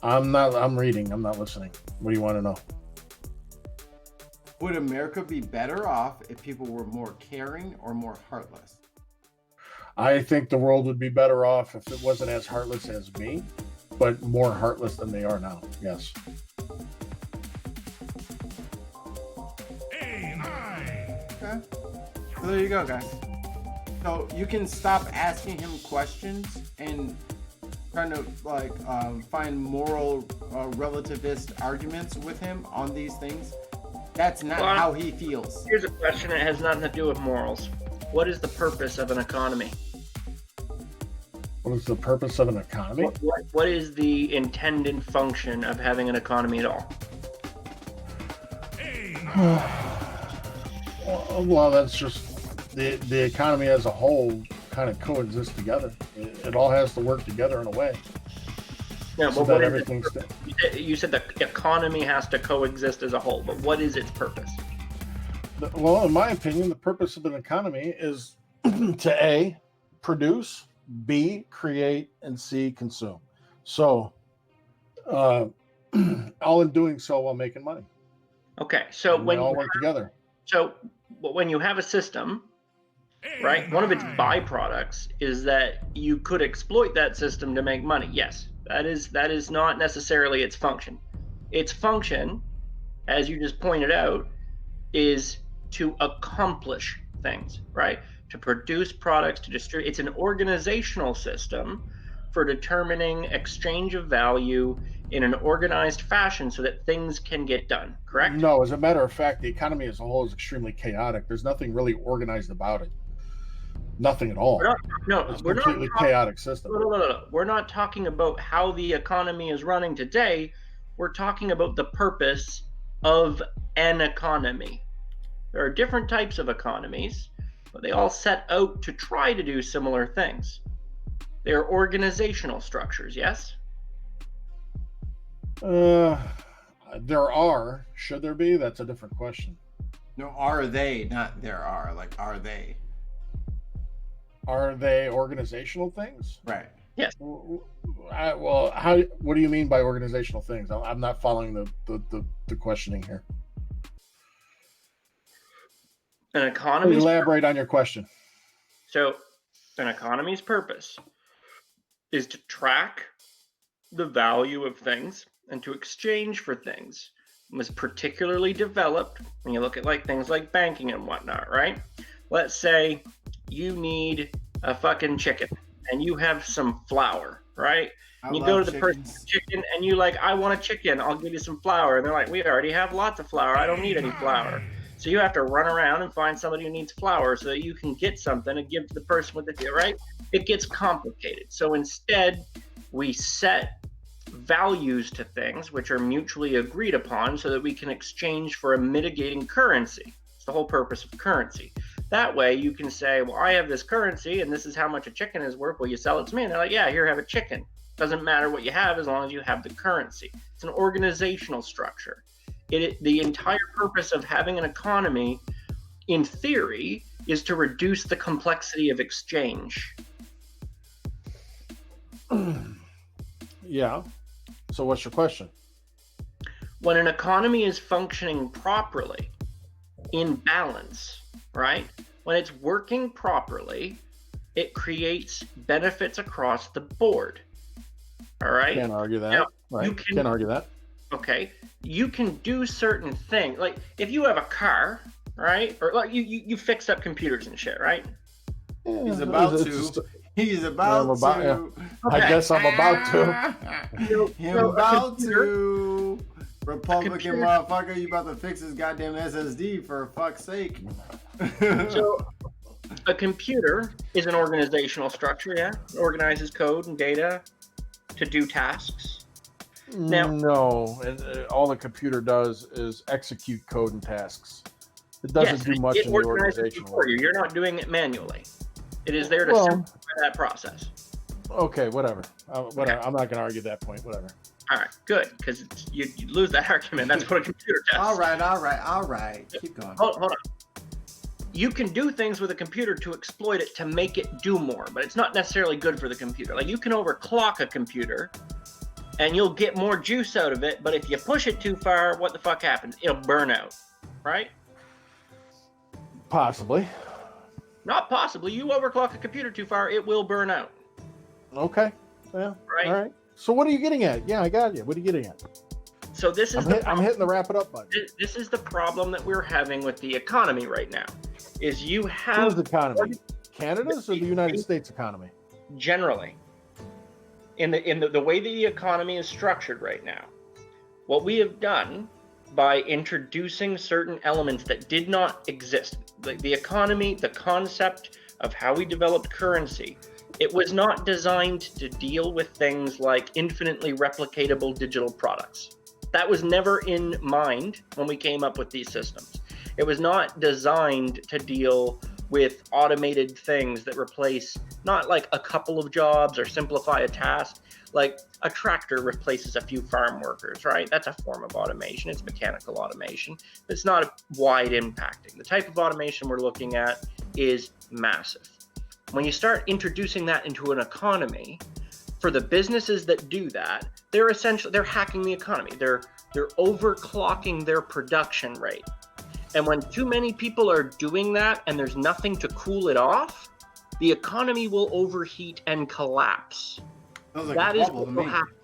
[SPEAKER 2] I'm reading. I'm not listening. What do you want to know?
[SPEAKER 1] Would America be better off if people were more caring or more heartless?
[SPEAKER 2] I think the world would be better off if it wasn't as heartless as me, but more heartless than they are now. Yes.
[SPEAKER 1] Okay. So there you go, guys. So you can stop asking him questions and trying to find moral relativist arguments with him on these things. That's not how he feels.
[SPEAKER 4] Here's a question that has nothing to do with morals. What is the purpose of an economy?
[SPEAKER 2] What is the purpose of an economy?
[SPEAKER 4] What is the intended function of having an economy at all?
[SPEAKER 2] Well, that's just the economy as a whole kind of coexists together. It all has to work together in a way.
[SPEAKER 4] Yeah,
[SPEAKER 2] So
[SPEAKER 4] but
[SPEAKER 2] that
[SPEAKER 4] what is
[SPEAKER 2] everything's
[SPEAKER 4] you said the economy has to coexist as a whole, but what is its purpose?
[SPEAKER 2] Well, in my opinion, the purpose of an economy is to A, produce, B, create, and C, consume. So, all in doing so while making money.
[SPEAKER 4] Okay, so
[SPEAKER 2] And they all work together.
[SPEAKER 4] So when you have a system, right, one of its byproducts is that you could exploit that system to make money. Yes, that is not necessarily its function. Its function, as you just pointed out, is to accomplish things, right? To produce products, to distribute. It's an organizational system for determining exchange of value in an organized fashion so that things can get done, correct?
[SPEAKER 2] No, as a matter of fact, the economy as a whole is extremely chaotic. There's nothing really organized about it. Nothing at all. It's a completely chaotic system.
[SPEAKER 4] No. We're not talking about how the economy is running today. We're talking about the purpose of an economy. There are different types of economies, but they all set out to try to do similar things. They are organizational structures, yes?
[SPEAKER 2] There are. Should there be? That's a different question.
[SPEAKER 1] No, are they? Not there are. Like, are they?
[SPEAKER 2] Are they organizational things?
[SPEAKER 1] Right.
[SPEAKER 4] Yes.
[SPEAKER 2] Well, what do you mean by organizational things? I'm not following the questioning here.
[SPEAKER 4] An
[SPEAKER 2] Please
[SPEAKER 4] economy.
[SPEAKER 2] elaborate on your question.
[SPEAKER 4] So, an economy's purpose is to track the value of things and to exchange for things. It was particularly developed when you look at like things like banking and whatnot, right? Let's say you need a fucking chicken and you have some flour, right?
[SPEAKER 1] I
[SPEAKER 4] You go
[SPEAKER 1] love
[SPEAKER 4] to the person
[SPEAKER 1] chickens.
[SPEAKER 4] with chicken and you like, I want a chicken, I'll give you some flour. And they're like, we already have lots of flour, I don't need any flour. So you have to run around and find somebody who needs flour so that you can get something and give to the person with it, right? It gets complicated. So instead, we set values to things which are mutually agreed upon so that we can exchange for a mitigating currency. It's the whole purpose of currency. That way you can say, well, I have this currency and this is how much a chicken is worth. Will you sell it to me? And they're like, yeah, here, have a chicken. Doesn't matter what you have as long as you have the currency. It's an organizational structure. The entire purpose of having an economy, in theory, is to reduce the complexity of exchange.
[SPEAKER 2] Yeah. So what's your question?
[SPEAKER 4] When an economy is functioning properly, in balance, right? When it's working properly, it creates benefits across the board. All right?
[SPEAKER 2] Can't argue that.
[SPEAKER 4] Now,
[SPEAKER 2] right. Can't argue that.
[SPEAKER 4] Okay. You can do certain things. Like if you have a car, right? Or like you fix up computers and shit, right?
[SPEAKER 2] Yeah,
[SPEAKER 1] He's about
[SPEAKER 2] it's
[SPEAKER 1] to.
[SPEAKER 2] just-
[SPEAKER 1] He's about
[SPEAKER 2] I'm about-
[SPEAKER 1] to.
[SPEAKER 2] I guess I'm about to.
[SPEAKER 1] Him
[SPEAKER 4] So a
[SPEAKER 1] about
[SPEAKER 4] computer-
[SPEAKER 1] to. Republican
[SPEAKER 4] computer-
[SPEAKER 1] motherfucker, you about to fix his goddamn SSD for fuck's sake.
[SPEAKER 4] So a computer is an organizational structure, yeah? It organizes code and data to do tasks. Now-
[SPEAKER 2] No, and all the computer does is execute code and tasks. It doesn't
[SPEAKER 4] Yes,
[SPEAKER 2] do much
[SPEAKER 4] it
[SPEAKER 2] in the
[SPEAKER 4] organizes it
[SPEAKER 2] organizational.
[SPEAKER 4] for you. You're not doing it manually. It is there to
[SPEAKER 2] Well-
[SPEAKER 4] simplify that process.
[SPEAKER 2] Okay, whatever. Whatever. I'm not going to argue that point. Whatever.
[SPEAKER 4] All right, good, because you lose that argument. That's what a computer does.
[SPEAKER 1] all right. Keep going.
[SPEAKER 4] Hold on. You can do things with a computer to exploit it to make it do more, but it's not necessarily good for the computer. Like you can overclock a computer and you'll get more juice out of it, but if you push it too far, what the fuck happens? It'll burn out, right?
[SPEAKER 2] Possibly.
[SPEAKER 4] Not possibly. You overclock a computer too far, it will burn out,
[SPEAKER 2] Okay. Yeah.
[SPEAKER 4] right?
[SPEAKER 2] All right. So what are you getting at? Yeah, I got you. What are you getting at?
[SPEAKER 4] So this is
[SPEAKER 2] I'm hitting the wrap it up button.
[SPEAKER 4] this is the problem that we're having with the economy right now. Is you
[SPEAKER 2] Whose
[SPEAKER 4] have
[SPEAKER 2] economy? Canada's or the United States economy?
[SPEAKER 4] generally in the way that the economy is structured right now, what we have done by introducing certain elements that did not exist, the economy, the concept of how we developed currency, it was not designed to deal with things like infinitely replicatable digital products. That was never in mind when we came up with these systems. It was not designed to deal with automated things that replace not like a couple of jobs or simplify a task. Like a tractor replaces a few farm workers, right? That's a form of automation. It's mechanical automation. It's not wide impacting. The type of automation we're looking at is massive. When you start introducing that into an economy, for the businesses that do that, they're hacking the economy. They're overclocking their production rate. And when too many people are doing that and there's nothing to cool it off, the economy will overheat and collapse.
[SPEAKER 1] Sounds like
[SPEAKER 4] That
[SPEAKER 1] a
[SPEAKER 4] is
[SPEAKER 1] bubble
[SPEAKER 4] what
[SPEAKER 1] to
[SPEAKER 4] will
[SPEAKER 1] me.
[SPEAKER 4] happen.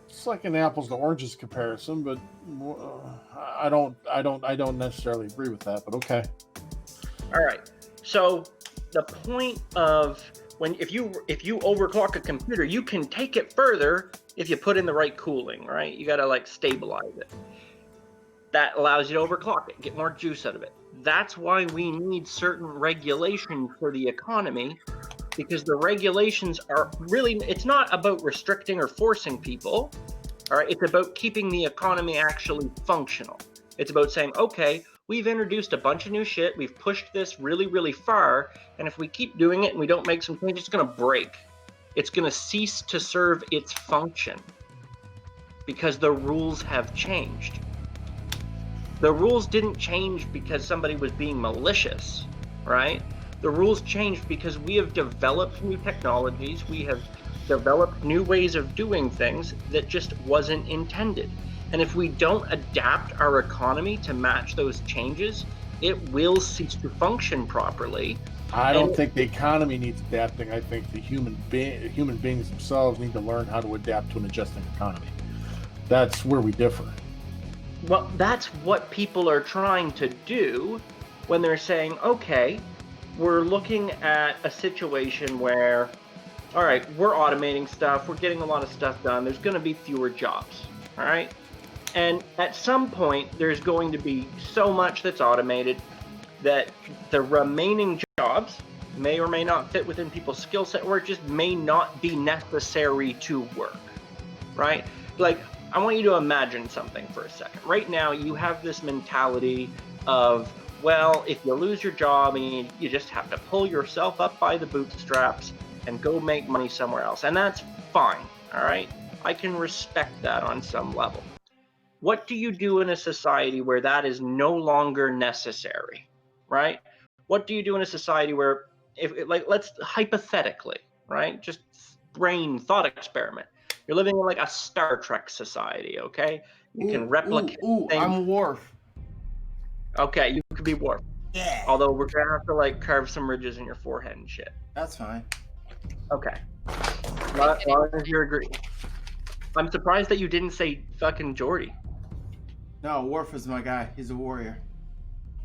[SPEAKER 2] It's like an apples to oranges comparison, but I don't necessarily agree with that. But okay.
[SPEAKER 4] All right. So the point of if you overclock a computer, you can take it further if you put in the right cooling, right? You got to like stabilize it. That allows you to overclock it, get more juice out of it. That's why we need certain regulations for the economy, because the regulations are really, it's not about restricting or forcing people, all right? It's about keeping the economy actually functional. It's about saying, okay, we've introduced a bunch of new shit, we've pushed this really, really far, and if we keep doing it and we don't make some changes, it's gonna break. It's gonna cease to serve its function because the rules have changed. The rules didn't change because somebody was being malicious, right? The rules changed because we have developed new technologies. We have developed new ways of doing things that just wasn't intended. And if we don't adapt our economy to match those changes, it will cease to function properly.
[SPEAKER 2] I don't think the economy needs adapting. I think the human beings themselves need to learn how to adapt to an adjusting economy. That's where we differ.
[SPEAKER 4] Well, that's what people are trying to do when they're saying, okay, we're looking at a situation where, all right, we're automating stuff, we're getting a lot of stuff done, there's going to be fewer jobs, all right? And at some point, there's going to be so much that's automated that the remaining jobs may or may not fit within people's skill set, or it just may not be necessary to work, right? Like, I want you to imagine something for a second. Right now, you have this mentality of, well, if you lose your job and you just have to pull yourself up by the bootstraps and go make money somewhere else. And that's fine, all right? I can respect that on some level. What do you do in a society where that is no longer necessary, right? What do you do in a society where, let's hypothetically, right? Just brain thought experiment. You're living in like a Star Trek society, okay? You can replicate things.
[SPEAKER 1] I'm Worf.
[SPEAKER 4] Okay, you could be Worf.
[SPEAKER 1] Yeah.
[SPEAKER 4] Although we're gonna have to like carve some ridges in your forehead and shit.
[SPEAKER 1] That's fine.
[SPEAKER 4] Okay. As long as you agree. I'm surprised that you didn't say fucking Geordie.
[SPEAKER 1] No, Worf is my guy. He's a warrior.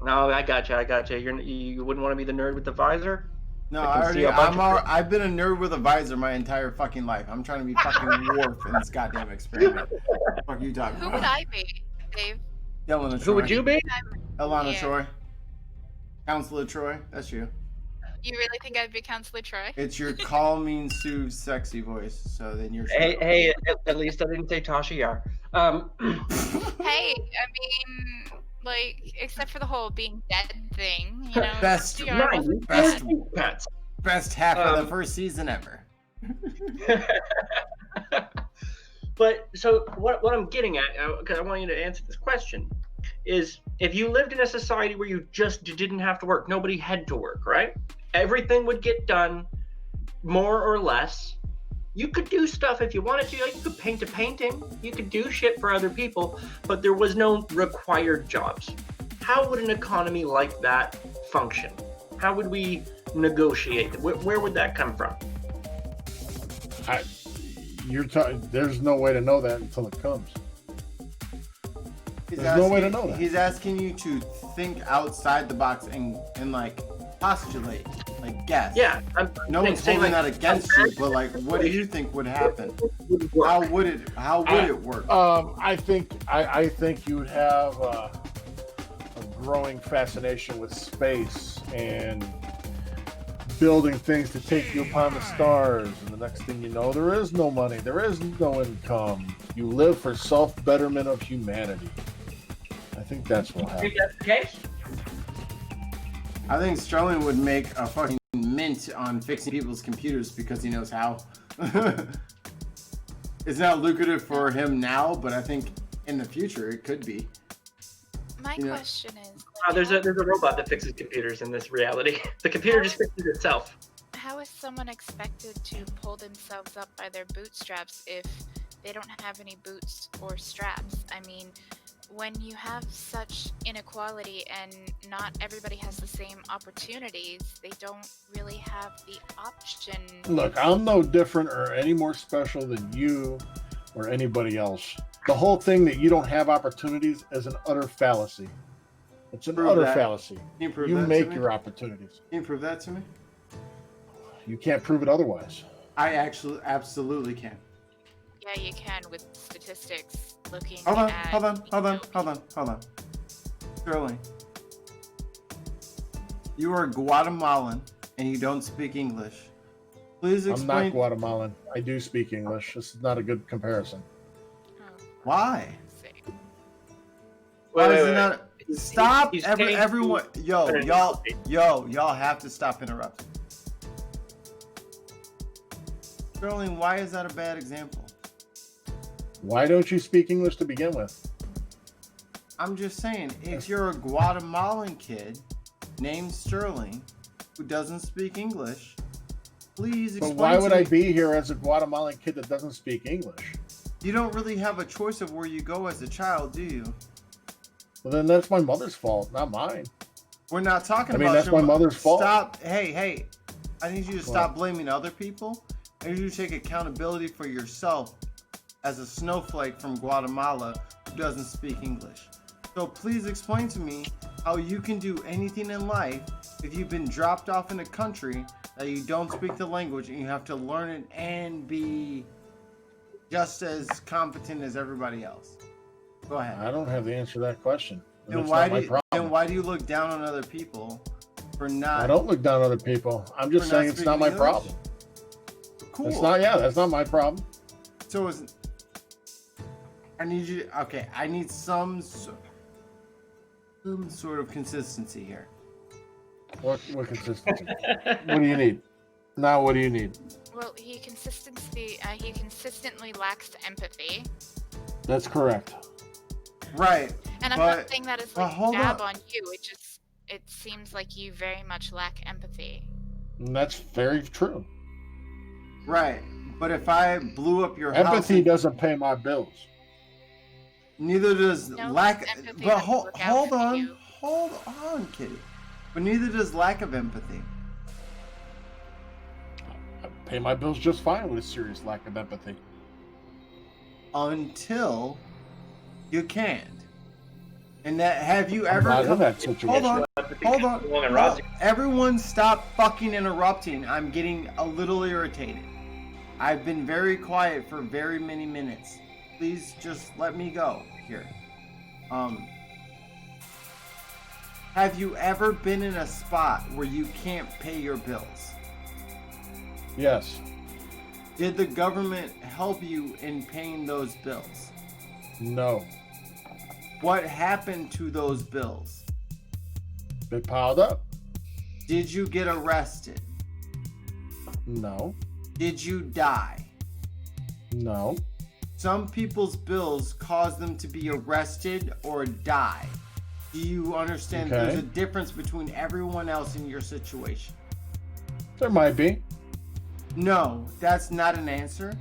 [SPEAKER 4] No, I gotcha. You wouldn't want to be the nerd with the visor?
[SPEAKER 1] No,
[SPEAKER 4] I've
[SPEAKER 1] been a nerd with a visor my entire fucking life. I'm trying to be fucking Worf in this goddamn experiment. What the fuck are you talking
[SPEAKER 5] Who
[SPEAKER 1] about?
[SPEAKER 5] would I be, Dave?
[SPEAKER 1] Elena Troy.
[SPEAKER 4] Who would you be?
[SPEAKER 1] Elena
[SPEAKER 5] Yeah.
[SPEAKER 1] Troy. Counselor Troy. That's you.
[SPEAKER 5] You really think I'd be Counselor Troy?
[SPEAKER 1] It's your calming, soothe, sexy voice. So then you're.
[SPEAKER 4] Hey, at least I didn't say Tasha Yar.
[SPEAKER 5] Hey, I mean, like, except for the whole being dead thing, you know.
[SPEAKER 1] Best-
[SPEAKER 5] CR
[SPEAKER 4] Right,
[SPEAKER 5] wasn't
[SPEAKER 1] best-
[SPEAKER 5] bad.
[SPEAKER 4] Pets.
[SPEAKER 1] Best half of the first season ever.
[SPEAKER 4] But so what I'm getting at, because I want you to answer this question, is if you lived in a society where you just didn't have to work, nobody had to work, right? Everything would get done more or less. You could do stuff if you wanted to. Like, you could paint a painting. You could do shit for other people, but there was no required jobs. How would an economy like that function? How would we negotiate? Where would that come from?
[SPEAKER 2] There's no way to know that until it comes.
[SPEAKER 1] He's
[SPEAKER 2] There's no way to know that.
[SPEAKER 1] He's asking you to think outside the box and like postulate, like guess.
[SPEAKER 4] Yeah,
[SPEAKER 1] No one's
[SPEAKER 4] saying,
[SPEAKER 1] holding
[SPEAKER 4] like,
[SPEAKER 1] that against you, but like, what do you think would happen? How would it work?
[SPEAKER 2] I think you would have a growing fascination with space and building things to take you upon the stars, and the next thing you know, there is no money, there is no income. You live for self-betterment of humanity. I think that's what happens.
[SPEAKER 4] Think that's the case?
[SPEAKER 1] I think Sterling would make a fucking mint on fixing people's computers because he knows how. It's not lucrative for him now, but I think in the future it could be.
[SPEAKER 5] My
[SPEAKER 1] Yeah.
[SPEAKER 5] question is,
[SPEAKER 4] There's a robot that fixes computers in this reality. The computer just fixes itself.
[SPEAKER 5] how is someone expected to pull themselves up by their bootstraps if they don't have any boots or straps? I mean, when you have such inequality and not everybody has the same opportunities, they don't really have the option.
[SPEAKER 2] Look, I'm no different or any more special than you or anybody else. The whole thing that you don't have opportunities is an utter fallacy. It's an
[SPEAKER 1] Prove
[SPEAKER 2] utter
[SPEAKER 1] that.
[SPEAKER 2] fallacy.
[SPEAKER 1] Can you prove
[SPEAKER 2] You
[SPEAKER 1] that
[SPEAKER 2] make
[SPEAKER 1] to me?
[SPEAKER 2] your opportunities.
[SPEAKER 1] Can you prove that to me?
[SPEAKER 2] You can't prove it otherwise.
[SPEAKER 1] I actually absolutely can.
[SPEAKER 5] Yeah, you can with statistics looking
[SPEAKER 1] Hold on,
[SPEAKER 5] at.
[SPEAKER 1] hold on, hold on,
[SPEAKER 5] you know,
[SPEAKER 1] hold on. Sterling, you are Guatemalan and you don't speak English. Please
[SPEAKER 2] I'm not
[SPEAKER 1] explain
[SPEAKER 2] Guatemalan. I do speak English. This is not a good comparison.
[SPEAKER 5] oh,
[SPEAKER 1] why.
[SPEAKER 5] let's see.
[SPEAKER 1] Why
[SPEAKER 4] Wait,
[SPEAKER 1] is
[SPEAKER 4] wait,
[SPEAKER 1] it
[SPEAKER 4] wait.
[SPEAKER 1] not? Stop!
[SPEAKER 4] He's
[SPEAKER 1] Everyone, y'all have to stop interrupting. Sterling, why is that a bad example?
[SPEAKER 2] Why don't you speak English to begin with?
[SPEAKER 1] I'm just saying, if you're a Guatemalan kid named Sterling who doesn't speak English, please
[SPEAKER 2] But
[SPEAKER 1] explain
[SPEAKER 2] why would
[SPEAKER 1] to
[SPEAKER 2] I
[SPEAKER 1] me.
[SPEAKER 2] be here as a Guatemalan kid that doesn't speak English?
[SPEAKER 1] You don't really have a choice of where you go as a child, do you?
[SPEAKER 2] Well, then that's my mother's fault, not mine.
[SPEAKER 1] We're not talking
[SPEAKER 2] I mean,
[SPEAKER 1] about
[SPEAKER 2] that's
[SPEAKER 1] your
[SPEAKER 2] my mother's fault.
[SPEAKER 1] Stop. Hey. I need you to stop
[SPEAKER 2] What?
[SPEAKER 1] blaming other people. I need you to take accountability for yourself as a snowflake from Guatemala who doesn't speak English. So please explain to me how you can do anything in life if you've been dropped off in a country that you don't speak the language and you have to learn it and be just as competent as everybody else. Go ahead.
[SPEAKER 2] I don't have the answer to that question. And
[SPEAKER 1] Then
[SPEAKER 2] it's
[SPEAKER 1] why
[SPEAKER 2] not
[SPEAKER 1] do
[SPEAKER 2] my
[SPEAKER 1] you,
[SPEAKER 2] problem.
[SPEAKER 1] then why do you look down on other people for not?
[SPEAKER 2] I don't look down on other people. I'm just
[SPEAKER 1] For not
[SPEAKER 2] saying it's not my
[SPEAKER 1] speaking English?
[SPEAKER 2] problem.
[SPEAKER 1] Cool.
[SPEAKER 2] It's not. Yeah, that's not my problem.
[SPEAKER 1] So is I need you. Okay, I need some sort of consistency here.
[SPEAKER 2] What consistency? What do you need? Now, what do you need?
[SPEAKER 5] Well, he consistently lacks empathy.
[SPEAKER 2] That's correct.
[SPEAKER 1] Right.
[SPEAKER 5] And I'm
[SPEAKER 1] But-
[SPEAKER 5] not saying that as
[SPEAKER 1] but
[SPEAKER 5] like a
[SPEAKER 1] hold
[SPEAKER 5] jab
[SPEAKER 1] up.
[SPEAKER 5] on you. It seems like you very much lack empathy.
[SPEAKER 2] And that's very true.
[SPEAKER 1] Right. But if I blew up your house,
[SPEAKER 2] Empathy doesn't pay my bills.
[SPEAKER 1] neither does
[SPEAKER 5] No,
[SPEAKER 1] lack.
[SPEAKER 5] empathy
[SPEAKER 1] But
[SPEAKER 5] doesn't
[SPEAKER 1] hold
[SPEAKER 5] work out for
[SPEAKER 1] on,
[SPEAKER 5] you.
[SPEAKER 1] hold on, kitty. But neither does lack of empathy.
[SPEAKER 2] I pay my bills just fine with a serious lack of empathy.
[SPEAKER 1] Until you can't. And that have you ever?
[SPEAKER 2] Not in
[SPEAKER 1] come-
[SPEAKER 2] that situation.
[SPEAKER 1] Hold on. Hold on.
[SPEAKER 4] Long and rotten.
[SPEAKER 1] Everyone stop fucking interrupting. I'm getting a little irritated. I've been very quiet for very many minutes. Please just let me go here. Have you ever been in a spot where you can't pay your bills?
[SPEAKER 2] Yes.
[SPEAKER 1] Did the government help you in paying those bills?
[SPEAKER 2] No.
[SPEAKER 1] What happened to those bills?
[SPEAKER 2] They piled up.
[SPEAKER 1] Did you get arrested?
[SPEAKER 2] No.
[SPEAKER 1] Did you die?
[SPEAKER 2] No.
[SPEAKER 1] Some people's bills cause them to be arrested or die. Do you understand
[SPEAKER 2] Okay.
[SPEAKER 1] there's a difference between everyone else in your situation?
[SPEAKER 2] There might be.
[SPEAKER 1] No, that's not an answer.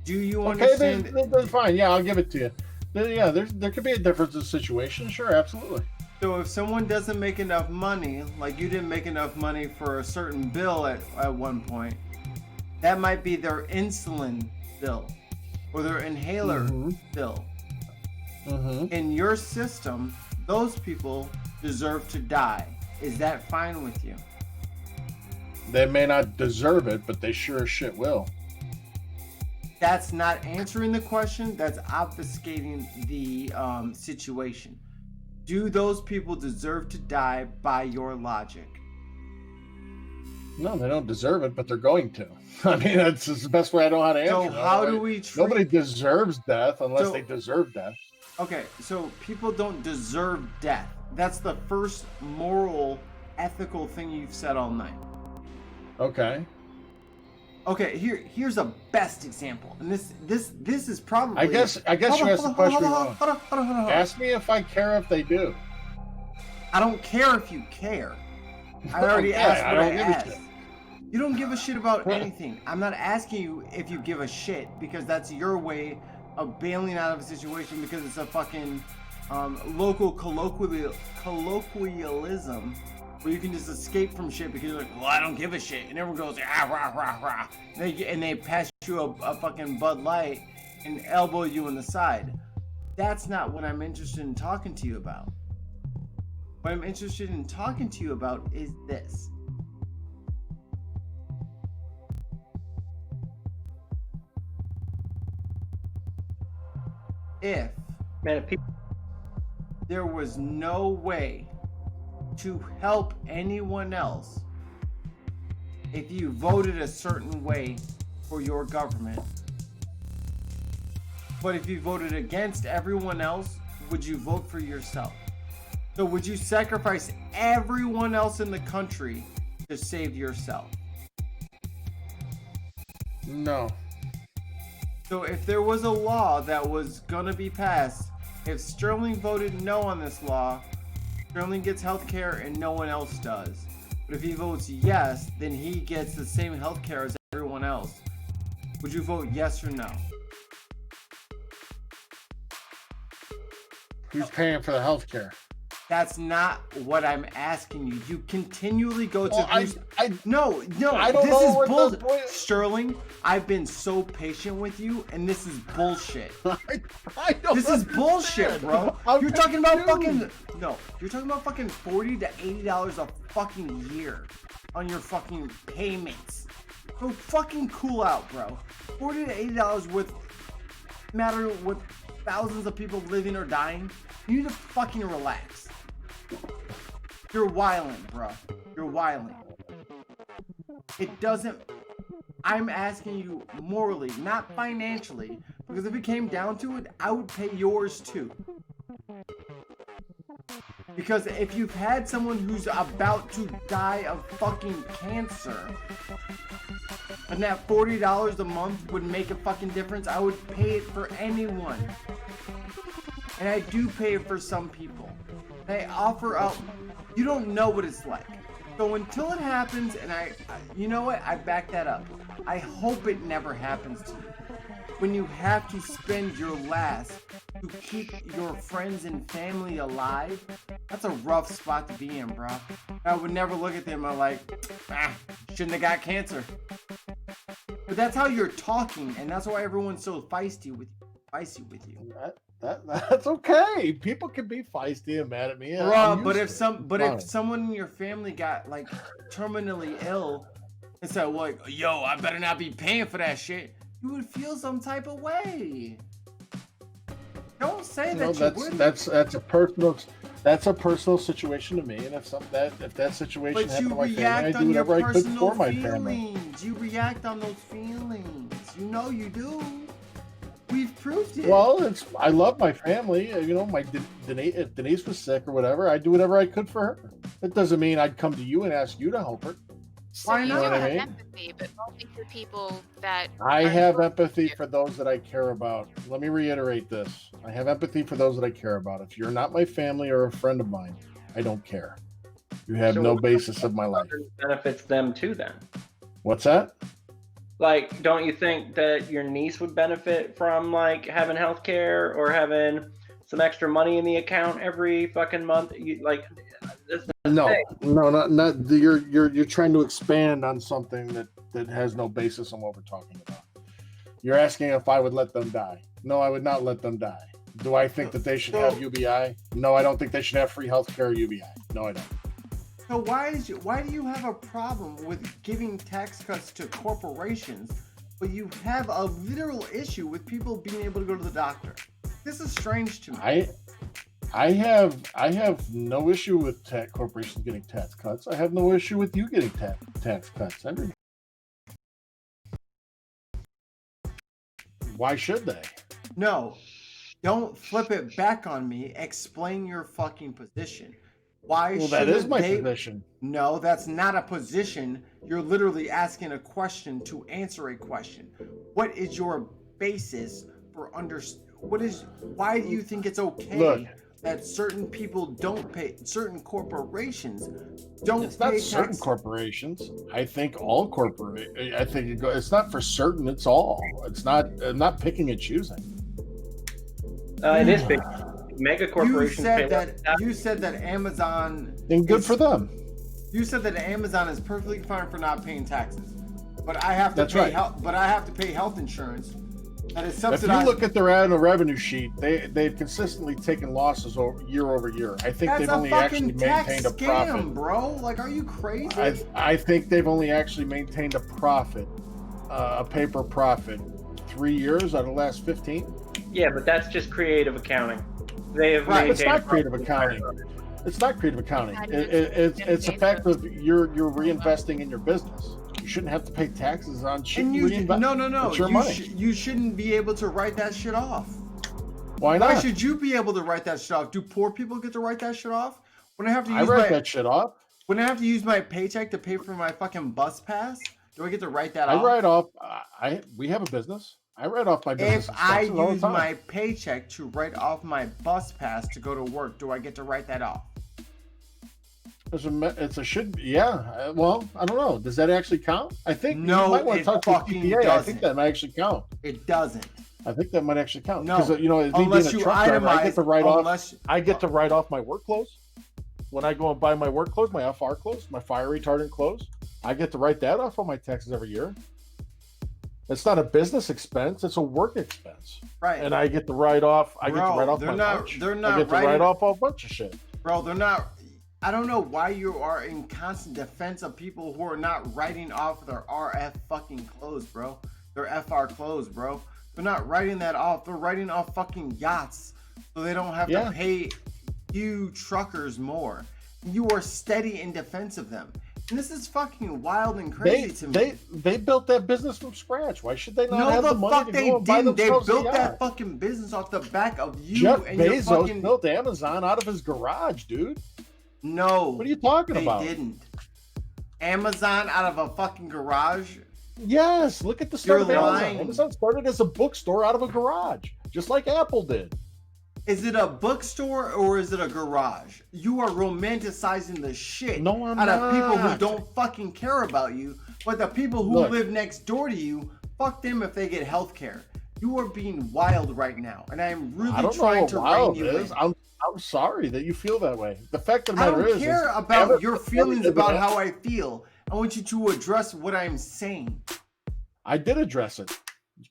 [SPEAKER 1] Do you
[SPEAKER 2] Okay,
[SPEAKER 1] understand?
[SPEAKER 2] that's fine. Yeah, I'll give it to you. Yeah, there could be a difference in situation. Sure, absolutely.
[SPEAKER 1] So if someone doesn't make enough money, like you didn't make enough money for a certain bill at one point, that might be their insulin bill or their inhaler bill.
[SPEAKER 2] Mm-hmm.
[SPEAKER 1] In your system, those people deserve to die. Is that fine with you?
[SPEAKER 2] They may not deserve it, but they sure as shit will.
[SPEAKER 1] That's not answering the question. That's obfuscating the situation. Do those people deserve to die by your logic?
[SPEAKER 2] No, they don't deserve it, but they're going to. I mean, that's the best way I know how to answer.
[SPEAKER 1] So
[SPEAKER 2] it.
[SPEAKER 1] how do we treat...
[SPEAKER 2] Nobody deserves death unless
[SPEAKER 1] So-
[SPEAKER 2] they deserve death.
[SPEAKER 1] Okay, so people don't deserve death. That's the first moral, ethical thing you've said all night.
[SPEAKER 2] Okay.
[SPEAKER 1] Okay, here's a best example, and this is probably.
[SPEAKER 2] I guess
[SPEAKER 1] Hold
[SPEAKER 2] you
[SPEAKER 1] on,
[SPEAKER 2] asked the question wrong.
[SPEAKER 1] Hold on.
[SPEAKER 2] Ask me if I care if they do.
[SPEAKER 1] I don't care if you care. I already
[SPEAKER 2] Okay,
[SPEAKER 1] asked
[SPEAKER 2] I
[SPEAKER 1] what I
[SPEAKER 2] don't give a
[SPEAKER 1] asked.
[SPEAKER 2] shit.
[SPEAKER 1] You don't give a shit about anything. I'm not asking you if you give a shit because that's your way of bailing out of a situation because it's a fucking local colloquialism where you can just escape from shit because you're like, well, I don't give a shit, and everyone goes, ah, rah, rah, rah, and they pass you a fucking Bud Light and elbow you in the side. That's not what I'm interested in talking to you about. What I'm interested in talking to you about is this. If
[SPEAKER 4] Man, if people
[SPEAKER 1] there was no way to help anyone else, if you voted a certain way for your government, but if you voted against everyone else, would you vote for yourself? So would you sacrifice everyone else in the country to save yourself?
[SPEAKER 2] No.
[SPEAKER 1] So if there was a law that was gonna be passed, if Sterling voted no on this law, Sterling gets health care and no one else does. But But if he votes yes, then he gets the same health care as everyone else. Would you vote yes or no?
[SPEAKER 2] Who's paying for the health care?
[SPEAKER 1] That's not what I'm asking you. You continually go to
[SPEAKER 2] Well,
[SPEAKER 1] no,
[SPEAKER 2] I don't
[SPEAKER 1] this
[SPEAKER 2] know
[SPEAKER 1] is
[SPEAKER 2] what the
[SPEAKER 1] bullshit.
[SPEAKER 2] point-
[SPEAKER 1] Sterling, I've been so patient with you, and this is bullshit.
[SPEAKER 2] I don't
[SPEAKER 1] This is bullshit,
[SPEAKER 2] understand.
[SPEAKER 1] bro.
[SPEAKER 2] I'm
[SPEAKER 1] You're talking about
[SPEAKER 2] confused.
[SPEAKER 1] you're talking about fucking $40 to $80 a fucking year on your fucking payments. So fucking cool out, bro. $40 to $80 with matter with thousands of people living or dying. You need to fucking relax. You're wilding, bro. You're wilding. It doesn't. I'm asking you morally, not financially, because if it came down to it, I would pay yours too. Because if you've had someone who's about to die of fucking cancer, and that $40 a month would make a fucking difference, I would pay it for anyone. And I do pay it for some people. They offer up. You don't know what it's like. So until it happens, and you know what? I back that up. I hope it never happens to you. When you have to spend your last to keep your friends and family alive, that's a rough spot to be in, bro. I would never look at them and like, shouldn't have got cancer. But that's how you're talking, and that's why everyone's so feisty with you.
[SPEAKER 2] That's okay. People can be feisty and mad at me.
[SPEAKER 1] Bro, but if someone in your family got like terminally ill and said, well, like, yo, I better not be paying for that shit, you would feel some type of way. Don't say that you would.
[SPEAKER 2] That's a personal situation to me, and if that situation happened to my family, I do whatever I could for my family.
[SPEAKER 1] You react on those feelings. You know you do. We've proved it.
[SPEAKER 2] Well, I love my family. You know, if Denise was sick or whatever, I'd do whatever I could for her. It doesn't mean I'd come to you and ask you to help her.
[SPEAKER 5] So
[SPEAKER 1] Why
[SPEAKER 5] you
[SPEAKER 1] not?
[SPEAKER 5] do have
[SPEAKER 2] I mean?
[SPEAKER 5] empathy, but only for people that
[SPEAKER 2] I
[SPEAKER 5] are
[SPEAKER 2] have
[SPEAKER 5] close
[SPEAKER 2] empathy
[SPEAKER 5] to you.
[SPEAKER 2] for those that I care about. Let me reiterate this. I have empathy for those that I care about. If you're not my family or a friend of mine, I don't care. You have
[SPEAKER 4] So
[SPEAKER 2] no
[SPEAKER 4] what
[SPEAKER 2] basis of my life.
[SPEAKER 4] benefits them too then?
[SPEAKER 2] What's that?
[SPEAKER 4] Like, don't you think that your niece would benefit from like having health care or having some extra money in the account every fucking month?
[SPEAKER 2] No, not you're trying to expand on something that has no basis on what we're talking about. You're asking if I would let them die. No, I would not let them die. Do I think that they should have UBI? No, I don't think they should have free health care or UBI. No, I don't.
[SPEAKER 1] So why do you have a problem with giving tax cuts to corporations, but you have a literal issue with people being able to go to the doctor? This is strange to me.
[SPEAKER 2] I have no issue with corporations getting tax cuts. I have no issue with you getting tax cuts. Why should they?
[SPEAKER 1] No, don't flip it back on me. Explain your fucking position. Why
[SPEAKER 2] Well,
[SPEAKER 1] should
[SPEAKER 2] that is my
[SPEAKER 1] they...
[SPEAKER 2] position.
[SPEAKER 1] No, that's not a position. You're literally asking a question to answer a question. What is your basis for why do you think it's okay
[SPEAKER 2] Look.
[SPEAKER 1] that certain people don't pay, certain corporations don't
[SPEAKER 2] It's
[SPEAKER 1] pay
[SPEAKER 2] not certain
[SPEAKER 1] tax?
[SPEAKER 2] corporations. I think all it's not for certain. It's all. It's not. I'm not picking and choosing.
[SPEAKER 4] It is big. Mega corporations pay less tax.
[SPEAKER 1] You said that Amazon
[SPEAKER 2] And good
[SPEAKER 1] is-
[SPEAKER 2] for them.
[SPEAKER 1] You said that Amazon is perfectly fine for not paying taxes, but I have to
[SPEAKER 2] That's
[SPEAKER 1] pay
[SPEAKER 2] right.
[SPEAKER 1] health insurance that is
[SPEAKER 2] If
[SPEAKER 1] subsidized.
[SPEAKER 2] you look at their annual revenue sheet, they've consistently taken losses year over year. I think
[SPEAKER 1] That's
[SPEAKER 2] they've
[SPEAKER 1] a
[SPEAKER 2] only actually
[SPEAKER 1] fucking tax
[SPEAKER 2] maintained a
[SPEAKER 1] scam,
[SPEAKER 2] profit.
[SPEAKER 1] bro. Like, are you crazy?
[SPEAKER 2] I think they've only actually maintained a profit, a paper profit, 3 years out of the last 15.
[SPEAKER 4] Yeah, but that's just creative accounting. They have
[SPEAKER 1] Right,
[SPEAKER 4] maintained
[SPEAKER 2] it's not
[SPEAKER 4] a
[SPEAKER 2] creative
[SPEAKER 4] profit.
[SPEAKER 2] accounting. It's not creative accounting.
[SPEAKER 5] How do you
[SPEAKER 2] It's a
[SPEAKER 5] maintain
[SPEAKER 2] fact
[SPEAKER 5] profit?
[SPEAKER 2] of you're reinvesting in your business. You shouldn't have to pay taxes on shit
[SPEAKER 1] and
[SPEAKER 2] you
[SPEAKER 1] you
[SPEAKER 2] reinvest.
[SPEAKER 1] no.
[SPEAKER 2] It's your money.
[SPEAKER 1] You shouldn't be able to write that shit off.
[SPEAKER 2] Why
[SPEAKER 1] Why
[SPEAKER 2] not?
[SPEAKER 1] should you be able to write that shit off? Do poor people get to write that shit off? When I have to
[SPEAKER 2] I
[SPEAKER 1] use
[SPEAKER 2] write that shit off.
[SPEAKER 1] when I have to use my paycheck to pay for my fucking bus pass, do I get to write that
[SPEAKER 2] I
[SPEAKER 1] off?
[SPEAKER 2] write off. We have a business. I write off my business.
[SPEAKER 1] If I
[SPEAKER 2] expenses all the
[SPEAKER 1] use
[SPEAKER 2] time.
[SPEAKER 1] my paycheck to write off my bus pass to go to work, do I get to write that off?
[SPEAKER 2] It's a should be. Yeah. Well, I don't know. Does that actually count? I think
[SPEAKER 1] No,
[SPEAKER 2] you might want
[SPEAKER 1] it
[SPEAKER 2] to talk to
[SPEAKER 1] fucking
[SPEAKER 2] CPA. I
[SPEAKER 1] doesn't.
[SPEAKER 2] think that might actually count.
[SPEAKER 1] It doesn't.
[SPEAKER 2] I think that might actually count.
[SPEAKER 1] No,
[SPEAKER 2] Because, you know, me being
[SPEAKER 1] unless
[SPEAKER 2] a
[SPEAKER 1] you
[SPEAKER 2] truck driver, I get to write off.
[SPEAKER 1] unless
[SPEAKER 2] I get to write off my work clothes. When I go and buy my work clothes, my FR clothes, my fire retardant clothes, I get to write that off on my taxes every year. It's not a business expense; it's a work expense,
[SPEAKER 1] right.
[SPEAKER 2] and I get to write off. I get to write off
[SPEAKER 1] they're
[SPEAKER 2] my
[SPEAKER 1] not-
[SPEAKER 2] lunch.
[SPEAKER 1] they're not
[SPEAKER 2] I get to
[SPEAKER 1] writing-
[SPEAKER 2] write off a bunch of shit.
[SPEAKER 1] Bro, they're not. I don't know why you are in constant defense of people who are not writing off their RF fucking clothes, bro. Their FR clothes, bro. They're not writing that off. They're writing off fucking yachts, so they don't have to pay you truckers more. You are steady in defense of them. And this is fucking wild and crazy to me.
[SPEAKER 2] They built that business from scratch. Why should they not
[SPEAKER 1] No,
[SPEAKER 2] have
[SPEAKER 1] the
[SPEAKER 2] the money
[SPEAKER 1] fuck
[SPEAKER 2] to
[SPEAKER 1] they
[SPEAKER 2] go and buy
[SPEAKER 1] didn't. They
[SPEAKER 2] themselves a
[SPEAKER 1] built
[SPEAKER 2] yacht?
[SPEAKER 1] that fucking business off the back of you
[SPEAKER 2] Jeff
[SPEAKER 1] and your
[SPEAKER 2] Bezos
[SPEAKER 1] fucking.
[SPEAKER 2] built Amazon out of his garage, dude.
[SPEAKER 1] No.
[SPEAKER 2] What are you talking
[SPEAKER 1] they
[SPEAKER 2] about?
[SPEAKER 1] didn't. Amazon out of a fucking garage?
[SPEAKER 2] Yes, look at the start
[SPEAKER 1] You're
[SPEAKER 2] of Amazon.
[SPEAKER 1] lying.
[SPEAKER 2] Amazon started as a bookstore out of a garage, just like Apple did.
[SPEAKER 1] Is it a bookstore or is it a garage? You are romanticizing the shit
[SPEAKER 2] No, I'm
[SPEAKER 1] out of people who
[SPEAKER 2] not.
[SPEAKER 1] don't fucking care about you, but the people who
[SPEAKER 2] Look.
[SPEAKER 1] live next door to you, fuck them if they get health care. You are being wild right now, and I am
[SPEAKER 2] I
[SPEAKER 1] really
[SPEAKER 2] don't know
[SPEAKER 1] trying
[SPEAKER 2] what
[SPEAKER 1] to rein
[SPEAKER 2] wild
[SPEAKER 1] you
[SPEAKER 2] is.
[SPEAKER 1] in.
[SPEAKER 2] I'm sorry that you feel that way. The fact of the
[SPEAKER 1] I
[SPEAKER 2] matter
[SPEAKER 1] don't
[SPEAKER 2] is,
[SPEAKER 1] care
[SPEAKER 2] is
[SPEAKER 1] about your
[SPEAKER 2] Amazon-
[SPEAKER 1] feelings about how I feel. I want you to address what I'm saying.
[SPEAKER 2] I did address it.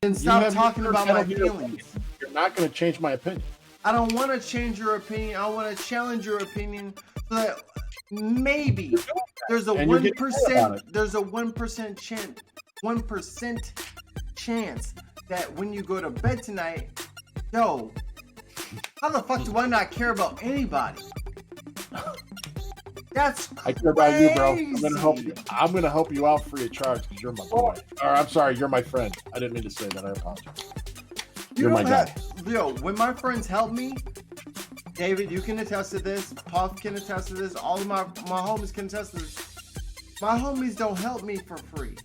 [SPEAKER 1] Then
[SPEAKER 2] You
[SPEAKER 1] stop
[SPEAKER 2] have
[SPEAKER 1] talking
[SPEAKER 2] your
[SPEAKER 1] about my
[SPEAKER 2] opinion.
[SPEAKER 1] feelings.
[SPEAKER 2] You're not going to change my opinion.
[SPEAKER 1] I don't want to change your opinion. I want to challenge your opinion so that maybe there's a
[SPEAKER 2] And you're
[SPEAKER 1] 1%.
[SPEAKER 2] getting mad about it.
[SPEAKER 1] There's a 1% chance that when you go to bed tonight, yo, how the fuck do I not care about anybody? That's crazy.
[SPEAKER 2] I care about you, bro. I'm gonna help you. I'm gonna help you out free of charge because you're my boy. Or I'm sorry, you're my friend. I didn't mean to say that. I apologize.
[SPEAKER 1] You
[SPEAKER 2] You're my
[SPEAKER 1] don't
[SPEAKER 2] guy.
[SPEAKER 1] have, yo, when my friends help me, David, you can attest to this. Puff can attest to this. All of my homies can attest to this. My homies don't help me for free.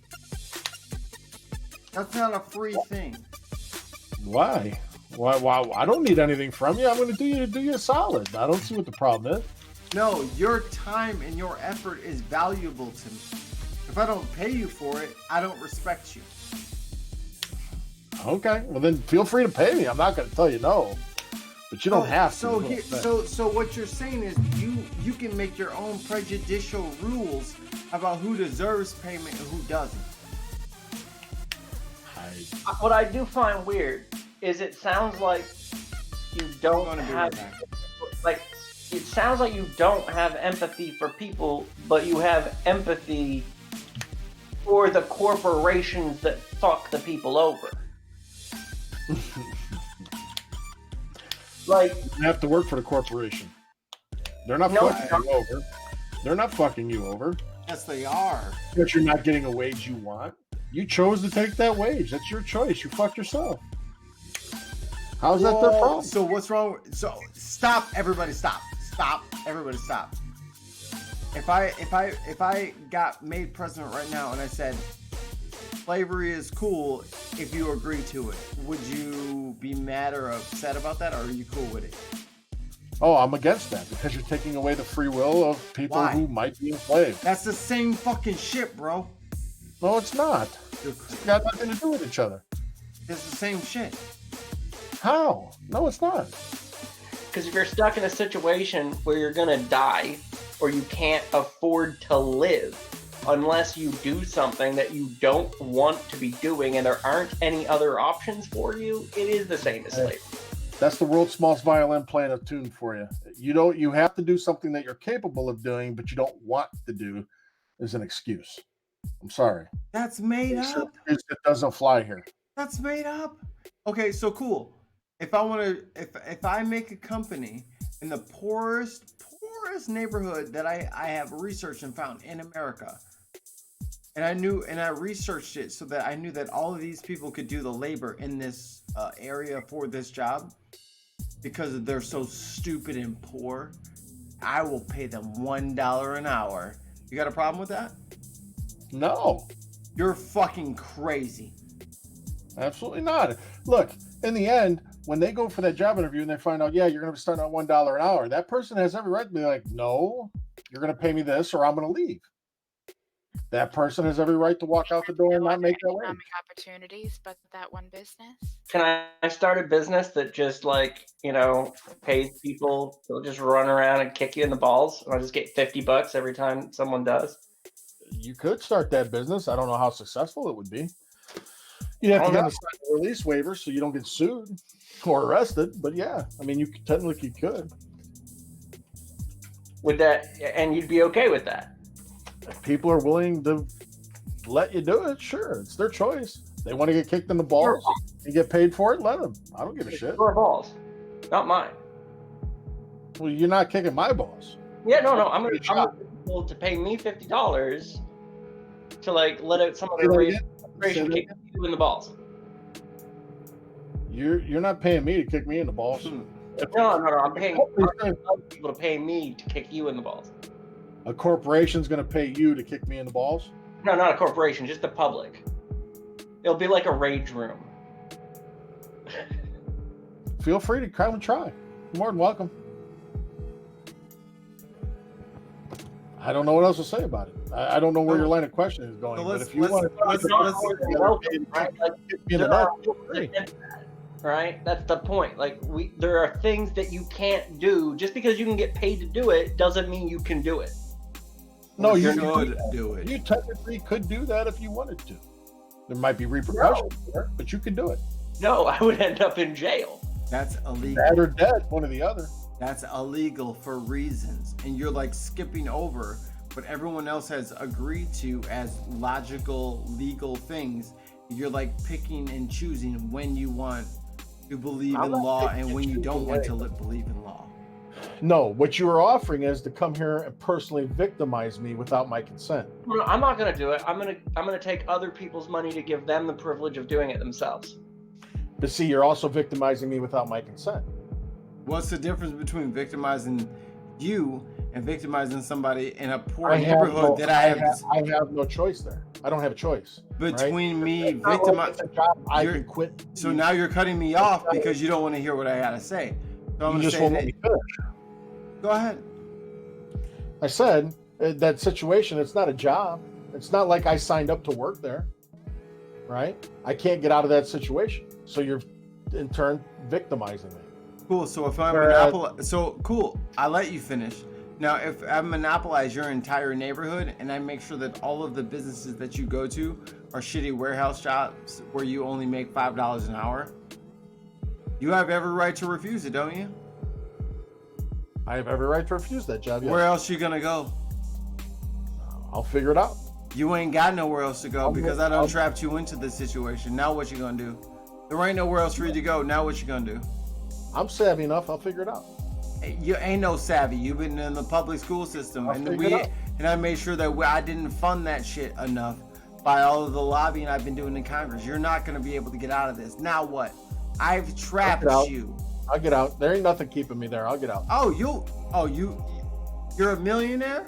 [SPEAKER 1] That's not a free thing.
[SPEAKER 2] Why? Why? I don't need anything from you. I'm gonna do you a solid. I don't see what the problem is.
[SPEAKER 1] No, your time and your effort is valuable to me. If I don't pay you for it, I don't respect you.
[SPEAKER 2] Okay, well then feel free to pay me. I'm not gonna tell you no, but you don't have to.
[SPEAKER 1] So
[SPEAKER 2] is what
[SPEAKER 1] here,
[SPEAKER 2] I'm saying.
[SPEAKER 1] so what you're saying is you can make your own prejudicial rules about who deserves payment and who doesn't.
[SPEAKER 4] What I do find weird is it sounds like you don't
[SPEAKER 1] gonna be
[SPEAKER 4] have,
[SPEAKER 1] right back.
[SPEAKER 4] like, it sounds like you don't have empathy for people, but you have empathy for the corporations that fuck the people over. Like,
[SPEAKER 2] You have to work for the corporation. They're not
[SPEAKER 4] No,
[SPEAKER 2] fucking you over. They're not fucking you over.
[SPEAKER 1] Yes, they are.
[SPEAKER 2] But you're not getting a wage you want. You chose to take that wage. That's your choice. You fucked yourself. How's that their
[SPEAKER 1] Whoa,
[SPEAKER 2] problem?
[SPEAKER 1] So what's wrong? So stop, everybody, stop, everybody, stop. If I got made president right now and I said slavery is cool if you agree to it, would you be mad or upset about that, or are you cool with it?
[SPEAKER 2] Oh, I'm against that because you're taking away the free will of people
[SPEAKER 1] Why?
[SPEAKER 2] who might be enslaved.
[SPEAKER 1] That's the same fucking shit, bro.
[SPEAKER 2] No, it's not.
[SPEAKER 1] You're
[SPEAKER 2] It's
[SPEAKER 1] crazy.
[SPEAKER 2] got nothing to do with each other.
[SPEAKER 1] It's the same shit.
[SPEAKER 2] How? No, it's not.
[SPEAKER 4] because if you're stuck in a situation where you're gonna die or you can't afford to live unless you do something that you don't want to be doing and there aren't any other options for you, it is the same as slavery.
[SPEAKER 2] That's the world's smallest violin playing a tune for you. You have to do something that you're capable of doing, but you don't want to do is an excuse. I'm sorry.
[SPEAKER 1] That's made up.
[SPEAKER 2] It doesn't fly here.
[SPEAKER 1] That's made up. Okay, so cool. If I make a company in the poorest neighborhood that I have researched and found in America, and I researched it so that I knew that all of these people could do the labor in this area for this job, because they're so stupid and poor, I will pay them $1 an hour. You got a problem with that?
[SPEAKER 2] No,
[SPEAKER 1] You're fucking crazy.
[SPEAKER 2] absolutely not. Look, in the end, when they go for that job interview and they find out, yeah, you're going to be starting at $1 an hour, that person has every right to be like, no, you're going to pay me this, or I'm going to leave. That person has every right to walk out the door and
[SPEAKER 5] No
[SPEAKER 2] not
[SPEAKER 5] other
[SPEAKER 2] make that wage.
[SPEAKER 5] economic opportunities but that one business.
[SPEAKER 4] Can I start a business that just like, pays people to just run around and kick you in the balls, and I'll just get $50 every time someone does?
[SPEAKER 2] You could start that business. I don't know how successful it would be. You'd have to get a release waiver so you don't get sued or arrested. But yeah, I mean, you technically could.
[SPEAKER 4] Would that, and you'd be okay with that?
[SPEAKER 2] If people are willing to let you do it, sure, it's their choice. They want to get kicked in the balls and get paid for it, let them. I don't give a shit.
[SPEAKER 4] Your balls, not mine.
[SPEAKER 2] Well, you're not kicking my balls.
[SPEAKER 4] Yeah, no, I'm gonna get people to pay me $50 to like let out some of their racial kick you in the balls.
[SPEAKER 2] You're not paying me to kick me in the balls.
[SPEAKER 4] No, I'm paying other people to pay me to kick you in the balls.
[SPEAKER 2] A corporation's going to pay you to kick me in the balls?
[SPEAKER 4] No, not a corporation, just the public. It'll be like a rage room.
[SPEAKER 2] Feel free to come and try. You're more than welcome. I don't know what else to say about it. I don't know where your line of questioning is going.
[SPEAKER 1] So
[SPEAKER 2] but if you want to
[SPEAKER 4] right? That's the point. Like there are things that you can't do. Just because you can get paid to do it doesn't mean you can do it.
[SPEAKER 2] No, you
[SPEAKER 1] should do it.
[SPEAKER 2] You technically could do that if you wanted to. There might be repercussions for it, but you can do it.
[SPEAKER 4] No, I would end up in jail.
[SPEAKER 1] That's illegal.
[SPEAKER 2] Bad or dead, one or the other.
[SPEAKER 1] That's illegal for reasons, and you're like skipping over what everyone else has agreed to as logical, legal things. You're like picking and choosing when you want to believe in law and when you don't want to believe in law.
[SPEAKER 2] No, what you are offering is to come here and personally victimize me without my consent.
[SPEAKER 4] No, I'm not going to do it. I'm going to take other people's money to give them the privilege of doing it themselves.
[SPEAKER 2] But see, you're also victimizing me without my consent.
[SPEAKER 1] What's the difference between victimizing you and victimizing somebody in a poor neighborhood that I
[SPEAKER 2] have no choice there. I don't have a choice.
[SPEAKER 1] Between me
[SPEAKER 2] victimizing, I can quit.
[SPEAKER 1] So now you're cutting me off because you don't want to hear what I got to say. So I'm
[SPEAKER 2] you just won't let me finish.
[SPEAKER 1] Go ahead.
[SPEAKER 2] I said that situation. It's not a job. It's not like I signed up to work there, right? I can't get out of that situation. So you're in turn victimizing me.
[SPEAKER 1] Cool. So if I cool. I let you finish. Now, if I monopolize your entire neighborhood and I make sure that all of the businesses that you go to are shitty warehouse jobs where you only make $5 an hour, you have every right to refuse it, don't you?
[SPEAKER 2] I have every right to refuse that job. Yes.
[SPEAKER 1] Where else you gonna go?
[SPEAKER 2] I'll figure it out.
[SPEAKER 1] You ain't got nowhere else to go because I done trapped you into this situation. Now what you gonna do? There ain't nowhere else for you to go. Now what you gonna do?
[SPEAKER 2] I'm savvy enough. I'll figure it out.
[SPEAKER 1] You ain't no savvy. You've been in the public school system, and I made sure that I didn't fund that shit enough by all of the lobbying I've been doing in Congress. You're not gonna be able to get out of this. Now what? I've trapped you.
[SPEAKER 2] I'll get out. There ain't nothing keeping me there. I'll get out.
[SPEAKER 1] You're a millionaire?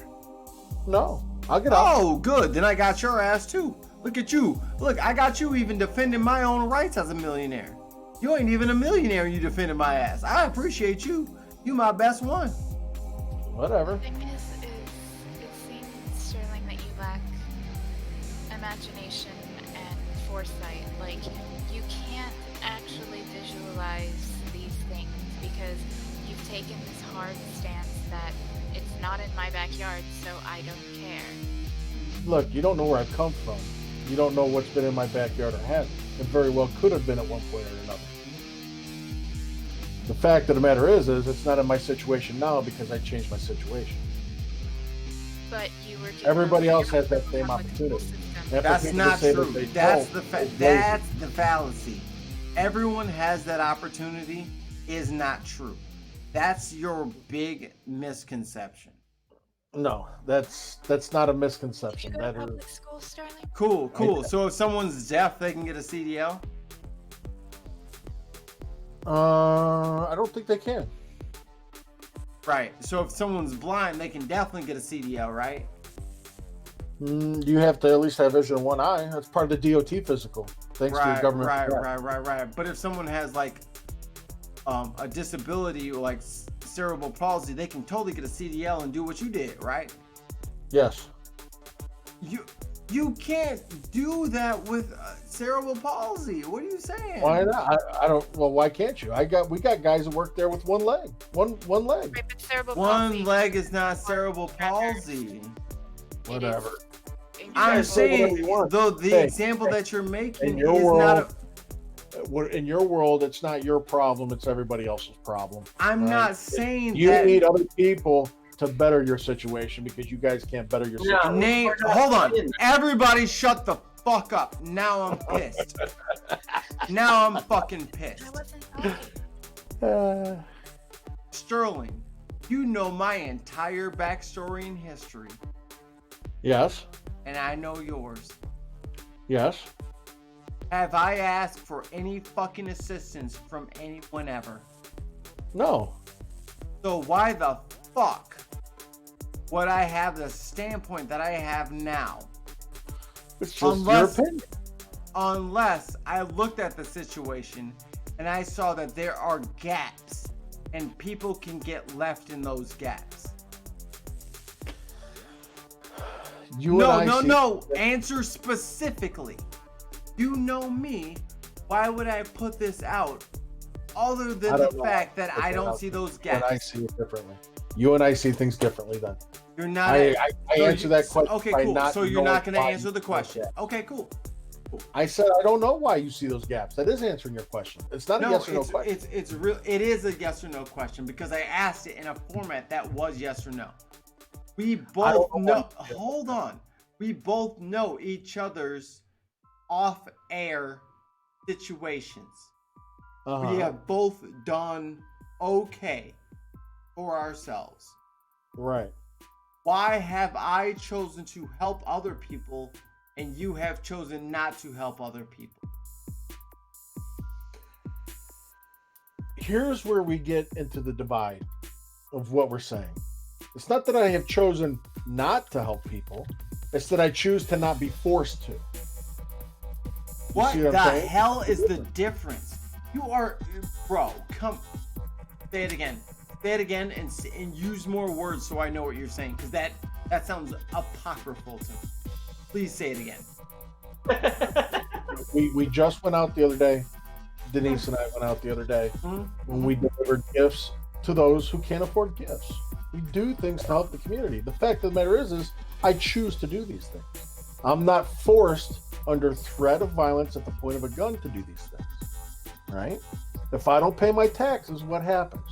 [SPEAKER 2] No, I'll get out.
[SPEAKER 1] Oh, good. Then I got your ass too. Look at you. Look, I got you even defending my own rights as a millionaire. You ain't even a millionaire and you defended my ass. I appreciate you. You my best one.
[SPEAKER 2] Whatever.
[SPEAKER 5] The thing is it seems, Sterling, that you lack imagination and foresight. Like, you can't actually visualize these things because you've taken this hard stance that it's not in my backyard, so I don't care.
[SPEAKER 2] Look, you don't know where I've come from. You don't know what's been in my backyard or hasn't. It very well could have been at one point or another. The fact of the matter is it's not in my situation now because I changed my situation.
[SPEAKER 5] But you were.
[SPEAKER 2] Everybody else has that same opportunity.
[SPEAKER 1] That's not true. That's the fallacy. Everyone has that opportunity is not true. That's your big misconception.
[SPEAKER 2] No, that's not a misconception.
[SPEAKER 5] Did you go to public school, Sterling?
[SPEAKER 1] Cool. So if someone's deaf, they can get a CDL?
[SPEAKER 2] I don't think they can.
[SPEAKER 1] Right. So if someone's blind, they can definitely get a CDL, right?
[SPEAKER 2] You have to at least have vision in one eye. That's part of the DOT physical. Thanks to the government.
[SPEAKER 1] Right. But if someone has like a disability, like cerebral palsy, they can totally get a CDL and do what you did, right?
[SPEAKER 2] Yes.
[SPEAKER 1] You can't do that with cerebral palsy. What are you saying?
[SPEAKER 2] Why not? I don't. Well, why can't you? We got guys that work there with one leg. One leg.
[SPEAKER 5] Right, but cerebral
[SPEAKER 1] One
[SPEAKER 5] palsy
[SPEAKER 1] leg is not cerebral palsy.
[SPEAKER 5] it
[SPEAKER 2] Whatever.
[SPEAKER 5] is- in your
[SPEAKER 1] I'm
[SPEAKER 2] guys say whatever
[SPEAKER 1] saying,
[SPEAKER 2] you want.
[SPEAKER 1] though, the
[SPEAKER 2] Hey,
[SPEAKER 1] example that you're making
[SPEAKER 2] in your
[SPEAKER 1] is
[SPEAKER 2] world,
[SPEAKER 1] not.
[SPEAKER 2] In your world, it's not your problem. It's everybody else's problem.
[SPEAKER 1] I'm
[SPEAKER 2] right?
[SPEAKER 1] not saying
[SPEAKER 2] You
[SPEAKER 1] that.
[SPEAKER 2] need other people to better your situation because you guys can't better your
[SPEAKER 4] No.
[SPEAKER 2] situation.
[SPEAKER 1] Name. Hold on. Everybody, shut the fuck up. Now I'm pissed. Now I'm fucking
[SPEAKER 5] I
[SPEAKER 1] pissed.
[SPEAKER 5] wasn't talking.
[SPEAKER 1] Sterling, you know my entire backstory and history,
[SPEAKER 2] Yes.
[SPEAKER 1] and I know yours.
[SPEAKER 2] Yes.
[SPEAKER 1] Have I asked for any fucking assistance from anyone ever?
[SPEAKER 2] No.
[SPEAKER 1] So why the fuck would I have the standpoint that I have now?
[SPEAKER 2] It's just
[SPEAKER 1] Unless-
[SPEAKER 2] your opinion.
[SPEAKER 1] Unless I looked at the situation and I saw that there are gaps and people can get left in those gaps. No. Answer specifically. You know me. Why would I put this out other than
[SPEAKER 2] I
[SPEAKER 1] the
[SPEAKER 2] don't know.
[SPEAKER 1] that I
[SPEAKER 2] Put that
[SPEAKER 1] don't
[SPEAKER 2] out
[SPEAKER 1] see those
[SPEAKER 2] You and I
[SPEAKER 1] gaps?
[SPEAKER 2] see it differently. You and I see things differently then.
[SPEAKER 1] You're not.
[SPEAKER 2] I
[SPEAKER 1] so
[SPEAKER 2] answer that question.
[SPEAKER 1] Okay,
[SPEAKER 2] by
[SPEAKER 1] cool.
[SPEAKER 2] not
[SPEAKER 1] So you're
[SPEAKER 2] knowing
[SPEAKER 1] not going to
[SPEAKER 2] why
[SPEAKER 1] answer
[SPEAKER 2] you
[SPEAKER 1] the
[SPEAKER 2] see those
[SPEAKER 1] question.
[SPEAKER 2] gaps.
[SPEAKER 1] Okay, cool.
[SPEAKER 2] I said I don't know why you see those gaps. That is answering your question. It's not a yes or no question.
[SPEAKER 1] it's real. It is a yes or no question because I asked it in a format that was yes or no. We both
[SPEAKER 2] don't
[SPEAKER 1] know.
[SPEAKER 2] know.
[SPEAKER 1] Hold on. We both know each other's off-air situations.
[SPEAKER 2] Uh-huh.
[SPEAKER 1] We have both done okay for ourselves.
[SPEAKER 2] Right.
[SPEAKER 1] Why have I chosen to help other people and you have chosen not to help other people?
[SPEAKER 2] Here's where we get into the divide of what we're saying. It's not that I have chosen not to help people. It's that I choose to not be forced to.
[SPEAKER 1] What
[SPEAKER 2] see
[SPEAKER 1] the
[SPEAKER 2] what I'm saying?
[SPEAKER 1] hell is the difference? You are, bro, come, say it again. Say it again and use more words so I know what you're saying, because that sounds apocryphal to me. Please say it again.
[SPEAKER 2] We just went out the other day. Denise and I went out the other day when we delivered gifts to those who can't afford gifts. We do things to help the community. The fact of the matter is I choose to do these things. I'm not forced under threat of violence at the point of a gun to do these things. Right? If I don't pay my taxes, what happens?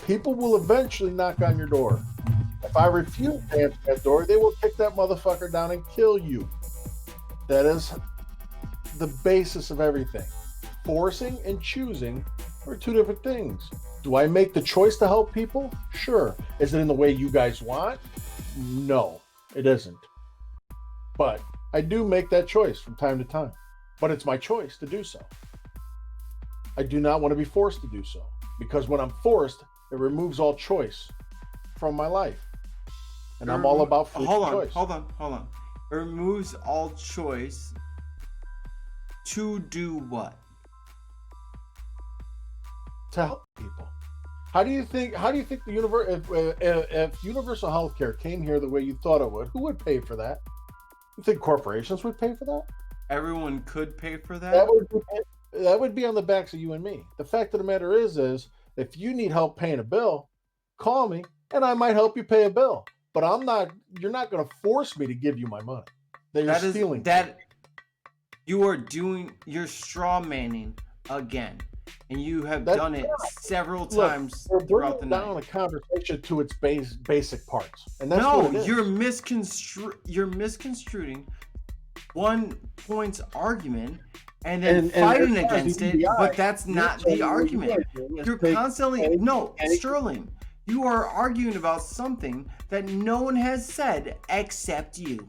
[SPEAKER 2] People will eventually knock on your door. If I refuse to answer that door, they will kick that motherfucker down and kill you. That is the basis of everything. Forcing and choosing are two different things. Do I make the choice to help people? Sure. Is it in the way you guys want? No, it isn't. But I do make that choice from time to time. But it's my choice to do so. I do not want to be forced to do so. Because when I'm forced, it removes all choice from my life. And I'm all about free choice.
[SPEAKER 1] Hold on. It removes all choice to do what?
[SPEAKER 2] To help people. How do you think the universe, if universal healthcare came here the way you thought it would, who would pay for that? You think corporations would pay for that?
[SPEAKER 1] Everyone could pay for that?
[SPEAKER 2] That would be on the backs of you and me. The fact of the matter is if you need help paying a bill, call me and I might help you pay a bill. But you're not going to force me to give you my money. You're stealing.
[SPEAKER 1] You're straw manning again. And you have done it several times
[SPEAKER 2] We're
[SPEAKER 1] throughout the
[SPEAKER 2] bringing down
[SPEAKER 1] night.
[SPEAKER 2] a conversation to its basic parts. And that's what it is.
[SPEAKER 1] You're misconstruing one point's argument and then fighting against it, but that's not the argument. You're constantly Sterling, you are arguing about something that no one has said except you.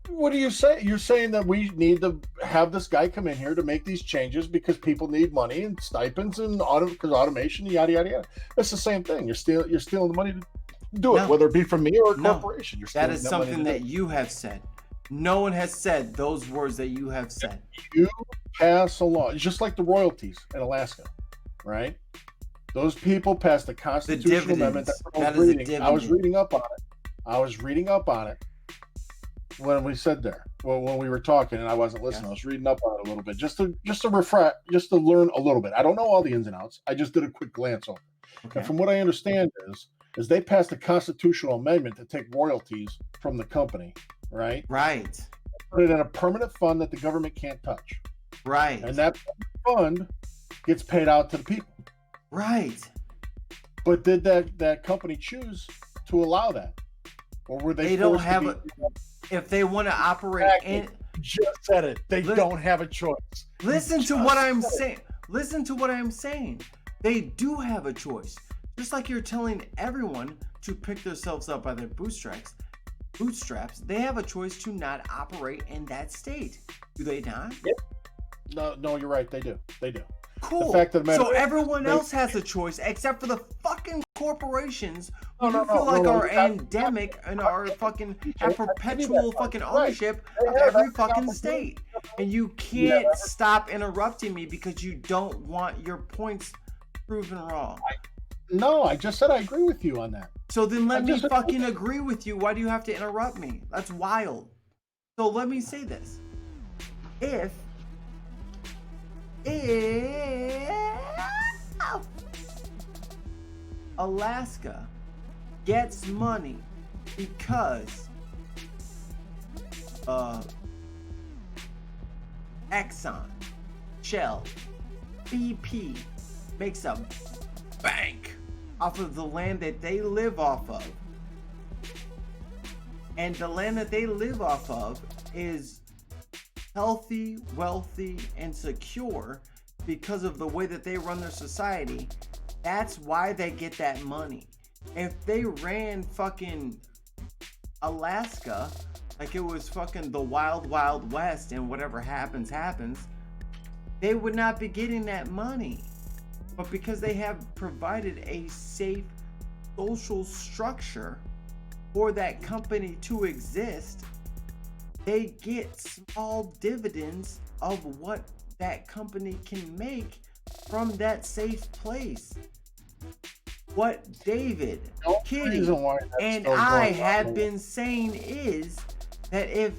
[SPEAKER 2] What do you say? You're saying that we need to have this guy come in here to make these changes because people need money and stipends and because automation, yada yada yada. That's the same thing. You're stealing the money to do it, whether it be from me or a corporation.
[SPEAKER 1] That is something that you have said. No one has said those words that you have said.
[SPEAKER 2] You pass a law, just like the royalties in Alaska, right? Those people passed the constitutional amendment that I was reading. I was reading up on it. I was reading up on it when we said there. Well, when we were talking and I wasn't listening, I was reading up on it a little bit just to refresh, just to learn a little bit. I don't know all the ins and outs. I just did a quick glance over.
[SPEAKER 1] Okay.
[SPEAKER 2] And from what I understand is they passed a constitutional amendment to take royalties from the company, right?
[SPEAKER 1] Right.
[SPEAKER 2] Put it in a permanent fund that the government can't touch.
[SPEAKER 1] Right.
[SPEAKER 2] And that fund gets paid out to the people.
[SPEAKER 1] Right.
[SPEAKER 2] But did that company choose to allow that? Or were they
[SPEAKER 1] don't
[SPEAKER 2] forced
[SPEAKER 1] have
[SPEAKER 2] to
[SPEAKER 1] a if they want to operate in
[SPEAKER 2] just said it. They don't have a choice.
[SPEAKER 1] Listen to what I'm saying. Listen to what I'm saying. They do have a choice. Just like you're telling everyone to pick themselves up by their bootstraps, they have a choice to not operate in that state. Do they not?
[SPEAKER 2] Yep. No, you're right. They do.
[SPEAKER 1] Cool.
[SPEAKER 2] The fact of the matter
[SPEAKER 1] so everyone else has a choice except for the fucking corporations who
[SPEAKER 2] No,
[SPEAKER 1] are endemic and are fucking have perpetual fucking ownership of every fucking state. And you can't stop interrupting me because you don't want your points proven wrong.
[SPEAKER 2] No, I just said I agree with you on that.
[SPEAKER 1] So then let me fucking agree with you. Why do you have to interrupt me? That's wild. So let me say this. If Alaska gets money because Exxon, Shell, BP makes a bank off of the land that they live off of, and the land that they live off of is healthy, wealthy, and secure because of the way that they run their society, that's why they get that money. If they ran fucking Alaska like it was fucking the wild, wild west and whatever happens, they would not be getting that money. But because they have provided a safe social structure for that company to exist, they get small dividends of what that company can make from that safe place. What David, Kitty, and I have been saying is that if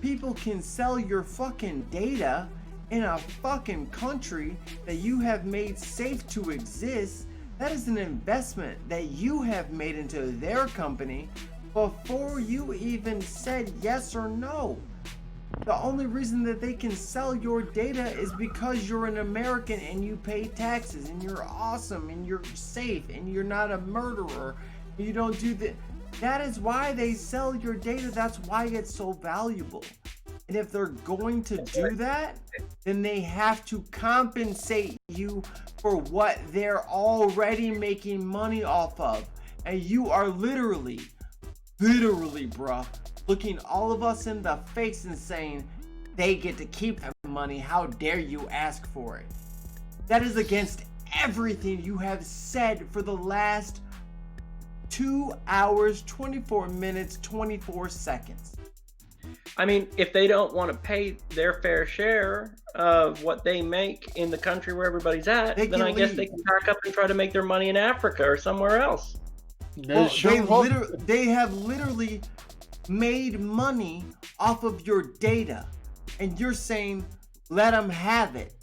[SPEAKER 1] people can sell your fucking data in a fucking country that you have made safe to exist, that is an investment that you have made into their company before you even said yes or no. The only reason that they can sell your data is because you're an American and you pay taxes and you're awesome and you're safe and you're not a murderer. You don't do that. That is why they sell your data. That's why it's so valuable. And if they're going to do that, then they have to compensate you for what they're already making money off of. And you are literally, bruh, looking all of us in the face and saying they get to keep that money. How dare you ask for it? That is against everything you have said for the last 2 hours, 24 minutes, 24 seconds.
[SPEAKER 4] I mean, if they don't want to pay their fair share of what they make in the country where everybody's at, then I guess they can pack up and try to make their money in Africa or somewhere else.
[SPEAKER 1] Well, they have literally made money off of your data, and you're saying let them have it.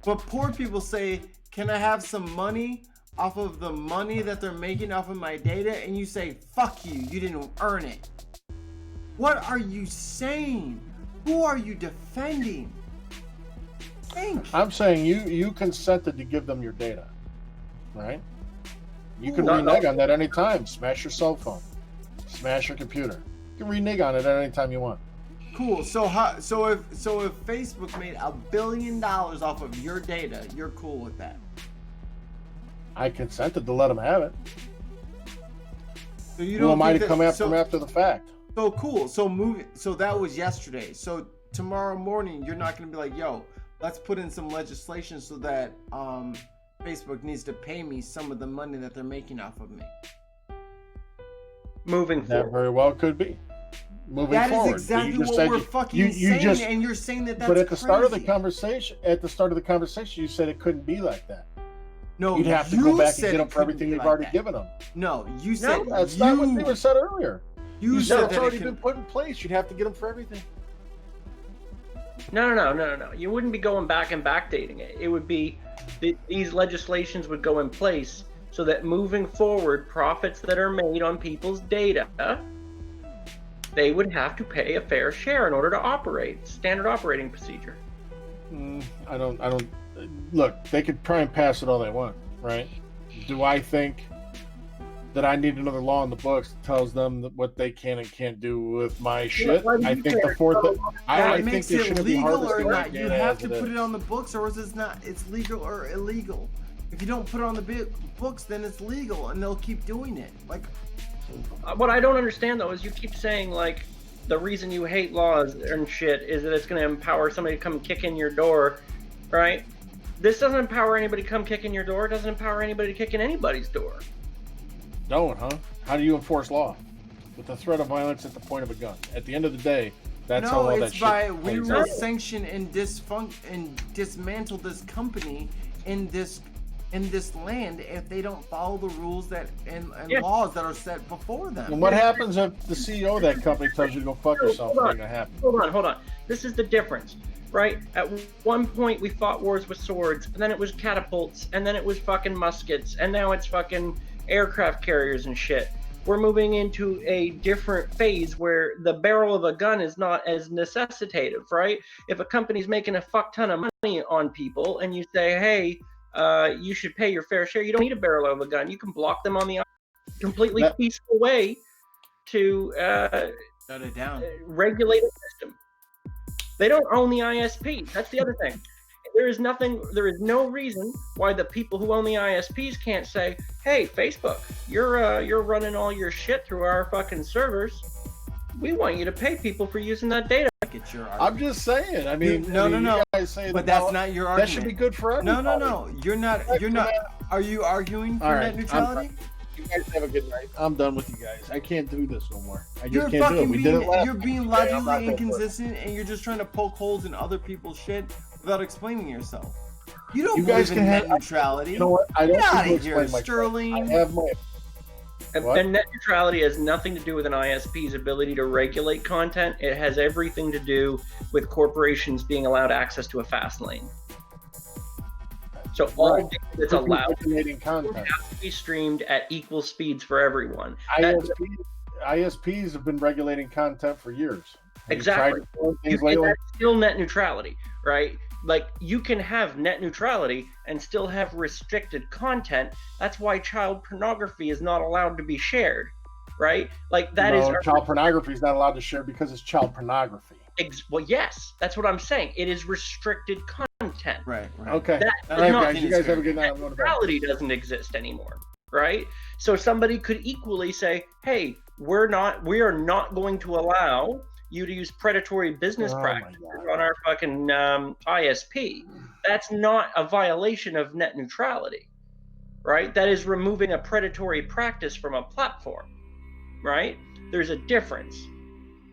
[SPEAKER 1] But poor people say, can I have some money off of the money that they're making off of my data? And you say, fuck you, you didn't earn it. What are you saying? Who are you defending? Think.
[SPEAKER 2] I'm saying you consented to give them your data, right? You can renege on that anytime. Smash your cell phone. Smash your computer. You can renege on it at any time you want.
[SPEAKER 1] Cool. So if Facebook made $1 billion off of your data, you're cool with that?
[SPEAKER 2] I consented to let them have it.
[SPEAKER 1] So you
[SPEAKER 2] Who am I to come after them after the fact?
[SPEAKER 1] So cool. So that was yesterday. So tomorrow morning, you're not going to be like, yo, let's put in some legislation so that Facebook needs to pay me some of the money that they're making off of me.
[SPEAKER 4] Moving forward.
[SPEAKER 2] That very well could be. Moving forward.
[SPEAKER 1] That is exactly what we're fucking saying, and you're saying that that's
[SPEAKER 2] But at the start of the
[SPEAKER 1] crazy.
[SPEAKER 2] conversation, you said it couldn't be like that.
[SPEAKER 1] No,
[SPEAKER 2] You'd have to
[SPEAKER 1] you
[SPEAKER 2] go back and
[SPEAKER 1] said
[SPEAKER 2] get them
[SPEAKER 1] it
[SPEAKER 2] for everything
[SPEAKER 1] couldn't be
[SPEAKER 2] you've
[SPEAKER 1] like
[SPEAKER 2] already
[SPEAKER 1] that.
[SPEAKER 2] given them.
[SPEAKER 1] No, you said
[SPEAKER 2] That's
[SPEAKER 1] you.
[SPEAKER 2] not what they were said earlier.
[SPEAKER 1] You
[SPEAKER 2] You said
[SPEAKER 1] said
[SPEAKER 2] it's
[SPEAKER 1] that
[SPEAKER 2] already
[SPEAKER 1] it
[SPEAKER 2] been
[SPEAKER 1] could,
[SPEAKER 2] put in place. You'd have to get them for everything.
[SPEAKER 4] No. You wouldn't be going back and backdating it. It would be these legislations would go in place so that moving forward, profits that are made on people's data, they would have to pay a fair share in order to operate. Standard operating procedure.
[SPEAKER 2] I don't. Look, they could try and pass it all they want, right? Do I think that I need another law in the books that tells them what they can and can't do with my shit? I think the fourth. I think
[SPEAKER 1] makes
[SPEAKER 2] they
[SPEAKER 1] it
[SPEAKER 2] shouldn't be
[SPEAKER 1] legal or
[SPEAKER 2] harvesting
[SPEAKER 1] not. You
[SPEAKER 2] data
[SPEAKER 1] have
[SPEAKER 2] as
[SPEAKER 1] to
[SPEAKER 2] it
[SPEAKER 1] put
[SPEAKER 2] is.
[SPEAKER 1] it on the books, or it's not. It's legal or illegal. If you don't put it on the books, then it's legal, and they'll keep doing it. Like,
[SPEAKER 4] What I don't understand though is you keep saying like the reason you hate laws and shit is that it's going to empower somebody to come kick in your door, right? This doesn't empower anybody to come kick in your door. It doesn't empower anybody to kick in anybody's door.
[SPEAKER 2] Don't, huh? How do you enforce law? With the threat of violence at the point of a gun. At the end of the day, that's how
[SPEAKER 1] no,
[SPEAKER 2] all that
[SPEAKER 1] it's
[SPEAKER 2] shit
[SPEAKER 1] by we
[SPEAKER 2] plays
[SPEAKER 1] will
[SPEAKER 2] out.
[SPEAKER 1] sanction and dismantle this company in this land if they don't follow the rules that and
[SPEAKER 4] Yeah.
[SPEAKER 1] laws that are set before them.
[SPEAKER 2] And what happens if the CEO of that company tells you to go fuck yourself?
[SPEAKER 4] Hold
[SPEAKER 2] What's
[SPEAKER 4] on.
[SPEAKER 2] going to happen?
[SPEAKER 4] Hold on. This is the difference, right? At one point we fought wars with swords, and then it was catapults, and then it was fucking muskets, and now it's fucking aircraft carriers and shit. We're moving into a different phase where the barrel of a gun is not as necessitative, right? If a company's making a fuck ton of money on people and you say, hey, you should pay your fair share, you don't need a barrel of a gun. You can block them on the completely peaceful way to
[SPEAKER 1] Shut it down.
[SPEAKER 4] regulate a system. They don't own the ISP. That's the other thing. There is no reason why the people who own the ISPs can't say, hey, Facebook, you're running all your shit through our fucking servers. We want you to pay people for using that data.
[SPEAKER 1] Get your
[SPEAKER 2] I'm
[SPEAKER 1] argument.
[SPEAKER 2] just saying. I mean,
[SPEAKER 1] No.
[SPEAKER 2] You guys say
[SPEAKER 1] But
[SPEAKER 2] that
[SPEAKER 1] that's not your argument.
[SPEAKER 2] That should be good for everybody.
[SPEAKER 1] No. You're not. Are you arguing for
[SPEAKER 2] All right,
[SPEAKER 1] net neutrality?
[SPEAKER 2] You guys have a good night. I'm done with you guys. I can't do this no more. I just
[SPEAKER 1] You're
[SPEAKER 2] can't do it.
[SPEAKER 1] fucking
[SPEAKER 2] We did it last
[SPEAKER 1] you're
[SPEAKER 2] time.
[SPEAKER 1] being
[SPEAKER 2] Okay, I'm not
[SPEAKER 1] logically
[SPEAKER 2] gonna do it.
[SPEAKER 1] inconsistent, and you're just trying to poke holes in other people's shit without explaining yourself. You don't
[SPEAKER 2] You guys
[SPEAKER 1] believe in
[SPEAKER 2] can
[SPEAKER 1] net
[SPEAKER 2] have.
[SPEAKER 1] neutrality.
[SPEAKER 2] You know what? I don't
[SPEAKER 1] Get
[SPEAKER 2] need
[SPEAKER 1] outta
[SPEAKER 2] to
[SPEAKER 1] here,
[SPEAKER 2] explain myself.
[SPEAKER 1] Sterling.
[SPEAKER 2] I have my. What?
[SPEAKER 4] And net neutrality has nothing to do with an ISP's ability to regulate content. It has everything to do with corporations being allowed access to a fast lane. So all
[SPEAKER 2] Right.
[SPEAKER 4] data that's allowed
[SPEAKER 2] Regulating content.
[SPEAKER 4] has to be streamed at equal speeds for everyone. That-
[SPEAKER 2] ISPs have been regulating content for years. Have you
[SPEAKER 4] Exactly.
[SPEAKER 2] tried doing things
[SPEAKER 4] And
[SPEAKER 2] lately?
[SPEAKER 4] that's still net neutrality, right? Like you can have net neutrality and still have restricted content. That's why child pornography is not allowed to be shared, right? Like that is
[SPEAKER 2] No, child pornography is not allowed to share because it's child pornography.
[SPEAKER 4] well, yes, that's what I'm saying. It is restricted content.
[SPEAKER 1] Right.
[SPEAKER 2] Okay.
[SPEAKER 4] That
[SPEAKER 2] All
[SPEAKER 4] does
[SPEAKER 2] right,
[SPEAKER 4] not
[SPEAKER 2] guys. You guys have a good night. I'm going to bed.
[SPEAKER 4] neutrality doesn't exist anymore, right? So somebody could equally say, "Hey, we are not going to allow you to use predatory business
[SPEAKER 2] Oh my
[SPEAKER 4] practices
[SPEAKER 2] God.
[SPEAKER 4] on our fucking ISP." That's not a violation of net neutrality, right? That is removing a predatory practice from a platform, right? There's a difference.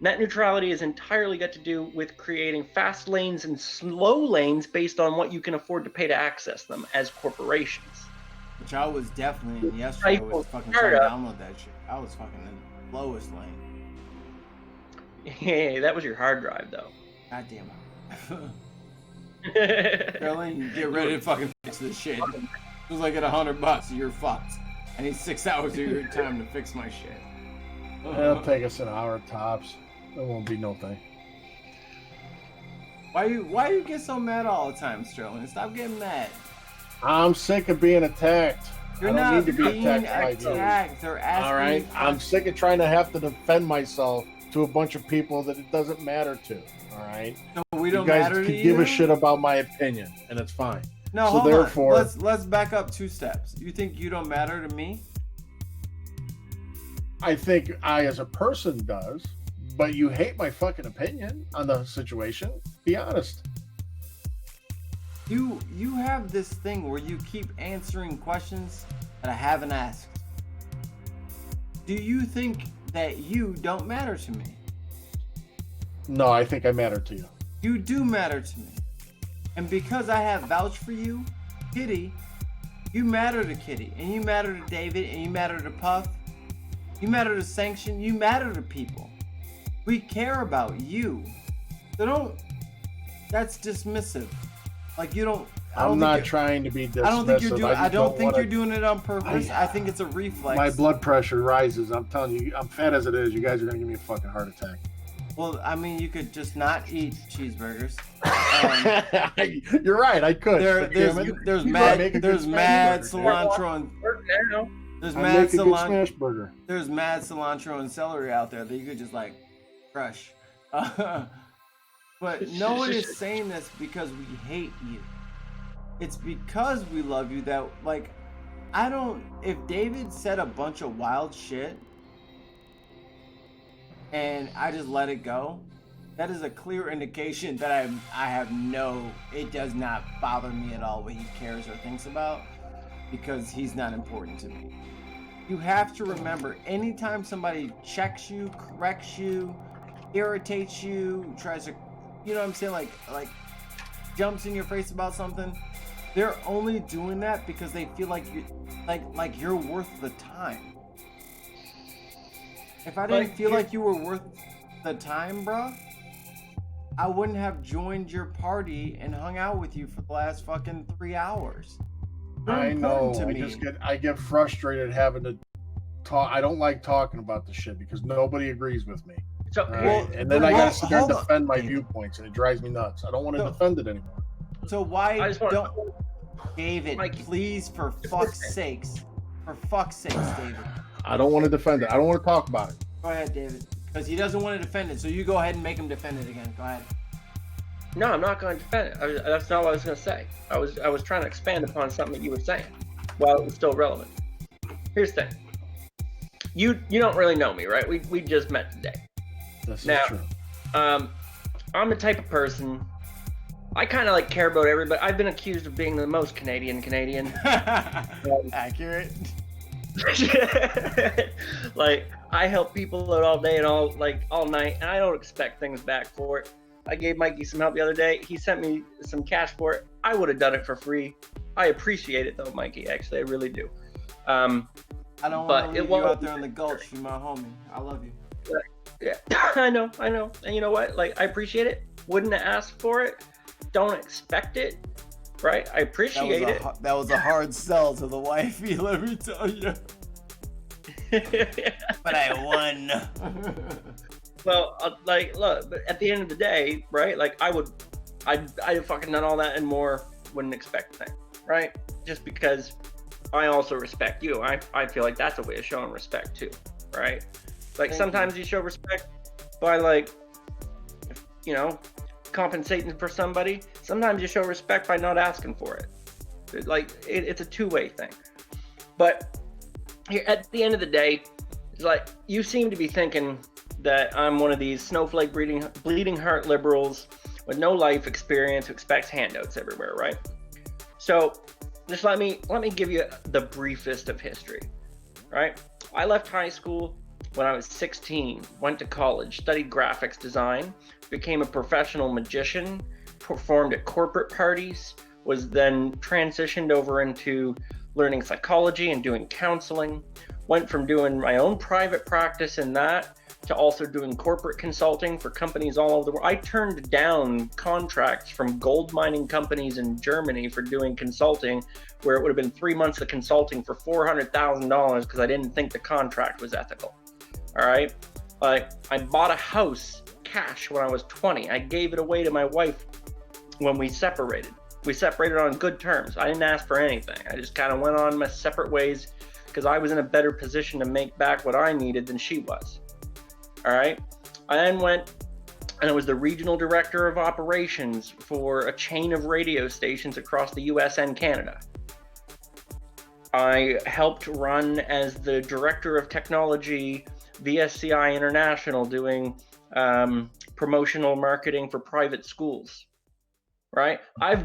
[SPEAKER 4] Net neutrality is entirely got to do with creating fast lanes and slow lanes based on what you can afford to pay to access them as corporations.
[SPEAKER 1] Which I was definitely in yesterday. I was fucking trying to download that shit. I was fucking in the lowest lane.
[SPEAKER 4] Hey, that was your hard drive, though.
[SPEAKER 1] God damn it. Sterling, get ready to fucking fix this shit. It was like at $100, you're fucked. I need 6 hours of your time to fix my shit.
[SPEAKER 2] It'll take us an hour tops. It won't be no thing.
[SPEAKER 1] Why you get so mad all the time, Sterling? Stop getting mad.
[SPEAKER 2] I'm sick of being attacked.
[SPEAKER 1] You're
[SPEAKER 2] I don't
[SPEAKER 1] not
[SPEAKER 2] need to be
[SPEAKER 1] being
[SPEAKER 2] attacked by viewers.
[SPEAKER 1] attacked. They're asking.
[SPEAKER 2] All right,
[SPEAKER 1] you-
[SPEAKER 2] I'm sick of trying to have to defend myself to a bunch of people that it doesn't matter to. All right,
[SPEAKER 1] No, we
[SPEAKER 2] you
[SPEAKER 1] don't
[SPEAKER 2] guys
[SPEAKER 1] matter to
[SPEAKER 2] can
[SPEAKER 1] you.
[SPEAKER 2] give a shit about my opinion, and it's fine.
[SPEAKER 1] No,
[SPEAKER 2] So
[SPEAKER 1] hold
[SPEAKER 2] therefore-
[SPEAKER 1] on. Let's back up 2 steps. You think you don't matter to me?
[SPEAKER 2] I think I, as a person, does, but you hate my fucking opinion on the situation. Be honest.
[SPEAKER 1] You have this thing where you keep answering questions that I haven't asked. Do you think that you don't matter to me?
[SPEAKER 2] No, I think I matter to you.
[SPEAKER 1] You do matter to me. And because I have vouched for you, Kitty, You matter to Kitty, and you matter to David, and you matter to Puff. You matter to Sanction. You matter to people. We care about you. So don't. That's dismissive. Like you don't.
[SPEAKER 2] I'm not trying to be dismissive.
[SPEAKER 1] I don't think you're doing. I don't think
[SPEAKER 2] wanna,
[SPEAKER 1] you're doing it on purpose. I think it's a reflex.
[SPEAKER 2] My blood pressure rises. I'm telling you, I'm fat as it is. You guys are gonna give me a fucking heart attack.
[SPEAKER 1] Well, I mean, you could just not eat cheeseburgers.
[SPEAKER 2] You're right. I could.
[SPEAKER 1] There's mad cilantro and there's mad cilantro. There's mad cilantro and celery out there that you could just like crush. But no one is saying this because we hate you. It's because we love you that like I don't. If David said a bunch of wild shit and I just let it go, that is a clear indication that I have no. It does not bother me at all what he cares or thinks about because he's not important to me. You have to remember, anytime somebody checks you, corrects you, irritates you, tries to, you know what I'm saying, like jumps in your face about something, they're only doing that because they feel like you're worth the time. If I didn't feel like you were worth the time, bro, I wouldn't have joined your party and hung out with you for the last fucking 3 hours.
[SPEAKER 2] I know. I get frustrated having to talk. I don't like talking about the shit because nobody agrees with me.
[SPEAKER 4] So,
[SPEAKER 2] and then I gotta sit there and defend my viewpoints, and it drives me nuts. I don't want to defend it anymore.
[SPEAKER 1] So why don't David? Please, for fuck's sakes, David.
[SPEAKER 2] I don't want to defend it. I don't want to talk about it.
[SPEAKER 1] Go ahead, David, because he doesn't want to defend it. So you go ahead and make him defend it again. Go ahead.
[SPEAKER 4] No, I'm not going to defend it. That's not what I was going to say. I was trying to expand upon something that you were saying while it was still relevant. Here's the thing. You don't really know me, right? We just met today.
[SPEAKER 2] This
[SPEAKER 4] is
[SPEAKER 2] true.
[SPEAKER 4] I'm the type of person. I kind of like care about everybody. I've been accused of being the most Canadian.
[SPEAKER 1] Accurate.
[SPEAKER 4] Like I help people out all day and all night, and I don't expect things back for it. I gave Mikey some help the other day. He sent me some cash for it. I would have done it for free. I appreciate it though, Mikey. Actually, I really do.
[SPEAKER 1] I don't want to leave you out there in the gulch. You're my homie. I love you.
[SPEAKER 4] Yeah, I know. And you know what? Like, I appreciate it. Wouldn't have asked for it. Don't expect it. Right? I appreciate it.
[SPEAKER 1] That was a hard sell to the wifey, let me tell you. But I won.
[SPEAKER 4] Well, look, but at the end of the day, right? Like, I'd fucking done all that and more. Wouldn't expect things, right? Just because I also respect you. I feel like that's a way of showing respect too, right? Like sometimes you show respect by compensating for somebody. Sometimes you show respect by not asking for it. It's a two-way thing. But here, at the end of the day, it's like you seem to be thinking that I'm one of these snowflake bleeding heart liberals with no life experience who expects handouts everywhere, right? So just let me give you the briefest of history, right? I left high school when I was 16, went to college, studied graphics design, became a professional magician, performed at corporate parties, was then transitioned over into learning psychology and doing counseling, went from doing my own private practice in that to also doing corporate consulting for companies all over the world. I turned down contracts from gold mining companies in Germany for doing consulting, where it would have been 3 months of consulting for $400,000 because I didn't think the contract was ethical. All right. I bought a house cash when I was 20. I gave it away to my wife when we separated. We separated on good terms. I didn't ask for anything. I just kind of went on my separate ways because I was in a better position to make back what I needed than she was. All right. I then went and I was the regional director of operations for a chain of radio stations across the US and Canada. I helped run as the director of technology VSCI International, doing promotional marketing for private schools, right? I've